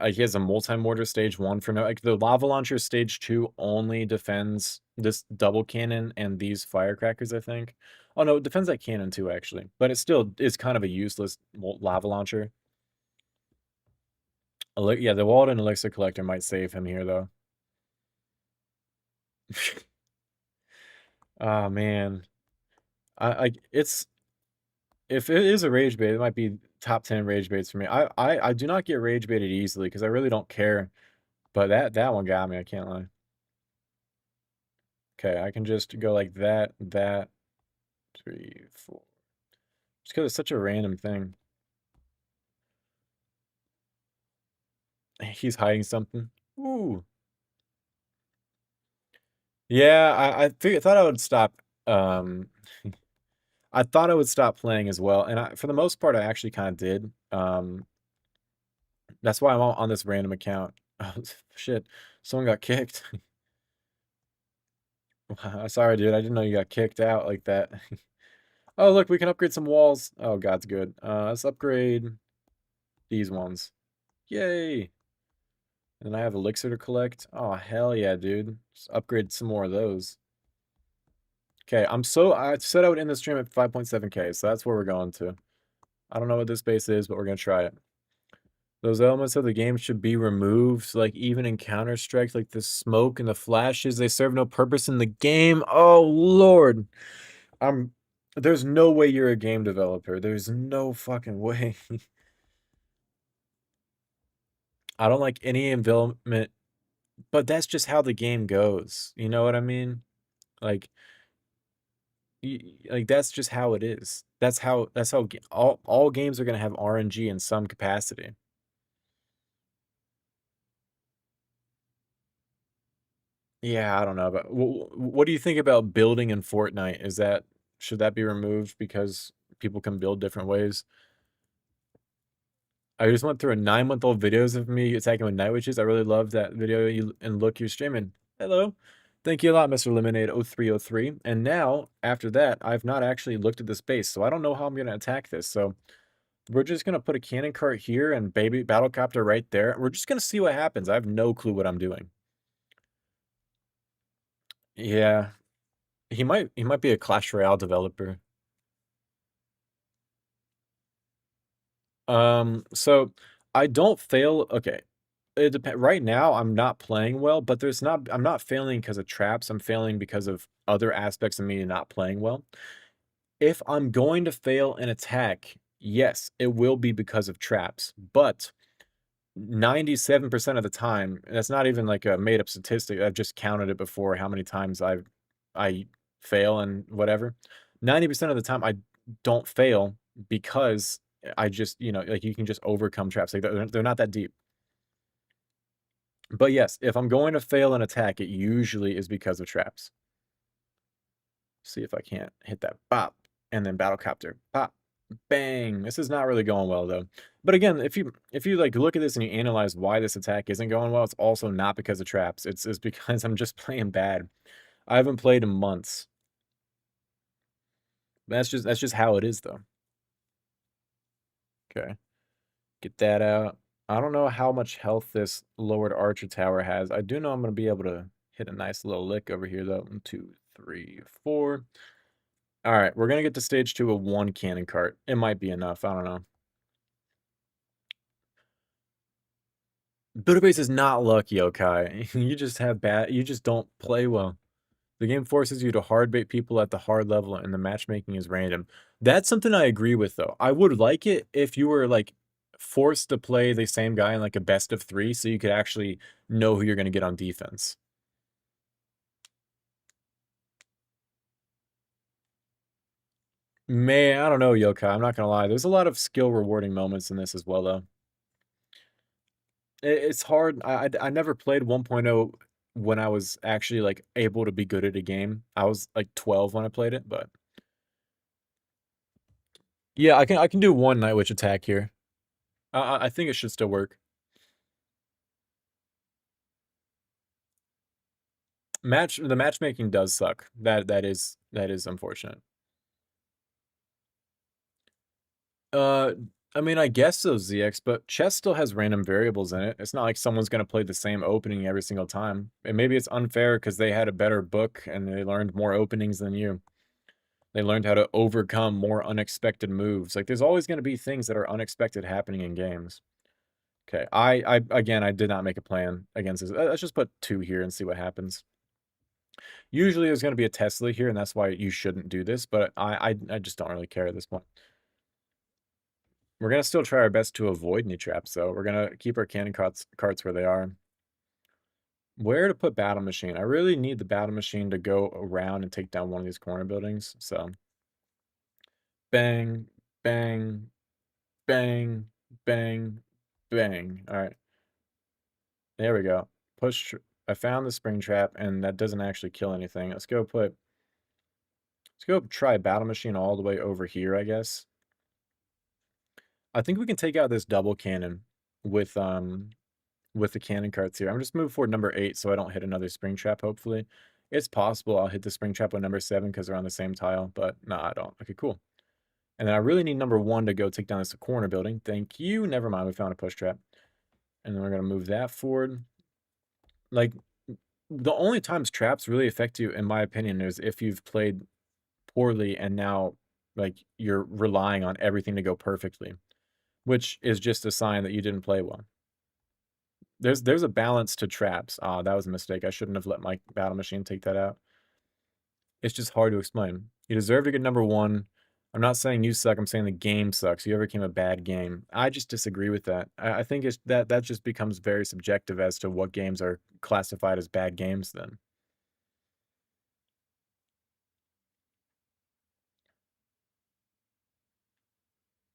He has a multi-mortar stage 1 for no like, the lava launcher stage 2 only defends this double cannon and these firecrackers, I think. Oh, no, it defends that cannon too, actually. But it still is kind of a useless lava launcher. Yeah, the Walden Elixir Collector might save him here, though. Oh, man. It's... If it is a rage bait, it might be top 10 rage baits for me. I do not get rage baited easily because I really don't care. But that one got me, I can't lie. Okay, I can just go like that, 3, 4. Just because it's such a random thing. He's hiding something. Ooh. Yeah, thought I would stop. I thought I would stop playing as well, and for the most part, I actually kind of did. That's why I'm on this random account. Oh, shit, someone got kicked. Sorry, dude. I didn't know you got kicked out like that. Oh, look, we can upgrade some walls. Oh, God's good. Let's upgrade these ones. Yay! And then I have elixir to collect. Oh, hell yeah, dude. Just upgrade some more of those. Okay, I said I would end the stream at 5.7K, so that's where we're going to. I don't know what this base is, but we're gonna try it. Those elements of the game should be removed, like even in Counter-Strike, like the smoke and the flashes, they serve no purpose in the game. Oh, Lord. There's no way you're a game developer. There's no fucking way. I don't like any envelopment, but that's just how the game goes. You know what I mean? Like, like that's just how it is. That's how all games are gonna have RNG in some capacity. Yeah, I don't know, but what do you think about building in Fortnite? Should that be removed because people can build different ways? I just went through a 9-month-old videos of me attacking with night witches. I really love that video and look you're streaming. Hello. Thank you a lot, Mr. Lemonade 0303. And now, after that, I've not actually looked at this base, so I don't know how I'm gonna attack this. So we're just gonna put a cannon cart here and baby battlecopter right there. We're just gonna see what happens. I have no clue what I'm doing. Yeah. He might be a Clash Royale developer. So I don't fail. Okay. It depends. Right now, I'm not playing well, but I'm not failing because of traps. I'm failing because of other aspects of me not playing well. If I'm going to fail an attack, yes, it will be because of traps. But 97% of the time, and that's not even like a made up statistic. I've just counted it before how many times I fail and whatever. 90% of the time I don't fail because I just, like you can just overcome traps. Like they're not that deep. But yes, if I'm going to fail an attack, it usually is because of traps. See if I can't hit that bop and then battlecopter pop bang. This is not really going well though. But again, if you like look at this and you analyze why this attack isn't going well, it's also not because of traps. It's because I'm just playing bad. I haven't played in months. That's just how it is though. Okay. Get that out. I don't know how much health this lowered archer tower has. I do know I'm gonna be able to hit a nice little lick over here though. 1, 2, 3, 4. All right, we're gonna get to stage 2 of 1 cannon cart. It might be enough. I don't know. Builder base is not lucky, okay? You just don't play well. The game forces you to hard bait people at the hard level, and the matchmaking is random. That's something I agree with, though. I would like it if you were like forced to play the same guy in like a best of three, so you could actually know who you're going to get on defense. Man, I don't know, Yokai. I'm not gonna lie. There's a lot of skill rewarding moments in this as well, though. It's hard. I never played 1.0 when I was actually like able to be good at a game. I was like 12 when I played it, but yeah, I can do one Night Witch attack here. I think it should still work. The matchmaking does suck. That is unfortunate. Uh, I mean, I guess so, ZX, but chess still has random variables in it. It's not like someone's gonna play the same opening every single time. And maybe it's unfair because they had a better book and they learned more openings than you. They learned how to overcome more unexpected moves. Like, there's always gonna be things that are unexpected happening in games. Okay, I again, I did not make a plan against this. Let's just put 2 here and see what happens. Usually there's gonna be a Tesla here, and that's why you shouldn't do this, but I just don't really care at this point. We're gonna still try our best to avoid any traps, though. We're gonna keep our cannon carts where they are. Where to put battle machine? I really need the battle machine to go around and take down one of these corner buildings. So bang, bang, bang, bang, bang. All right, there we go. Push. I found the spring trap, and that doesn't actually kill anything. Let's go try battle machine all the way over here, I guess. I think we can take out this double cannon with with the cannon carts here. I'm just moving forward number 8 so I don't hit another spring trap, hopefully. It's possible I'll hit the spring trap with number 7 because they're on the same tile, but no, I don't. Okay, cool. And then I really need number 1 to go take down this corner building. Thank you. Never mind, we found a push trap. And then we're going to move that forward. Like, the only times traps really affect you, in my opinion, is if you've played poorly and now, like, you're relying on everything to go perfectly, which is just a sign that you didn't play well. There's a balance to traps. Ah, that was a mistake. I shouldn't have let my battle machine take that out. It's just hard to explain. You deserve to get number 1. I'm not saying you suck. I'm saying the game sucks. You overcame a bad game. I just disagree with that. I think it's that just becomes very subjective as to what games are classified as bad games then.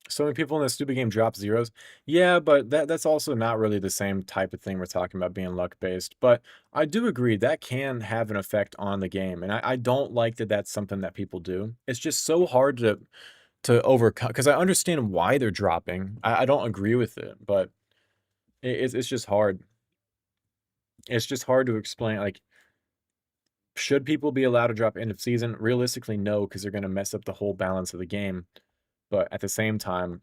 So many people in this stupid game drop zeros. Yeah, but that's also not really the same type of thing we're talking about being luck based. But I do agree that can have an effect on the game, and I don't like that that's something that people do. It's just so hard to overcome because I understand why they're dropping. I don't agree with it, but it's just hard. It's just hard to explain. Like, should people be allowed to drop end of season? Realistically, no, because they're going to mess up the whole balance of the game. But at the same time,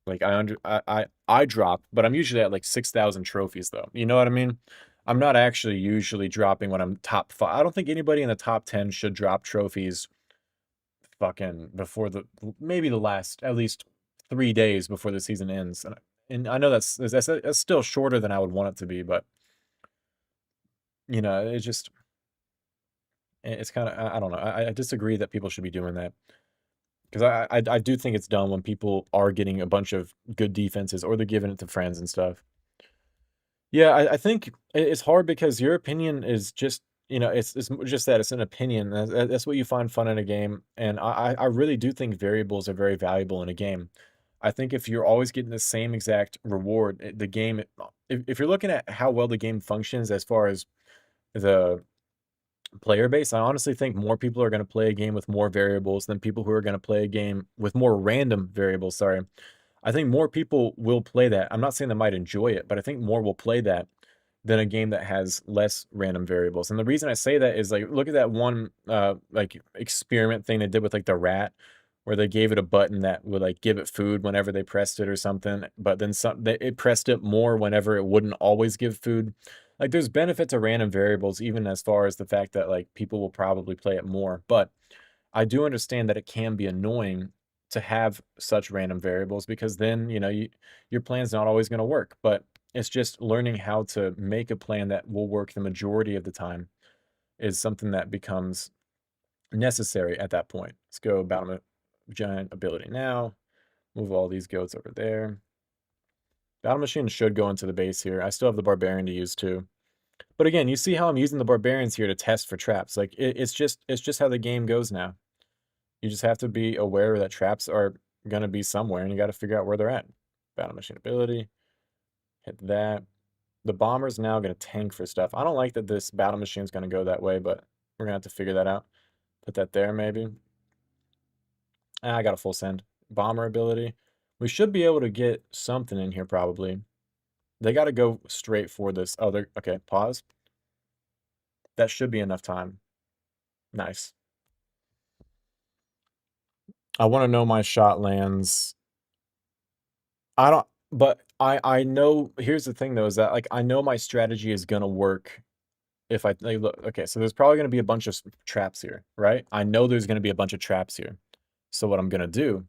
like I drop, but I'm usually at like 6,000 trophies though. You know what I mean? I'm not actually usually dropping when I'm top 5. I don't think anybody in the top 10 should drop trophies fucking before maybe the last at least 3 days before the season ends. And I know that's still shorter than I would want it to be, but you know, it's kind of I don't know. I disagree that people should be doing that. Because I do think it's dumb when people are getting a bunch of good defenses or they're giving it to friends and stuff. Yeah, I think it's hard because your opinion is just, it's just that it's an opinion. That's what you find fun in a game. And I really do think variables are very valuable in a game. I think if you're always getting the same exact reward, the game, if you're looking at how well the game functions as far as the player base, I honestly think more people are going to play a game with more variables than people who are going to play a game with more random variables. Sorry. I think more people will play that. I'm not saying they might enjoy it, but I think more will play that than a game that has less random variables. And the reason I say that is like, look at that one like experiment thing they did with like the rat, where they gave it a button that would like give it food whenever they pressed it or something, but then it pressed it more whenever it wouldn't always give food. Like, there's benefit to random variables, even as far as the fact that like people will probably play it more. But I do understand that it can be annoying to have such random variables because then, your plan's not always going to work. But it's just learning how to make a plan that will work the majority of the time. is something that becomes necessary at that point. Let's go battle giant ability now. Move all these goats over there. Battle machine should go into the base here. I still have the barbarian to use too. But again, you see how I'm using the barbarians here to test for traps. Like it's just how the game goes now. You just have to be aware that traps are gonna be somewhere, and you got to figure out where they're at. Battle machine ability, hit that. The bomber's now gonna tank for stuff. I don't like that this battle machine's gonna go that way, but we're gonna have to figure that out. Put that there maybe. Ah, I got a full send. Bomber ability. We should be able to get something in here probably. They got to go straight for this. Oh, they're okay. Pause. That should be enough time. Nice. I want to know my shot lands. I don't, but I know. Here's the thing though, is that like I know my strategy is gonna work if I like, look. Okay, so there's probably gonna be a bunch of traps here, right? I know there's gonna be a bunch of traps here. So what I'm gonna do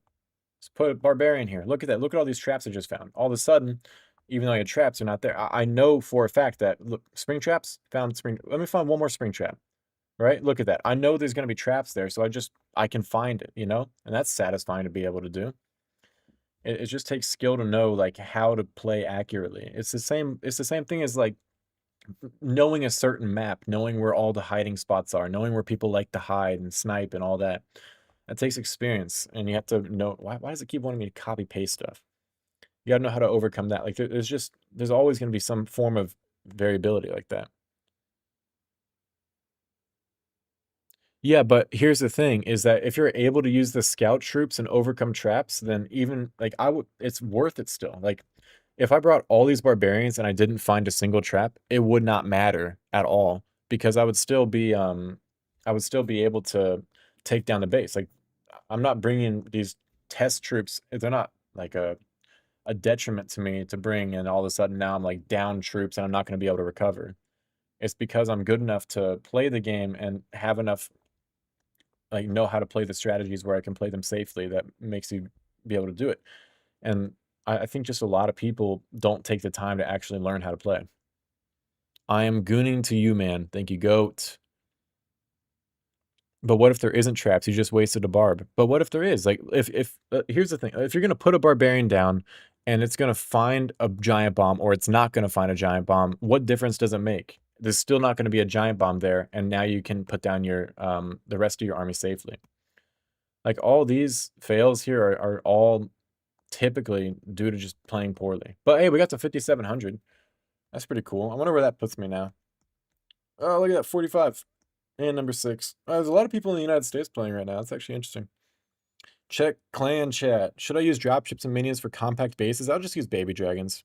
is put a barbarian here. Look at that. Look at all these traps I just found. All of a sudden, even though I had traps are not there, I know for a fact that look, spring traps found spring. Let me find one more spring trap. Right? Look at that. I know there's going to be traps there, so I can find it, you know? And that's satisfying to be able to do. It just takes skill to know like how to play accurately. It's the same thing as like knowing a certain map, knowing where all the hiding spots are, knowing where people like to hide and snipe and all that. That takes experience, and you have to know why does it keep wanting me to copy paste stuff? You got to know how to overcome that. Like there's always going to be some form of variability like that. Yeah, but here's the thing is that if you're able to use the scout troops and overcome traps, then even like it's worth it still. Like if I brought all these barbarians and I didn't find a single trap, it would not matter at all because I would still be able to take down the base. Like I'm not bringing these test troops. They're not like a detriment to me to bring, and all of a sudden now I'm like down troops and I'm not going to be able to recover. It's because I'm good enough to play the game and have enough like know how to play the strategies where I can play them safely that makes you be able to do it. And I think just a lot of people don't take the time to actually learn how to play. I am gooning to you, man. Thank you, goat. But what if there isn't traps? You just wasted a barb. But what if there is? Like, if here's the thing: if you're gonna put a barbarian down, and it's gonna find a giant bomb, or it's not gonna find a giant bomb, what difference does it make? There's still not gonna be a giant bomb there, and now you can put down your the rest of your army safely. Like all these fails here are all typically due to just playing poorly. But hey, we got to 5,700. That's pretty cool. I wonder where that puts me now. Oh, look at that, 45. And number 6. There's a lot of people in the United States playing right now. That's actually interesting. Check clan chat. Should I use dropships and minions for compact bases? I'll just use baby dragons.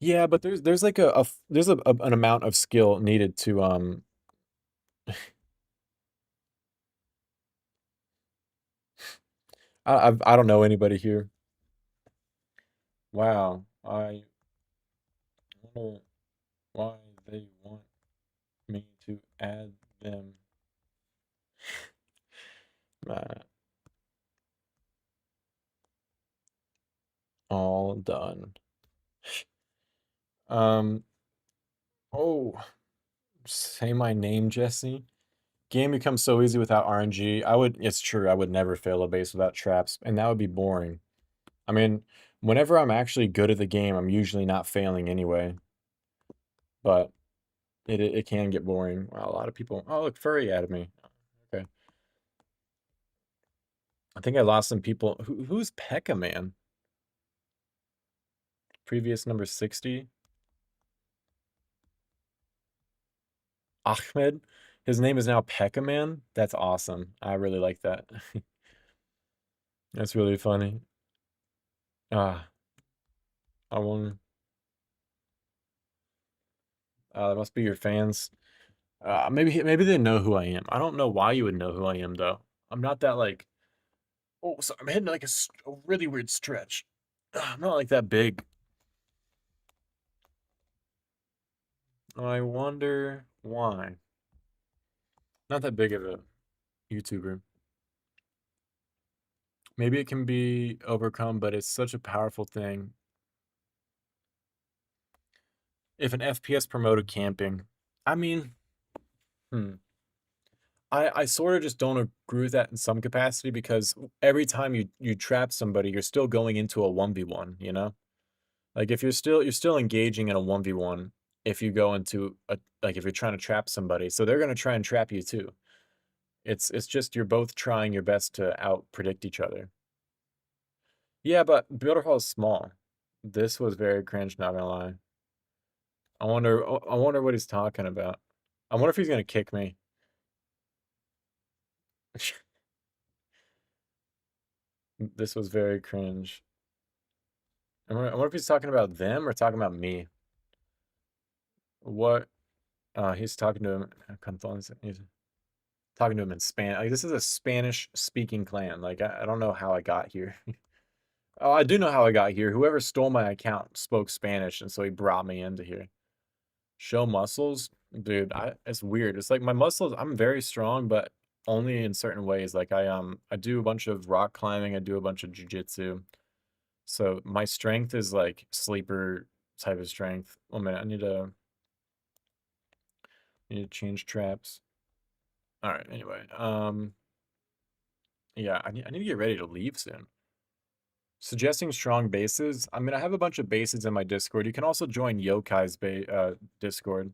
Yeah, but there's like an amount of skill needed to I don't know anybody here. Wow. I wonder why they want me to add them. All done. Um, oh, say my name, Jesse. Game becomes so easy without RNG. It's true, I would never fail a base without traps, and that would be boring. I mean, whenever I'm actually good at the game, I'm usually not failing anyway. But it can get boring. Wow, a lot of people. Oh, look, Furry added me. Okay. I think I lost some people. Who's Pekka, man? Previous number 60. Ahmed. His name is now Pekka Man. That's awesome. I really like that. That's really funny. Ah, I want. That must be your fans. Maybe they know who I am. I don't know why you would know who I am though. I'm not that like. Oh, so I'm hitting like a really weird stretch. I'm not like that big. I wonder why. Not that big of a YouTuber. Maybe it can be overcome, but it's such a powerful thing. If an FPS promoted camping, I mean, Hmm. I sort of just don't agree with that in some capacity because every time you trap somebody, you're still going into a 1v1, you know? Like if you're still engaging in a 1v1 if you go into a like if you're trying to trap somebody. So they're gonna try and trap you too. It's just you're both trying your best to out predict each other. Yeah, but Builder Hall is small. This was very cringe, not gonna lie. I wonder what he's talking about. I wonder if he's gonna kick me. This was very cringe. I wonder if he's talking about them or talking about me. What? He's talking to him. He's talking to him in Spanish. Like, this is a Spanish-speaking clan. Like, I don't know how I got here. Oh, I do know how I got here. Whoever stole my account spoke Spanish, and so he brought me into here. Show muscles? Dude, it's weird. It's like my muscles, I'm very strong, but only in certain ways. Like I do a bunch of rock climbing, I do a bunch of jujitsu. So my strength is like sleeper type of strength. 1 minute, I need to change traps. All right, anyway. Yeah, I need to get ready to leave soon. Suggesting strong bases. I mean, I have a bunch of bases in my Discord. You can also join Yokai's Discord.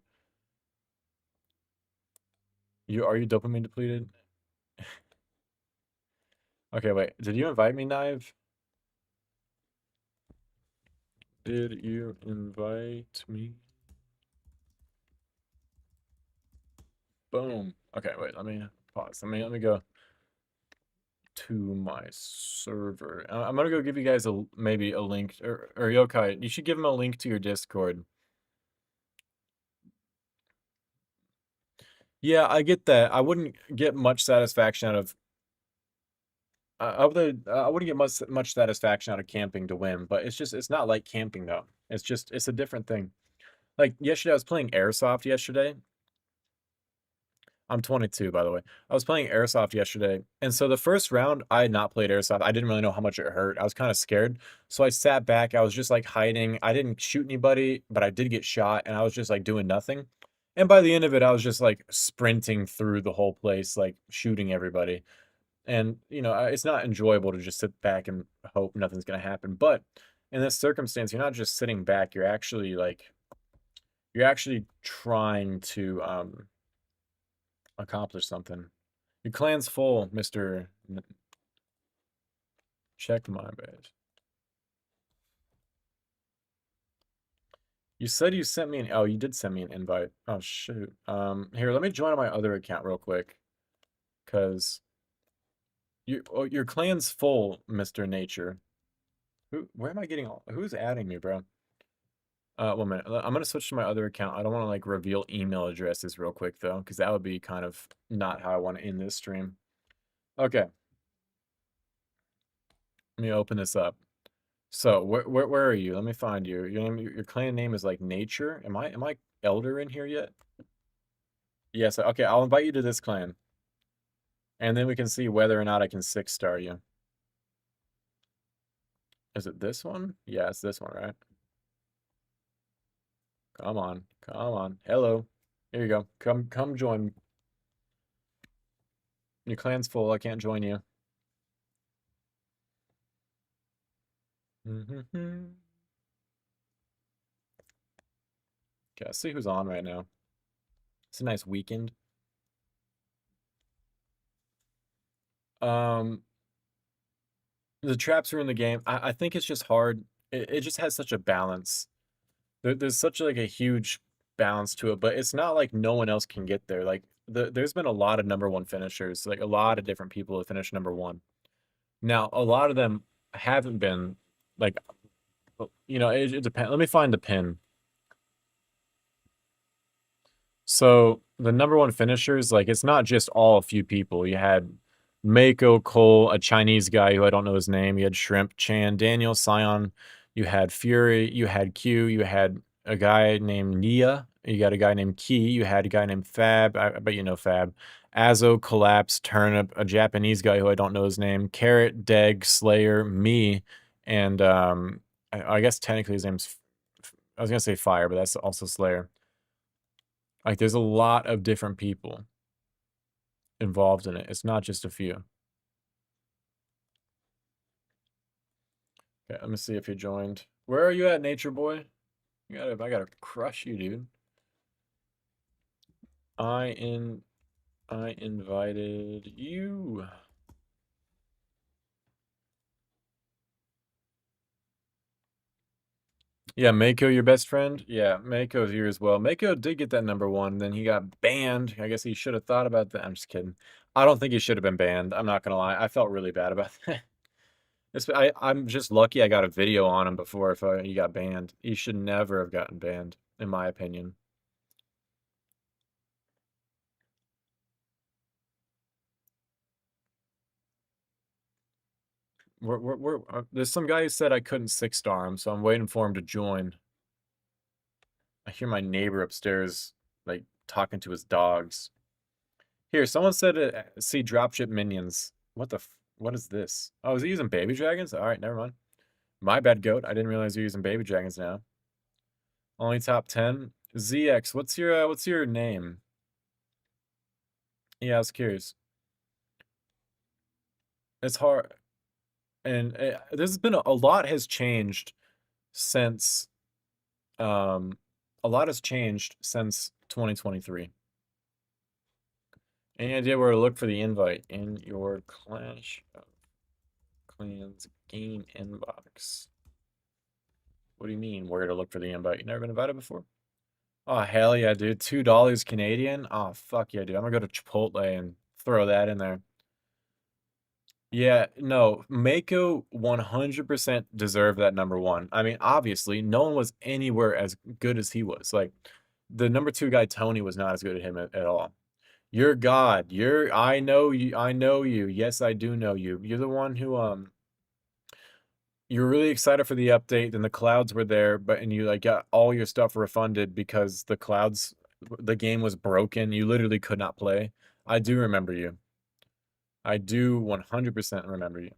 Are you dopamine depleted? Okay, wait. Did you invite me, Knive? Did you invite me? Boom. Okay, wait. Let me pause. Let me go to my server. I'm gonna go give you guys maybe a link or Yokai. You should give him a link to your Discord. Yeah, I get that. I wouldn't get much satisfaction out of. I wouldn't get much satisfaction out of camping to win, but it's not like camping though. It's a different thing. Like yesterday, I was playing airsoft yesterday. I'm 22, by the way. I was playing airsoft yesterday, and so the first round, I had not played airsoft. I didn't really know how much it hurt. I was kind of scared, so I sat back. I was just like hiding. I didn't shoot anybody, but I did get shot, and I was just like doing nothing. And by the end of it, I was just like sprinting through the whole place, like shooting everybody. And it's not enjoyable to just sit back and hope nothing's gonna happen. But in this circumstance, you're not just sitting back. You're actually trying to accomplish something. Your clan's full, Mr. Check my base. You said you sent me oh, you did send me an invite. Oh shoot. Here, let me join on my other account real quick. Cause your clan's full, Mr. Nature. Where am I getting who's adding me, bro? 1 minute. I'm gonna switch to my other account. I don't want to like reveal email addresses real quick though, because that would be kind of not how I want to end this stream. Okay. Let me open this up. So where are you? Let me find you. Your clan name is like Nature. Am I Elder in here yet? Yes. Okay, I'll invite you to this clan, and then we can see whether or not I can 6-star you. Is it this one? Yeah, it's this one, right? Come on, come on. Hello. Here you go. Come join. Your clan's full. I can't join you. Okay, let's see who's on right now. It's a nice weekend. The traps are in the game. I think it's just hard. It just has such a balance. There's such like a huge balance to it, but it's not like no one else can get there. Like there's been a lot of number one finishers, like a lot of different people have finished number one. Now, a lot of them haven't been like, it depends. Let me find the pin. So the number one finishers, like it's not just all a few people. You had Mako, Cole, a Chinese guy who I don't know his name. You had Shrimp, Chan, Daniel, Sion. You had Fury. You had Q. You had a guy named Nia. You got a guy named Key. You had a guy named Fab. I bet you know Fab. Azo, Collapse, Turnip, a Japanese guy who I don't know his name. Carrot, Deg, Slayer, me, and I guess technically his name's I was gonna say Fire, but that's also Slayer. Like, there's a lot of different people involved in it. It's not just a few. Okay, let me see if you joined. Where are you at, Nature Boy? I gotta crush you, dude. I invited you. Yeah, Mako, your best friend? Yeah, Mako's here as well. Mako did get that #1, then he got banned. I guess he should have thought about that. I'm just kidding. I don't think he should have been banned. I'm not gonna lie. I felt really bad about that. I'm just lucky I got a video on him before if he got banned. He should never have gotten banned, in my opinion. There's some guy who said I couldn't 6-star him, so I'm waiting for him to join. I hear my neighbor upstairs, like, talking to his dogs. Here, someone said see dropship minions. What is this? Oh, is he using baby dragons? All right, never mind. My bad, goat. I didn't realize you're using baby dragons now. Only top 10. ZX, what's your name? Yeah, I was curious. It's hard, and there's been a lot has changed since a lot has changed since 2023. Any idea where to look for the invite in your Clash of Clans game inbox? What do you mean, where to look for the invite? You never been invited before? Oh, hell yeah, dude. $2 Canadian? Oh, fuck yeah, dude. I'm gonna go to Chipotle and throw that in there. Yeah, no, Mako 100% deserved that #1. I mean, obviously, no one was anywhere as good as he was. Like, the #2 guy, Tony, was not as good as him at all. You're God. I know you. I know you. Yes, I do know you. You're the one who, you were really excited for the update, and the clouds were there, and you like got all your stuff refunded because the game was broken. You literally could not play. I do remember you. I do 100% remember you.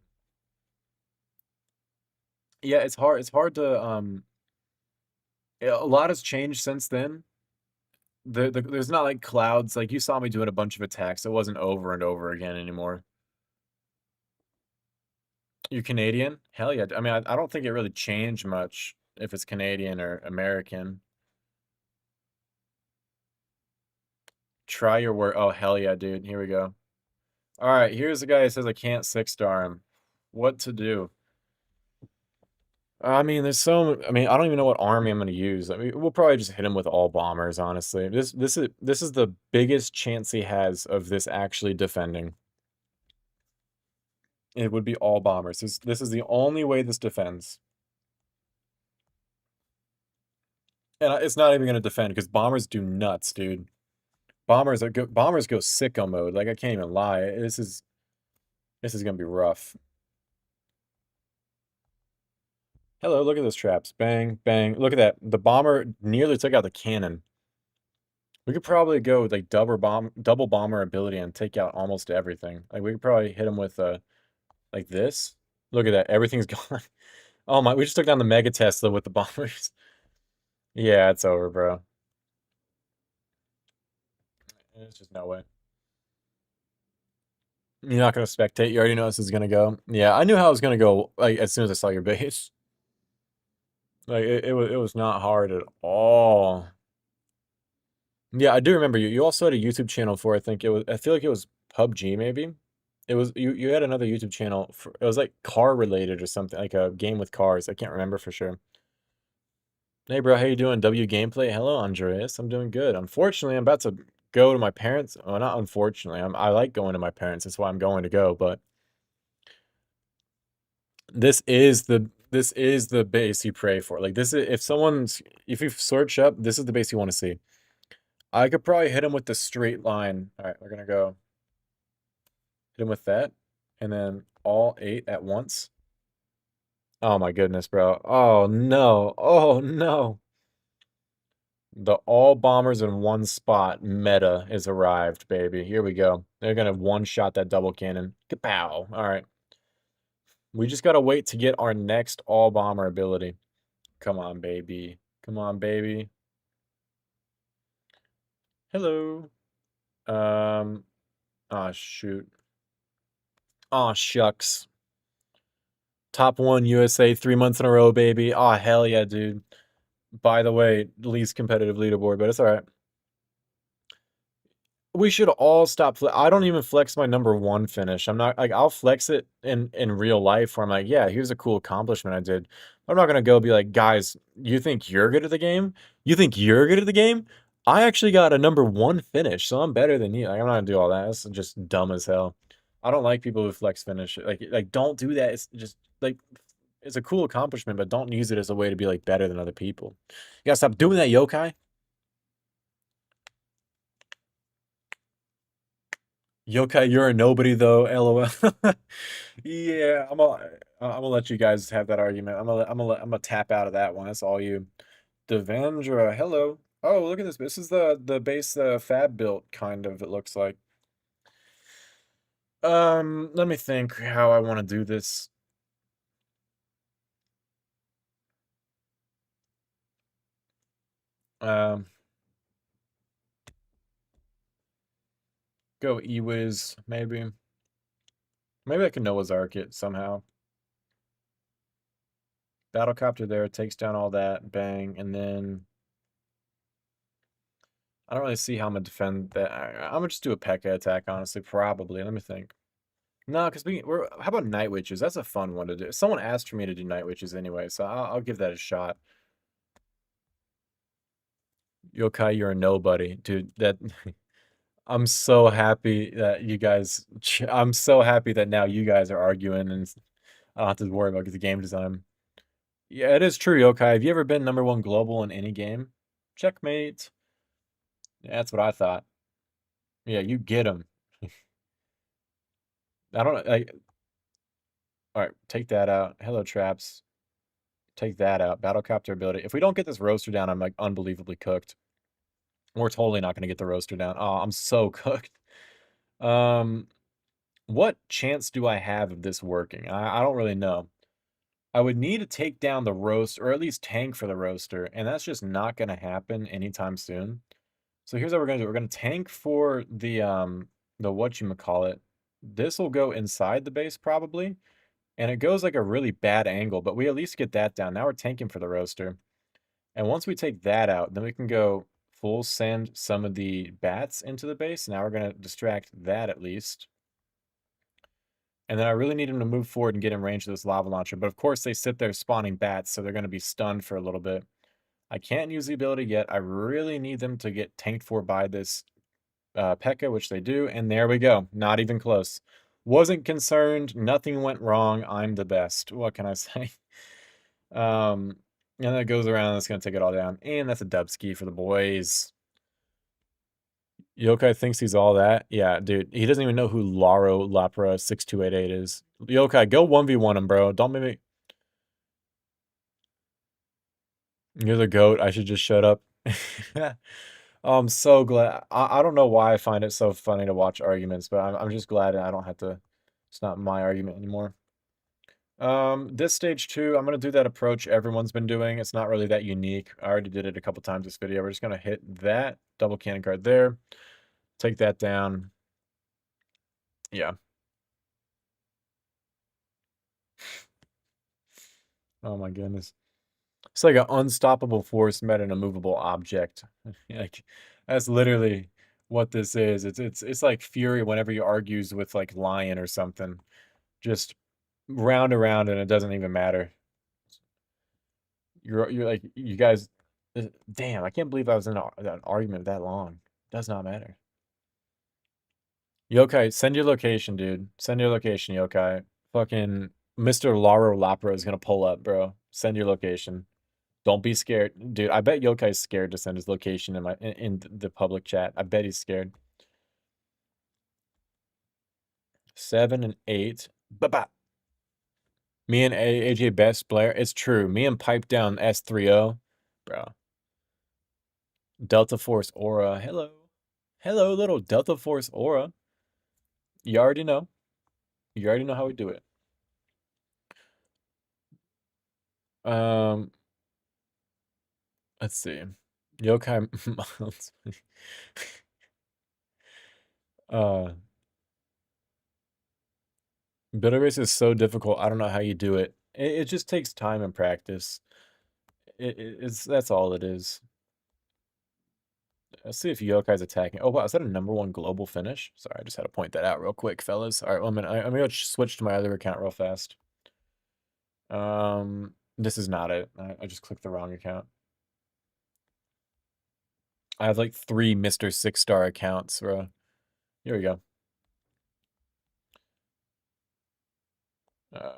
Yeah, it's hard. It's hard to a lot has changed since then. There's not like clouds. Like you saw me doing a bunch of attacks. It wasn't over and over again anymore. You're Canadian? Hell yeah. I mean, I don't think it really changed much if it's Canadian or American. Try your work. Oh, hell yeah, dude. Here we go. All right, here's the guy that says I can't 6-star him. What to do? I mean, I mean, I don't even know what army I'm going to use. I mean, we'll probably just hit him with all bombers, honestly. This is the biggest chance he has of this actually defending. It would be all bombers. This is the only way this defends. And it's not even going to defend because bombers do nuts, dude. Bombers go sicko mode. Like I can't even lie. This is going to be rough. Hello, look at those traps. Bang, bang. Look at that. The bomber nearly took out the cannon. We could probably go with like double bomber ability and take out almost everything. Like we could probably hit him with like this. Look at that. Everything's gone. Oh my, we just took down the Mega Tesla with the bombers. Yeah, it's over, bro. There's just no way. You're not gonna spectate. You already know this is gonna go. Yeah, I knew how it was gonna go. Like as soon as I saw your base, like it was not hard at all. Yeah, I do remember you. You also had a YouTube channel for I feel like it was PUBG maybe. It was you had another YouTube channel for it was like car related or something, like a game with cars. I can't remember for sure. Hey bro, how you doing? W gameplay. Hello, Andreas. I'm doing good. Unfortunately, I'm about to go to my parents. Well, not unfortunately. I like going to my parents. That's why I'm going to go, but this is the base you pray for. Like this is if you search up, this is the base you want to see. I could probably hit him with the straight line. All right, we're gonna go hit him with that, and then all 8 at once. Oh my goodness, bro. Oh no. Oh no. The all bombers in one spot meta is arrived, baby. Here we go. They're gonna one-shot that double cannon. Kapow. All right. We just gotta wait to get our next all bomber ability. Come on, baby. Come on, baby. Hello. Um, oh shoot. Oh shucks. Top 1 USA 3 months in a row, baby. Oh hell yeah, dude. By the way, least competitive leaderboard, but it's all right. We should all stop. I don't even flex my number 1 finish. I'm not like I'll flex it in real life where I'm like, yeah, here's a cool accomplishment I did. I'm not gonna go be like, guys, you think you're good at the game? You think you're good at the game? I actually got a number 1 finish, so I'm better than you. Like, I'm not gonna do all that. That's just dumb as hell. I don't like people who flex finish. Like don't do that. It's just like it's a cool accomplishment, but don't use it as a way to be like better than other people. You gotta stop doing that, yokai. Yokai, you're a nobody though, LOL. Yeah, I'm gonna let you guys have that argument. I'm gonna tap out of that one. That's all you. Devendra, hello. Oh, look at this. This is the base Fab built kind of, it looks like. Let me think how I want to do this. Um, go Ewiz, maybe. Maybe I can Noah's Ark it somehow. Battlecopter there takes down all that, bang, and then I don't really see how I'm gonna defend that. I'm gonna just do a Pekka attack, honestly, probably. Let me think. No, because we're. How about Night Witches? That's a fun one to do. Someone asked for me to do Night Witches anyway, so I'll give that a shot. Yokai, you're a nobody, dude. That I'm so happy that you guys. I'm so happy that now you guys are arguing, and I don't have to worry about the game design. Yeah, it is true, Yokai. Have you ever been number 1 global in any game? Checkmate. Yeah, that's what I thought. Yeah, you get him. I don't. All right, take that out. Hello, traps. Take that out. Battlecopter ability. If we don't get this roaster down, I'm like unbelievably cooked. We're totally not gonna get the roaster down. Oh, I'm so cooked. Um, what chance do I have of this working? I don't really know. I would need to take down the roast, or at least tank for the roaster, and that's just not gonna happen anytime soon. So here's what we're gonna do. We're gonna tank for the whatchamacallit. This will go inside the base probably, and it goes like a really bad angle, but we at least get that down. Now we're tanking for the roaster. And once we take that out, then we can go full send some of the bats into the base. Now we're going to distract that at least. And then I really need him to move forward and get in range of this lava launcher. But of course, they sit there spawning bats, so they're going to be stunned for a little bit. I can't use the ability yet. I really need them to get tanked for by this Pekka, which they do. And there we go. Not even close. Wasn't concerned. Nothing went wrong. I'm the best. What can I say? And then it goes around. It's going to take it all down. And that's a dub ski for the boys. Yokai thinks he's all that. Yeah, dude. He doesn't even know who Laro Lapra 6288 is. Yokai, go 1v1 him, bro. Don't make me. You're the GOAT. I should just shut up. I'm so glad. I don't know why I find it so funny to watch arguments, but I'm just glad I don't have to. It's not my argument anymore. This stage 2, I'm gonna do that approach everyone's been doing. It's not really that unique. I already did it a couple times this video. We're just gonna hit that double cannon card there, take that down. Yeah. Oh my goodness. It's like an unstoppable force met an immovable object. Like that's literally what this is. It's like Fury whenever he argues with like Lion or something. Just round around and it doesn't even matter. You're like you guys. Damn, I can't believe I was in an argument that long. Does not matter. Yokai, send your location, dude. Send your location, Yokai. Fucking Mr. Laro Lapra is gonna pull up, bro. Send your location. Don't be scared, dude. I bet Yokai's scared to send his location in the public chat. I bet he's scared. 7 and 8. Ba. Me and AJ best player. It's true. Me and pipe down S30, bro. Delta Force Aura. Hello. Hello, little Delta Force Aura. You already know. You already know how we do it. Let's see. Yokai Miles. Uh, Bitter race is so difficult. I don't know how you do it. It just takes time and practice. It's that's all it is. Let's see if Yokai's attacking. Oh wow, is that a #1 global finish? Sorry, I just had to point that out real quick, fellas. All right, well, I'm gonna switch to my other account real fast. This is not it. I just clicked the wrong account. I have like 3 Mr. 6-star accounts, bro. Here we go. Uh,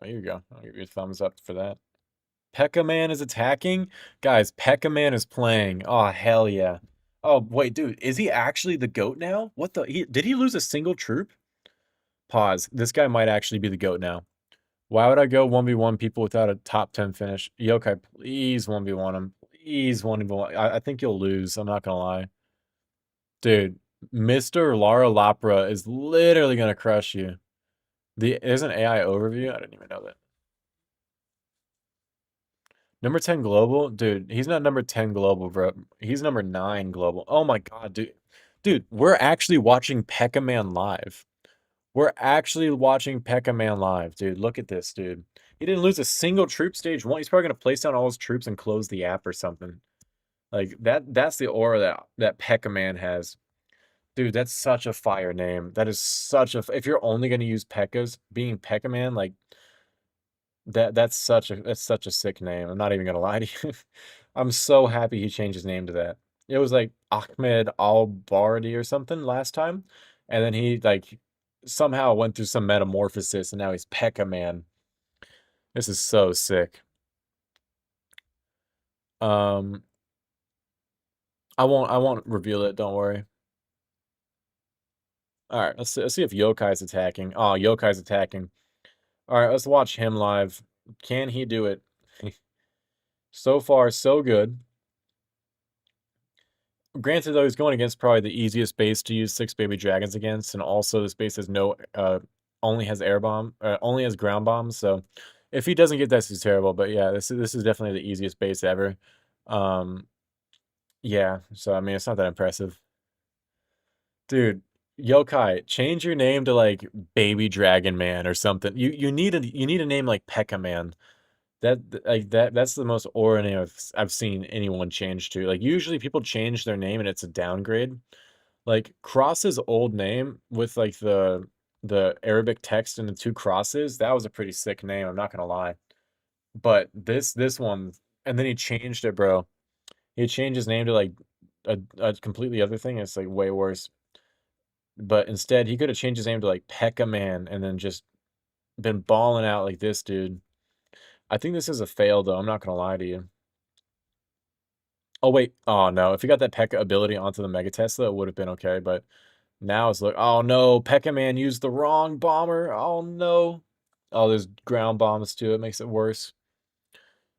here we go. I'll give you a thumbs up for that. Pekka Man is attacking? Guys, Pekka Man is playing. Oh, hell yeah. Oh, wait, dude, is he actually the GOAT now? What the? Did he lose a single troop? Pause. This guy might actually be the GOAT now. Why would I go 1v1 people without a top 10 finish? Yokai, please 1v1 him. Please 1v1. I think you'll lose. I'm not gonna lie. Dude, Mr. Lara Lapra is literally gonna crush you. There's an AI overview. I didn't even know that. Number 10 global? Dude, he's not number 10 global, bro. He's number 9 global. Oh my god, dude. Dude, we're actually watching Pekka Man live. We're actually watching Pekka Man live, dude. Look at this, dude. He didn't lose a single troop stage 1. He's probably gonna place down all his troops and close the app or something. Like that's the aura that Pekka Man has. Dude, that's such a fire name. That is such a if you're only gonna use Pekkas, being Pekka Man, like that's such a sick name. I'm not even gonna lie to you. I'm so happy he changed his name to that. It was like Ahmed Al-Bardi or something last time, and then he like somehow went through some metamorphosis, and now he's Pekka Man. This is so sick. Um, I won't reveal it. Don't worry. All right, let's see if Yokai's attacking. Oh, Yokai's attacking. All right, let's watch him live. Can he do it? So far, so good. Granted, though, he's going against probably the easiest base to use 6 baby dragons against, and also this base has no, only has air bomb, only has ground bombs. So if he doesn't get this, he's terrible. But yeah, this is definitely the easiest base ever. Um, yeah. So I mean, it's not that impressive, dude. Yokai, change your name to like Baby Dragon Man or something. You need a name like Pekka Man. That's the most aura name I've seen anyone change to. Like usually people change their name and it's a downgrade. Like Cross's old name with like the Arabic text and the 2 crosses, that was a pretty sick name, I'm not gonna lie. But this one, and then he changed it, bro. He changed his name to like a completely other thing. It's like way worse. But instead, he could have changed his name to like Pekka Man and then just been balling out like this, dude. I think this is a fail though. I'm not gonna lie to you. Oh wait. Oh no. If he got that Pekka ability onto the Mega Tesla, it would have been okay. But now it's like, oh no, Pekka Man used the wrong bomber. Oh no. Oh, there's ground bombs too. It makes it worse.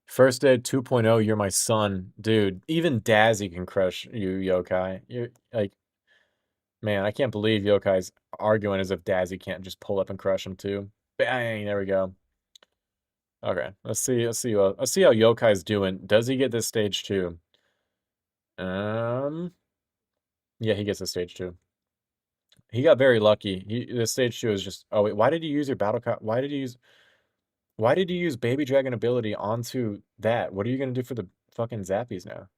First Aid 2.0, you're my son. Dude, even Dazzy can crush you, Yokai. You're like, man, I can't believe Yokai's arguing as if Dazzy can't just pull up and crush him too. Bang, there we go. Okay, let's see how Yokai's doing. Does he get this stage 2? Um, yeah, he gets this stage 2. He got very lucky. The stage 2 is just, oh wait, why did you use your battle cut? Why did you use Baby Dragon ability onto that? What are you gonna do for the fucking Zappies now?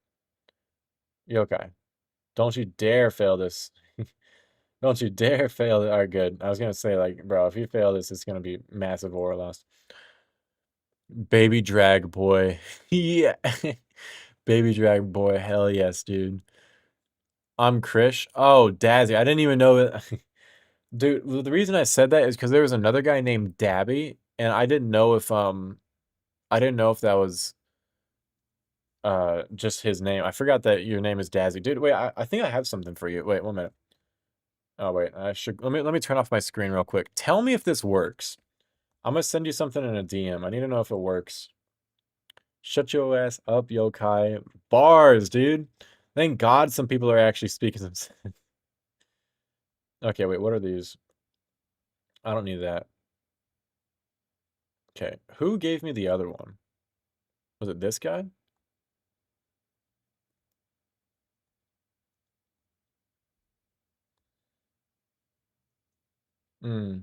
Yokai, don't you dare fail this. Don't you dare fail it. All right, good. I was gonna say, like, bro, if you fail this, it's gonna be massive aura loss. Baby Drag Boy. Yeah. Baby Drag Boy. Hell yes, dude. I'm Krish. Oh, Dazzy. I didn't even know it. Dude, the reason I said that is because there was another guy named Dabby, and I didn't know if that was just his name. I forgot that your name is Dazzy. Dude, wait, I think I have something for you. Wait, 1 minute. Oh wait, I should let me turn off my screen real quick. Tell me if this works. I'm gonna send you something in a DM. I need to know if it works. Shut your ass up, Yokai. Bars, dude. Thank God some people are actually speaking some sense. Okay, wait, what are these? I don't need that. Okay, who gave me the other one? Was it this guy? Hmm.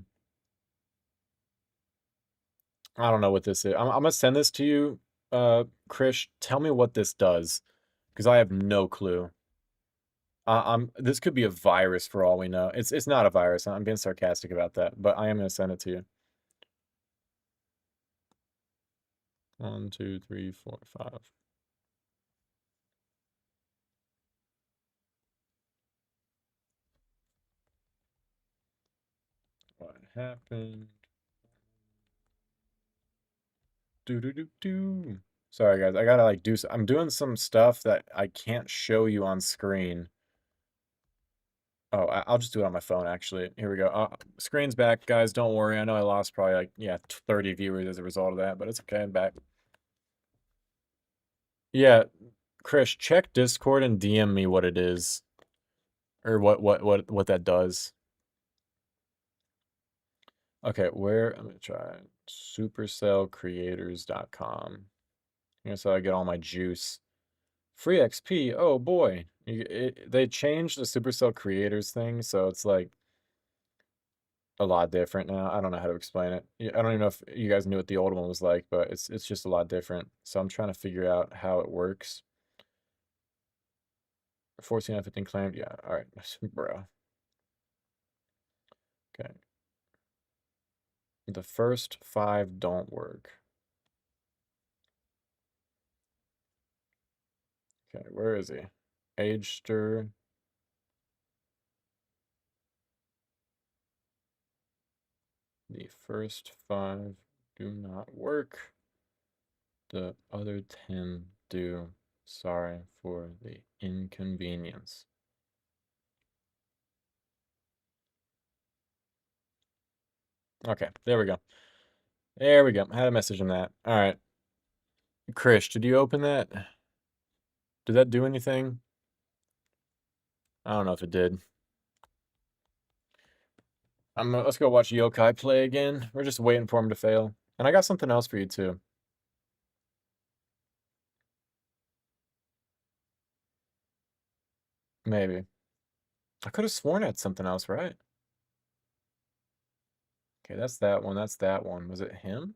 I don't know what this is. I'm gonna send this to you, Krish. Tell me what this does, because I have no clue. This could be a virus for all we know. It's not a virus. I'm being sarcastic about that, but I am gonna send it to you. 1, 2, 3, 4, 5. What happened? Do do do do. Sorry guys, I gotta like I'm doing some stuff that I can't show you on screen. Oh, I'll just do it on my phone actually. Here we go. Screen's back, guys. Don't worry. I know I lost probably like, yeah, 30 viewers as a result of that, but it's okay. I'm back. Yeah, Chris, check Discord and DM me what it is or what that does. Okay, I'm gonna try supercellcreators.com. Here's how I get all my juice. Free XP. Oh boy. They changed the Supercell creators thing, so it's like a lot different now. I don't know how to explain it. I don't even know if you guys knew what the old one was like, but it's just a lot different. So I'm trying to figure out how it works. 14 out of 15 claimed. Yeah, all right, bro. Okay. The first 5 don't work. Okay, where is he? AshJer. The first 5 do not work. The other 10 do. Sorry for the inconvenience. Okay, there we go. There we go. I had a message on that. All right. Krish, did you open that? Did that do anything? I don't know if it did. Let's go watch Yokai play again. We're just waiting for him to fail. And I got something else for you too. Maybe. I could have sworn I had something else, right? Okay, that's that one. That's that one. Was it him?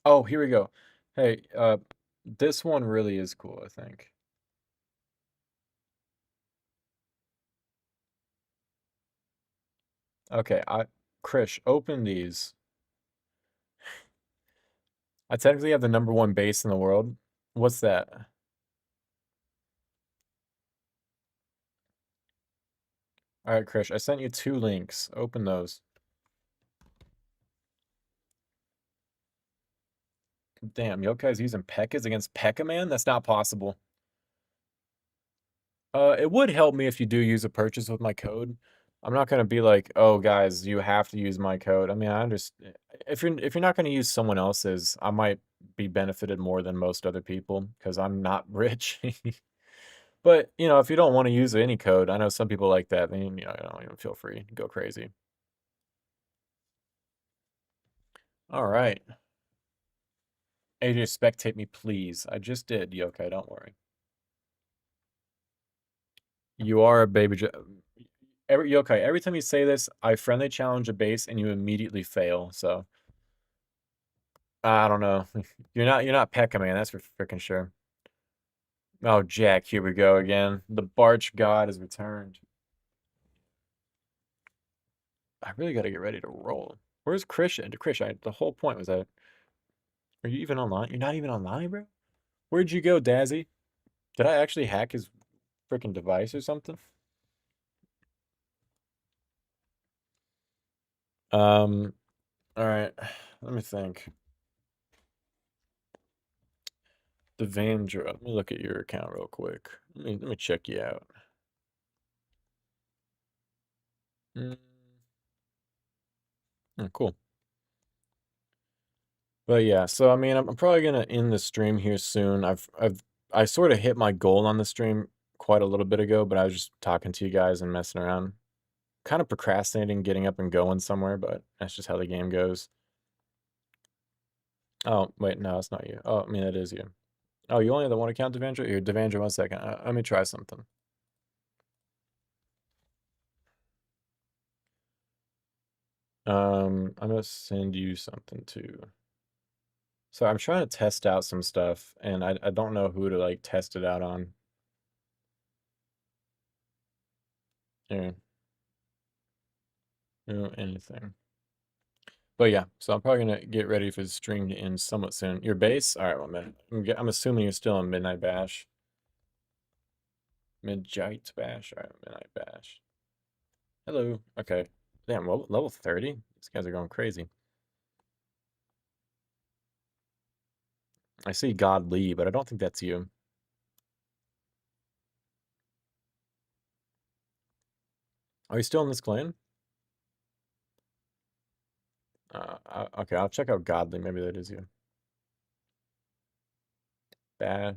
Oh, here we go. Hey, this one really is cool, I think. Okay, Krish, open these. I technically have the #1 base in the world. What's that? All right, Krish, I sent you 2 links. Open those. Damn, Yokai's using Pekkas against Pekka Man? That's not possible. It would help me if you do use a purchase with my code. I'm not gonna be like, "Oh, guys, you have to use my code." I mean, I understand if you're not gonna use someone else's, I might be benefited more than most other people because I'm not rich. But, if you don't wanna use any code, I know some people like that, then, don't even feel free, go crazy. Alright. AJ, spectate me, please. I just did, Yokai, don't worry. You are a baby Yokai, every time you say this, I friendly challenge a base and you immediately fail, so I don't know. You're not Pekka, man, that's for freaking sure. Oh, Jack, here we go again. The Barch God has returned. I really gotta get ready to roll. Where's Christian? The whole point was that. Are you even online? You're not even online, bro? Where'd you go, Dazzy? Did I actually hack his freaking device or something? Um, alright. Let me think. Devandra. Let me look at your account real quick. Let me check you out. Mm. Oh, cool. But yeah, so I mean, I'm probably gonna end the stream here soon. I sort of hit my goal on the stream quite a little bit ago, but I was just talking to you guys and messing around. Kind of procrastinating getting up and going somewhere, but that's just how the game goes. Oh, wait, no, it's not you. Oh, I mean, that is you. Oh, you only have the one account, Devandra? Here, Devandra, 1 second. Let me try something. I'm gonna send you something too. So I'm trying to test out some stuff, and I don't know who to like test it out on. Yeah, anything. But yeah, so I'm probably gonna get ready for the stream to end somewhat soon. Your base? All right, 1 minute. I'm assuming you're still on Midnight Bash. Midnight Bash. All right, Midnight Bash. Hello. Okay. Damn, level 30? These guys are going crazy. I see God Lee, but I don't think that's you. Are you still in this clan? Okay, I'll check out Godly. Maybe that is you. Bash.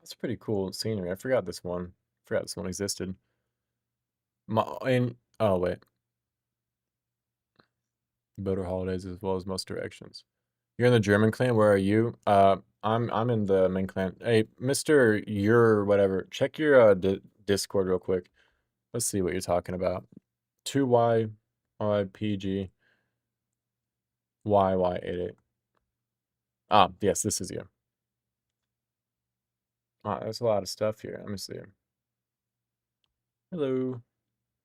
That's pretty cool scenery. I forgot this one. Forgot this one existed. Oh wait, Boater holidays as well as most directions. You're in the German clan. Where are you? I'm in the main clan. Hey, Mister, you're whatever. Check your Discord real quick. Let's see what you're talking about. 2Y YPG YY88. Ah, yes, this is you. Ah, there's a lot of stuff here. Let me see. Hello.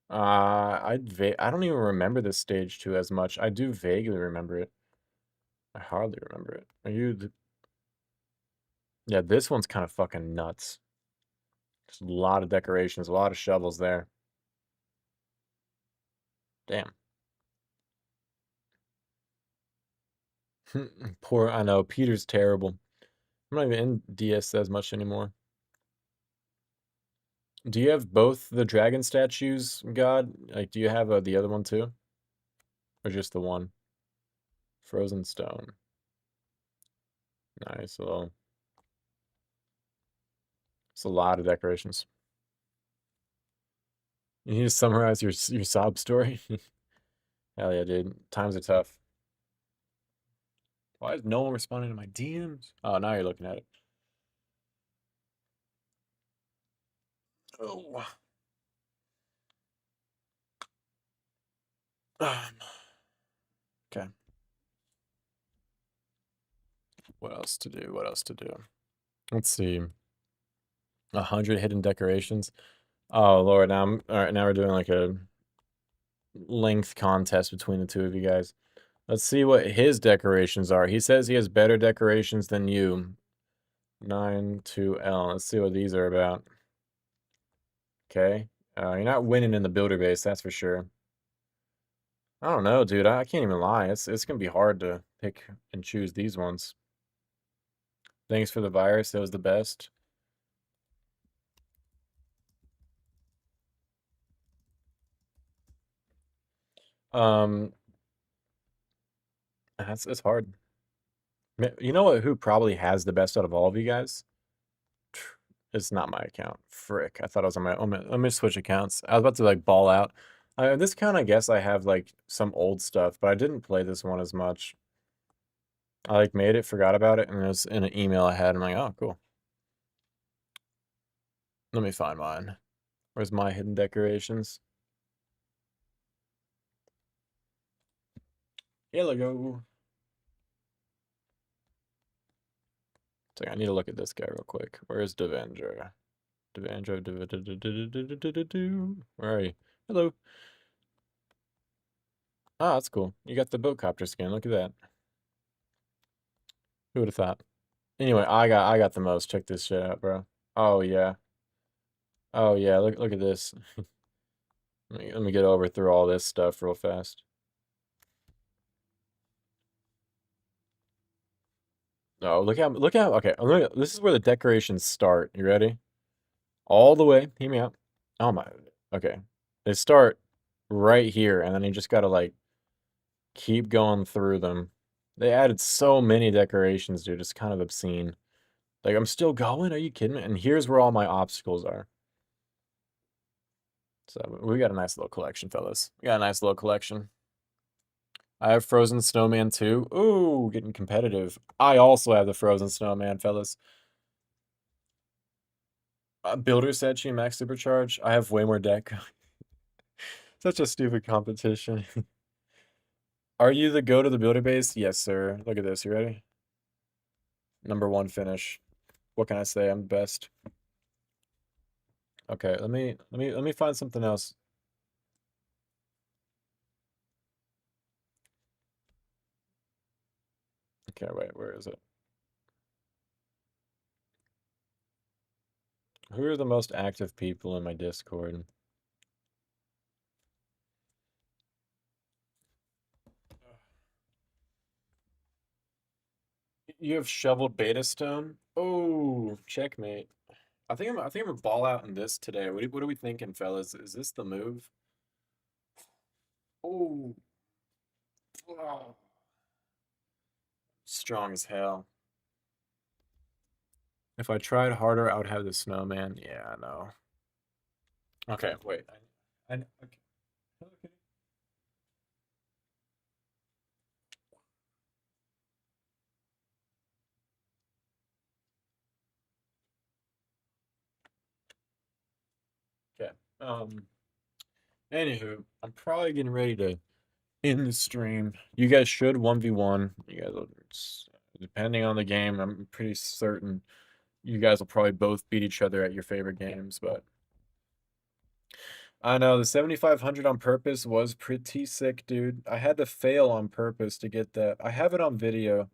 I don't even remember this stage 2 as much. I do vaguely remember it. I hardly remember it. Are you the... Yeah, this one's kind of fucking nuts. Just a lot of decorations, a lot of shovels there. Damn. Poor, I know, Peter's terrible. I'm not even in DS as much anymore. Do you have both the dragon statues, God? Like, do you have the other one too? Or just the one? Frozen stone. Nice. Well, it's a lot of decorations. You need to summarize your sob story? Hell yeah, dude. Times are tough. Why is no one responding to my DMs? Oh, now you're looking at it. Oh. Okay. What else to do? What else to do? Let's see. 100 hidden decorations. Oh Lord, now all right. Now we're doing like a length contest between the two of you guys. Let's see what his decorations are. He says he has better decorations than you. 9-2L. Let's see what these are about. Okay. You're not winning in the builder base, that's for sure. I don't know, dude. I can't even lie. It's gonna be hard to pick and choose these ones. Thanks for the virus. That was the best. Um, it's hard. You know what? Who probably has the best out of all of you guys? It's not my account. Frick. I thought I was on my own. Let me switch accounts. I was about to like ball out. This account, I guess I have like some old stuff, but I didn't play this one as much. I like made it, forgot about it, and it was in an email I had. I'm like, oh, cool. Let me find mine. Where's my hidden decorations? Here we go. So I need to look at this guy real quick. Where's Devendra? Devendra, where are you? Hello. Ah, that's cool. You got the boat copter skin. Look at that. Who would have thought? Anyway, I got the most. Check this shit out, bro. Oh yeah. Oh yeah. Look at this. Let me get over through all this stuff real fast. Oh, look how okay. This is where the decorations start. You ready? All the way. Hear me out. Oh my. Okay. They start right here, and then you just gotta like keep going through them. They added so many decorations, dude. It's kind of obscene. Like, I'm still going? Are you kidding me? And here's where all my obstacles are. So we got a nice little collection, fellas. We got a nice little collection. I have Frozen Snowman too. Ooh, getting competitive. I also have the Frozen Snowman, fellas. Builder Sechi Max Supercharge. I have way more deck. Such a stupid competition. Are you the go to the builder base? Yes, sir. Look at this. You ready? #1 finish. What can I say? I'm the best. Okay, let me find something else. Okay, wait, where is it? Who are the most active people in my Discord? You have shoveled beta stone? Oh, checkmate. I think I'm gonna ball out in this today. What are we thinking, fellas? Is this the move? Oh, oh, strong as hell. If I tried harder, I would have the snowman. Yeah, I know. Okay, wait. Okay. Okay. Okay. Anywho, I'm probably getting ready to end the stream. You guys should 1v1. You guys will, depending on the game, I'm pretty certain you guys will probably both beat each other at your favorite games, but I know the 7,500 on purpose was pretty sick, dude. I had to fail on purpose to get that. I have it on video,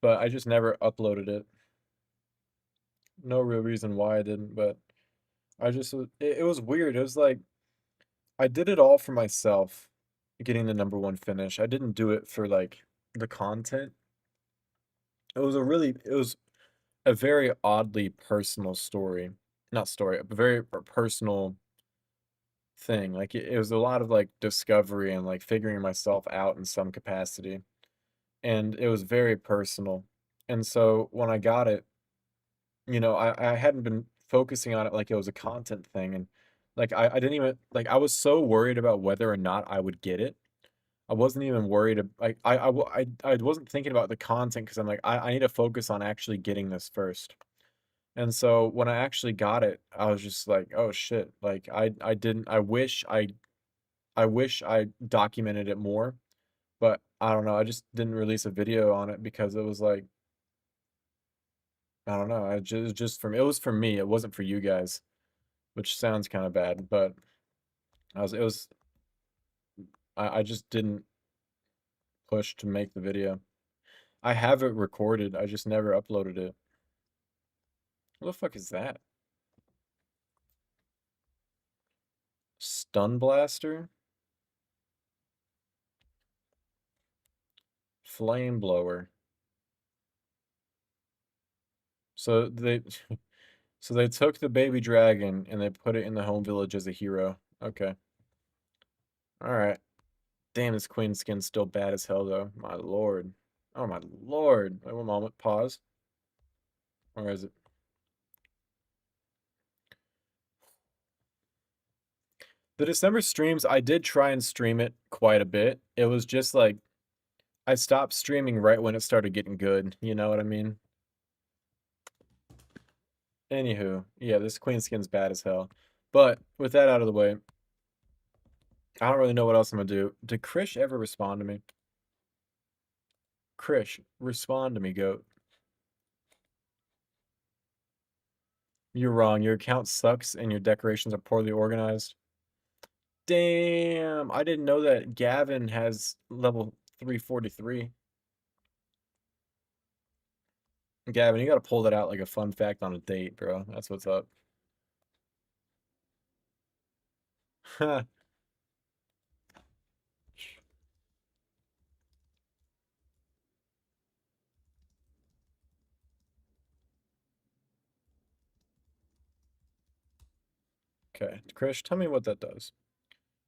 but I just never uploaded it. No real reason why I didn't, but I just it was weird. It was like I did it all for myself, getting the #1 finish. I didn't do it for like the content. It was a very oddly personal story. Not story, a very personal thing. Like it was a lot of like discovery and like figuring myself out in some capacity. And it was very personal. And so when I got it, I hadn't been focusing on it like it was a content thing. And like I didn't even like I was so worried about whether or not I would get it. I wasn't even worried like I wasn't thinking about the content because I'm like I need to focus on actually getting this first. And so when I actually got it, I was just like, oh shit. Like I didn't I wish I documented it more, but I don't know. I just didn't release a video on it because it was like I don't know. Just for me. It was for me. It wasn't for you guys, which sounds kind of bad, but it was I just didn't push to make the video. I have it recorded. I just never uploaded it. What the fuck is that? Stun blaster? Flame blower. So they so they took the baby dragon and they put it in the home village as a hero. Okay. All right. Damn, this queen skin's still bad as hell though. My lord. Oh my lord. Wait one moment. Pause. Where is it? The December streams, I did try and stream it quite a bit. It was just like I stopped streaming right when it started getting good. You know what I mean? Anywho, yeah, this queen skin's bad as hell. But with that out of the way, I don't really know what else I'm gonna do. Did Krish ever respond to me? Krish, respond to me, goat. You're wrong. Your account sucks and your decorations are poorly organized. Damn, I didn't know that Gavin has level 343. Gavin, you gotta pull that out like a fun fact on a date, bro. That's what's up. Okay, Krish, tell me what that does.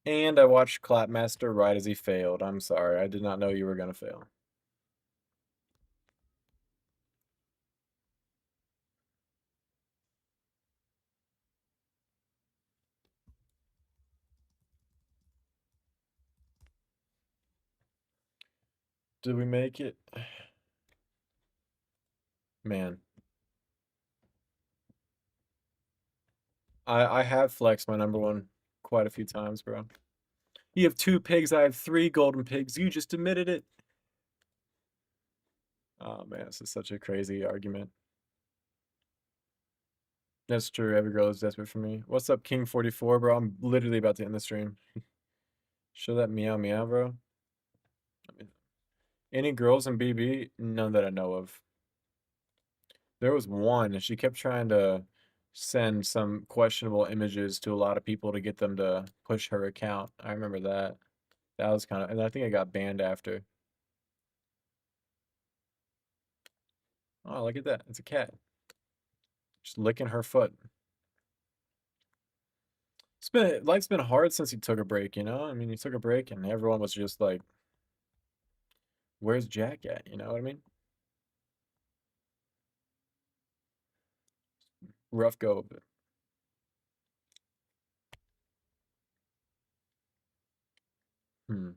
And I watched Clapmaster right as he failed. I'm sorry, I did not know you were gonna fail. Did we make it? Man. I have flexed my number one quite a few times, bro. You have 2 pigs, I have 3 golden pigs. You just admitted it. Oh man, this is such a crazy argument. That's true. Every girl is desperate for me. What's up, King 44, bro? I'm literally about to end the stream. Show that meow meow, bro. I mean, any girls in BB? None that I know of. There was one, and she kept trying to send some questionable images to a lot of people to get them to push her account. I remember that. That was kind of, and I think I got banned after. Oh, look at that. It's a cat. Just licking her foot. Life's been hard since he took a break, you know? I mean, he took a break and everyone was just like, where's Jack at? You know what I mean? Rough go of it. Hmm.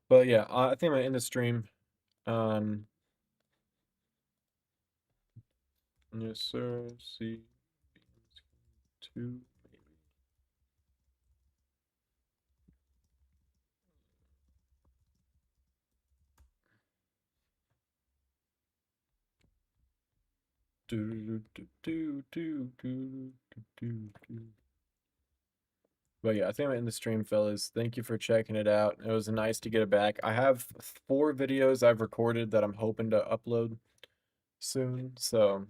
But yeah, I think I'm gonna end the stream. Um, yes, sir. See, two, maybe. Do, do, do, do, do, do, do, do. But yeah, I think I'm in the stream, fellas. Thank you for checking it out. It was nice to get it back. I have 4 videos I've recorded that I'm hoping to upload soon, so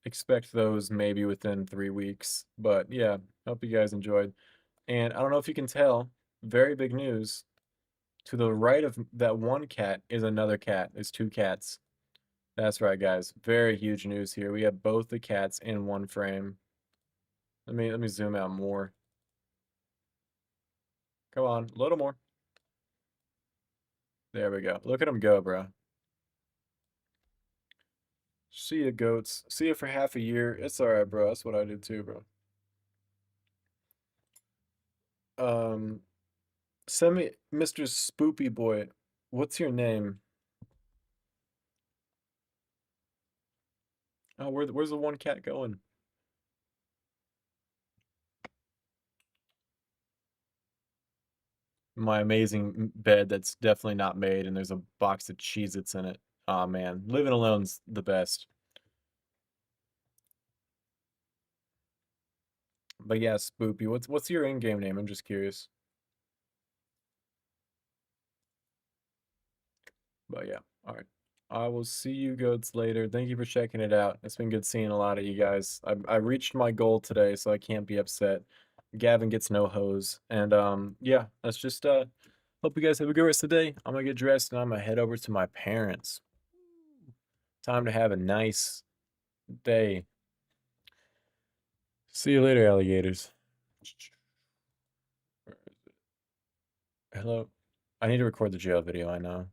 expect those maybe within 3 weeks. But yeah, hope you guys enjoyed. And I don't know if you can tell, very big news. To the right of that one cat is another cat. There's 2 cats. That's right, guys. Very huge news here. We have both the cats in one frame. Let me zoom out more. Come on, a little more. There we go. Look at them go, bro. See ya, goats. See ya for half a year. It's alright, bro. That's what I did too, bro. Um, Send me, Mr. Spoopy Boy. What's your name? Oh, where's the one cat going? My amazing bed that's definitely not made, and there's a box of Cheez-Its in it. Aw, man. Living alone's the best. But yeah, Spoopy, what's your in-game name? I'm just curious. But yeah, all right. I will see you goats later. Thank you for checking it out. It's been good seeing a lot of you guys. I reached my goal today, so I can't be upset. Gavin gets no hose. And yeah, let's just hope you guys have a good rest of the day. I'm gonna get dressed and I'm gonna head over to my parents. Time to have a nice day. See you later, alligators. Hello. I need to record the jail video, I know.